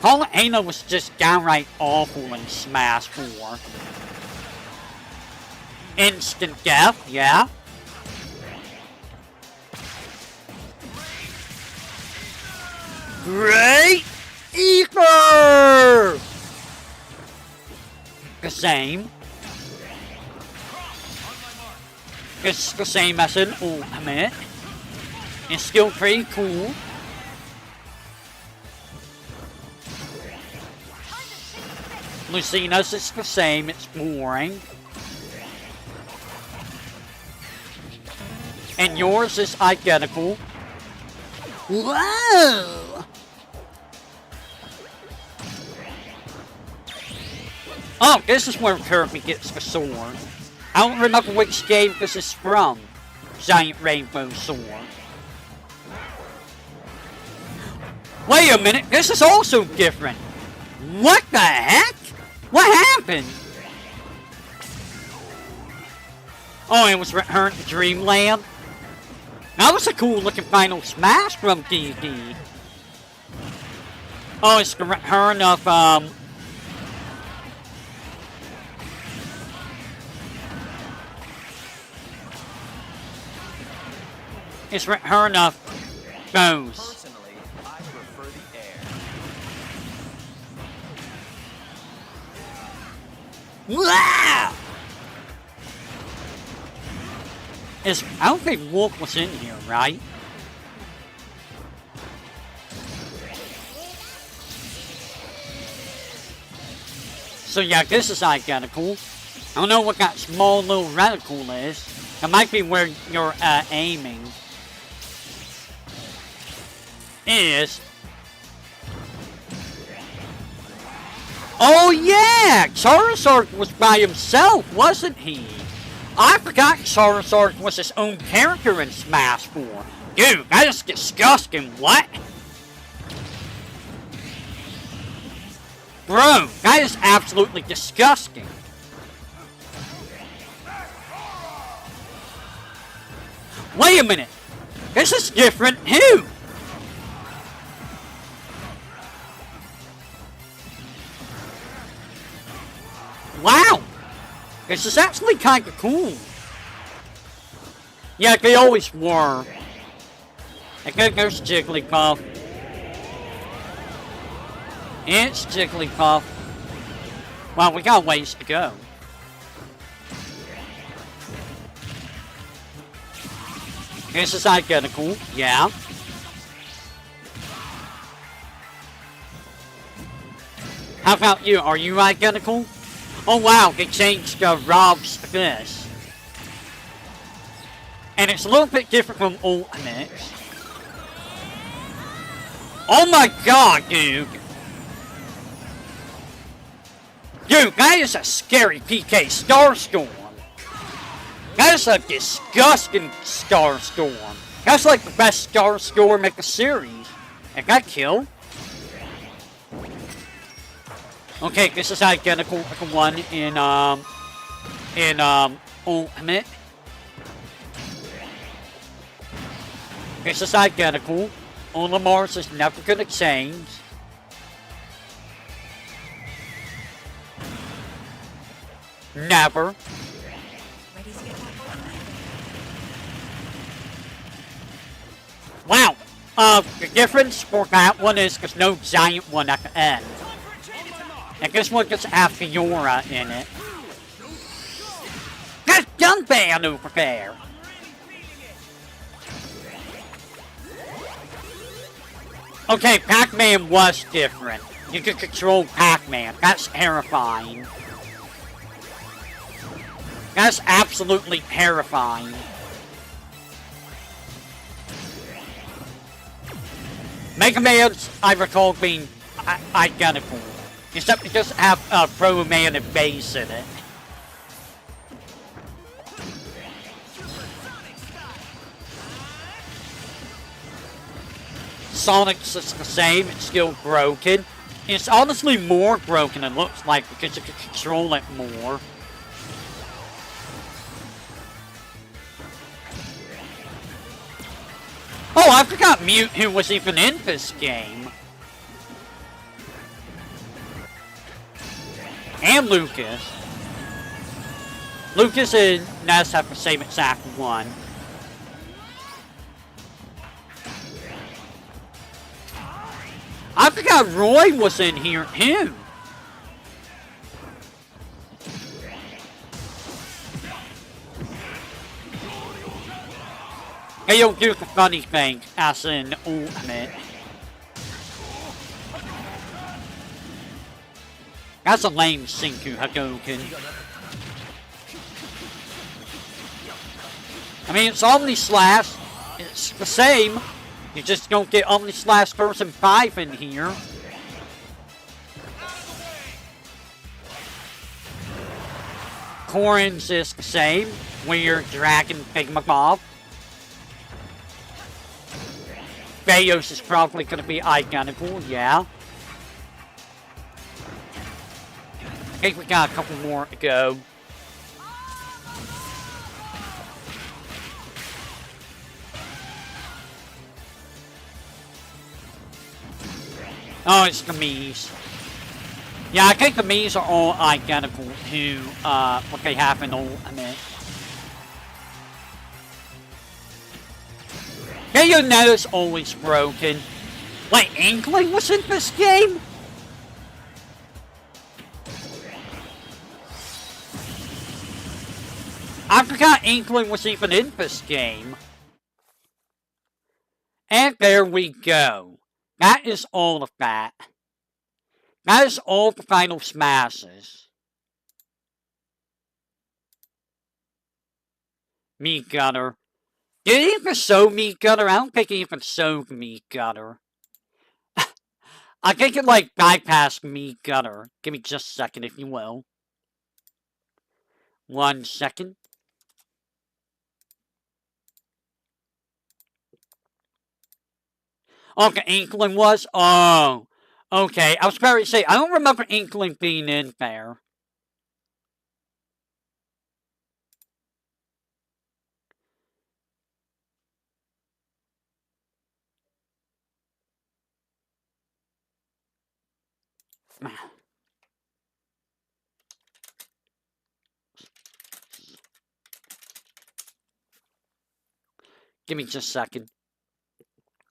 Palutena was just downright awful in Smash 4. Instant death, yeah. Great Ether! The same. It's the same as in Ultimate. It's still pretty cool. Lucina's is the same, it's boring. And yours is identical. Whoa! Oh, this is where Kirby gets the sword. I don't remember which game this is from. Giant Rainbow Sword. Wait a minute, this is also different. What the heck? What happened? Oh, it was Return to Dreamland? That was a cool looking Final Smash from DD. Oh, it's the return of, it's return of Bose. Personally, I prefer the air. Wow! I don't think Wolf was in here, right? So yeah, this is identical. I don't know what that small little reticle is. That might be where you're aiming. Is. Oh yeah! Charizard was by himself, wasn't he? I forgot Charizard was his own character in Smash 4. Dude, that is disgusting, what? Bro, that is absolutely disgusting. Wait a minute. This is different too. Wow. This is actually kind of cool. Yeah, they always were. I think there's Jigglypuff. It's Jigglypuff. Well, we got a ways to go. This is identical, yeah. How about you? Are you identical? Oh wow, they changed Rob's this. And it's a little bit different from Ultimates. Oh my god, dude! Dude, that is a scary PK Starstorm. That is a disgusting Starstorm. That's like the best Starstorm in the series. And got killed. Okay, this is identical to the one in Ultimate. This is identical. Olimar's is never gonna change. Never. Wow. The difference for that one is there's no giant one at the end. And this one gets a Fiora in it. That's Dunban over there. Okay, Pac-Man was different. You could control Pac-Man. That's terrifying. That's absolutely terrifying. Mega Man's, I recall, being identical. Except it doesn't have Pro Man and base in it. Sonic's is the same, it's still broken. It's honestly more broken than it looks like because you can control it more. Oh, I forgot Mewtwo was even in this game. And Lucas. Lucas and Ness have the same exact one. I forgot Roy was in here too. They don't do the funny thing as in Ultimate. That's a lame Senku Hadouken. I mean, it's Omni Slash. It's the same. You just don't get Omni Slash Person 5 in here. Corrin's is the same. Weird Dragon Pigmabob. Bayos is probably going to be identical, yeah. I think we got a couple more to go. Oh, it's the Miis. Yeah, I think the Miis are all identical to what they have in Ultimate. Bayoneta's always broken. Wait, Inkling was in this game? I forgot Inkling was even in this game. And there we go. That is all of that. That is all the final smashes. Meat Gunner. Did he even show Meat Gunner? I don't think he even showed Meat Gunner. I think it like bypassed Meat Gunner. Give me just a second if you will. 1 second. Okay, Inkling was? Oh. Okay, I was about to say, I don't remember Inkling being in there. Give me just a second.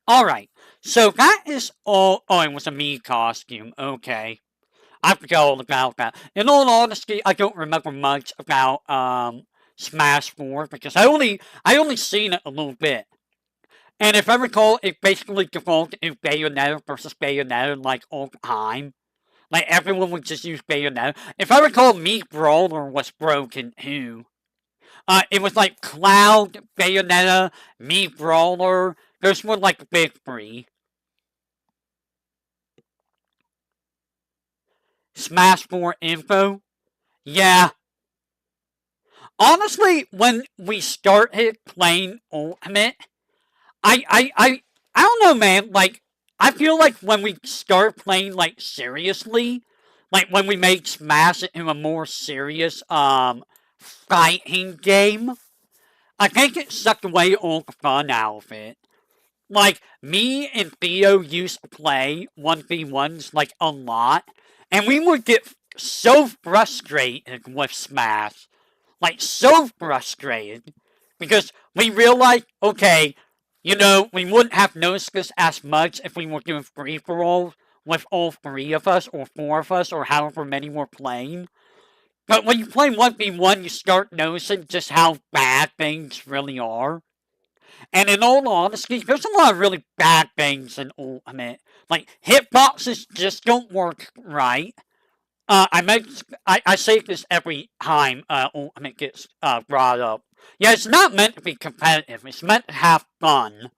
Alright, so that is all. Oh, it was a me costume. Okay. I forgot all about that. In all honesty, I don't remember much about Smash 4 because I only seen it a little bit. And if I recall, it basically defaulted to Bayonetta versus Bayonetta like all the time. Like everyone would just use Bayonetta. If I recall, Meat Brawler was broken too. It was like Cloud, Bayonetta, Meat Brawler. Those were like the big three. Smash 4 info? Yeah. Honestly, when we started playing Ultimate, I don't know, man. Like, I feel like when we start playing, like, seriously, like, when we make Smash into a more serious, fighting game, I think it sucked away all the fun out of it. Like, me and Theo used to play 1v1s, like, a lot, and we would get so frustrated with Smash. Like, so frustrated. Because we realized, okay, you know, we wouldn't have noticed this as much if we were doing free-for-all with all three of us, or four of us, or however many we're playing. But when you play 1v1, you start noticing just how bad things really are. And in all honesty, there's a lot of really bad things in Ultimate. Like, hitboxes just don't work right. I say this every time Ultimate gets brought up. Yeah, it's not meant to be competitive. It's meant to have fun.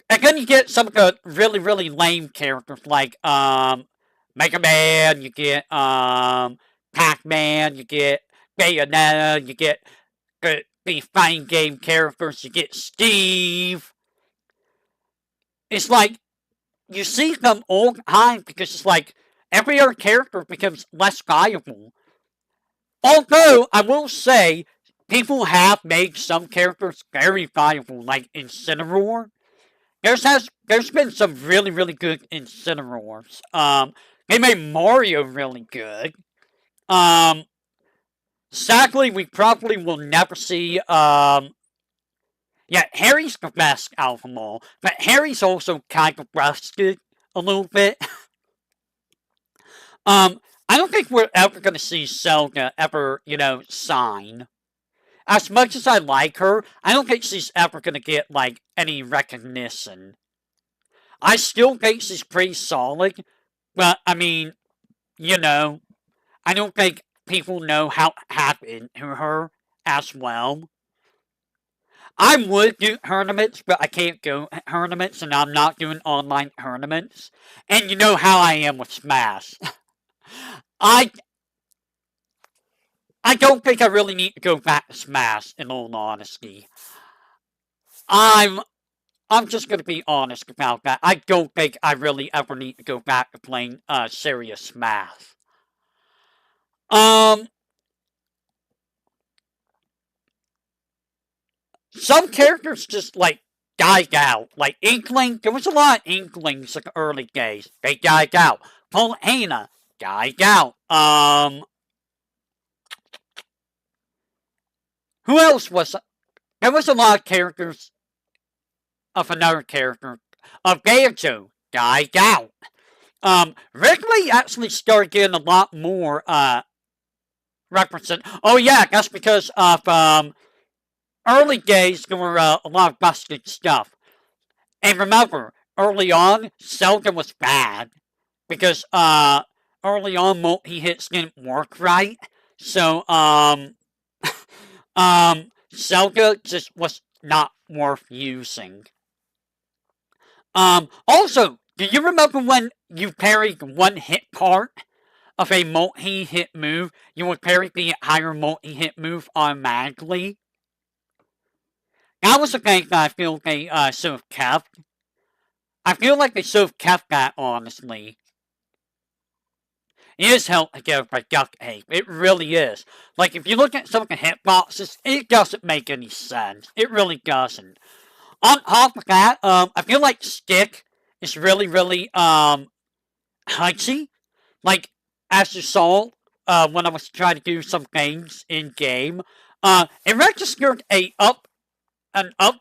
And then you get some of the really, really lame characters like Mega Man, you get Pac-Man, you get Bayonetta, you get the fighting game characters, you get Steve. It's like you see them all the time because it's like every other character becomes less valuable. Although, I will say, people have made some characters very valuable, like Incineroar. There's been some really, really good Incineroars. They made Mario really good. Sadly, we probably will never see, yeah, Harry's the best out of them all, but Harry's also kind of rusted a little bit. I don't think we're ever gonna see Zelda ever, you know, sign. As much as I like her, I don't think she's ever gonna get, like, any recognition. I still think she's pretty solid, but, I mean, you know, I don't think people know how it happened to her as well. I would do tournaments, but I can't go tournaments, and I'm not doing online tournaments. And you know how I am with Smash. I don't think I really need to go back to Smash, in all honesty. I'm just gonna be honest about that. I don't think I really ever need to go back to playing serious Smash. Some characters just like died out. Like Inkling, there was a lot of Inklings in the early days. They died out. Polana died out. Who else was? There was a lot of characters of another character. Banjo died out. Wrigley actually started getting a lot more represent. Oh yeah, that's because of early days there were a lot of busted stuff. And remember, early on, Zelda was bad because early on multi hits didn't work right. So Zelda just was not worth using. Also, do you remember when you parried one hit part of a multi-hit move, you would parry the entire multi-hit move automatically? That was a thing that I feel they should have kept. I feel like they should have kept that, honestly. It is held together by duct tape. It really is. Like, if you look at some of the hitboxes, it doesn't make any sense. It really doesn't. On top of that, I feel like Stick is really, really, touchy. Like, as you saw, when I was trying to do some things in game, it registered an up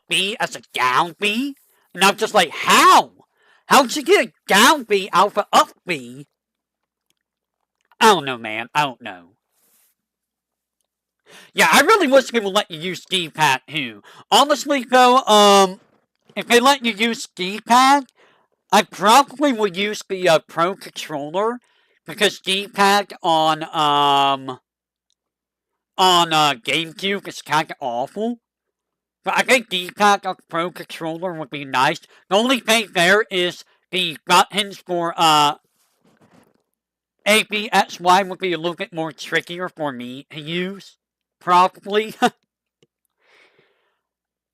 B as a down B, and I'm just like, how? How'd you get a down B out of an up B? I don't know, man. I don't know. Yeah, I really wish they would let you use D-pad too. Honestly, though, if they let you use D-pad, I probably would use the Pro controller because D-pad on GameCube is kind of awful. But I think D-pad on Pro controller would be nice. The only thing there is the buttons for A, B, X, Y would be a little bit more trickier for me to use. Probably.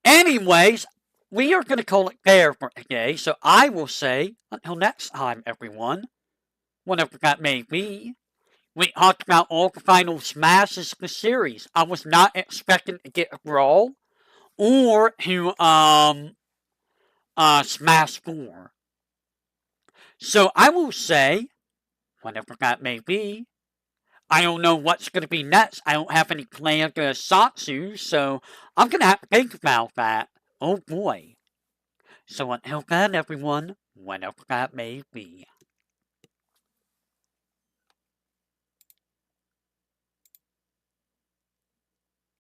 Anyways, we are going to call it there for today. So I will say, until next time, everyone, whenever that may be, we talked about all the final smashes of the series. I was not expecting to get a Brawl or to, Smash 4. So I will say, whenever that may be, I don't know what's going to be next. I don't have any planned Satsu, so I'm going to have to think about that. Oh boy. So until then, everyone, whenever that may be.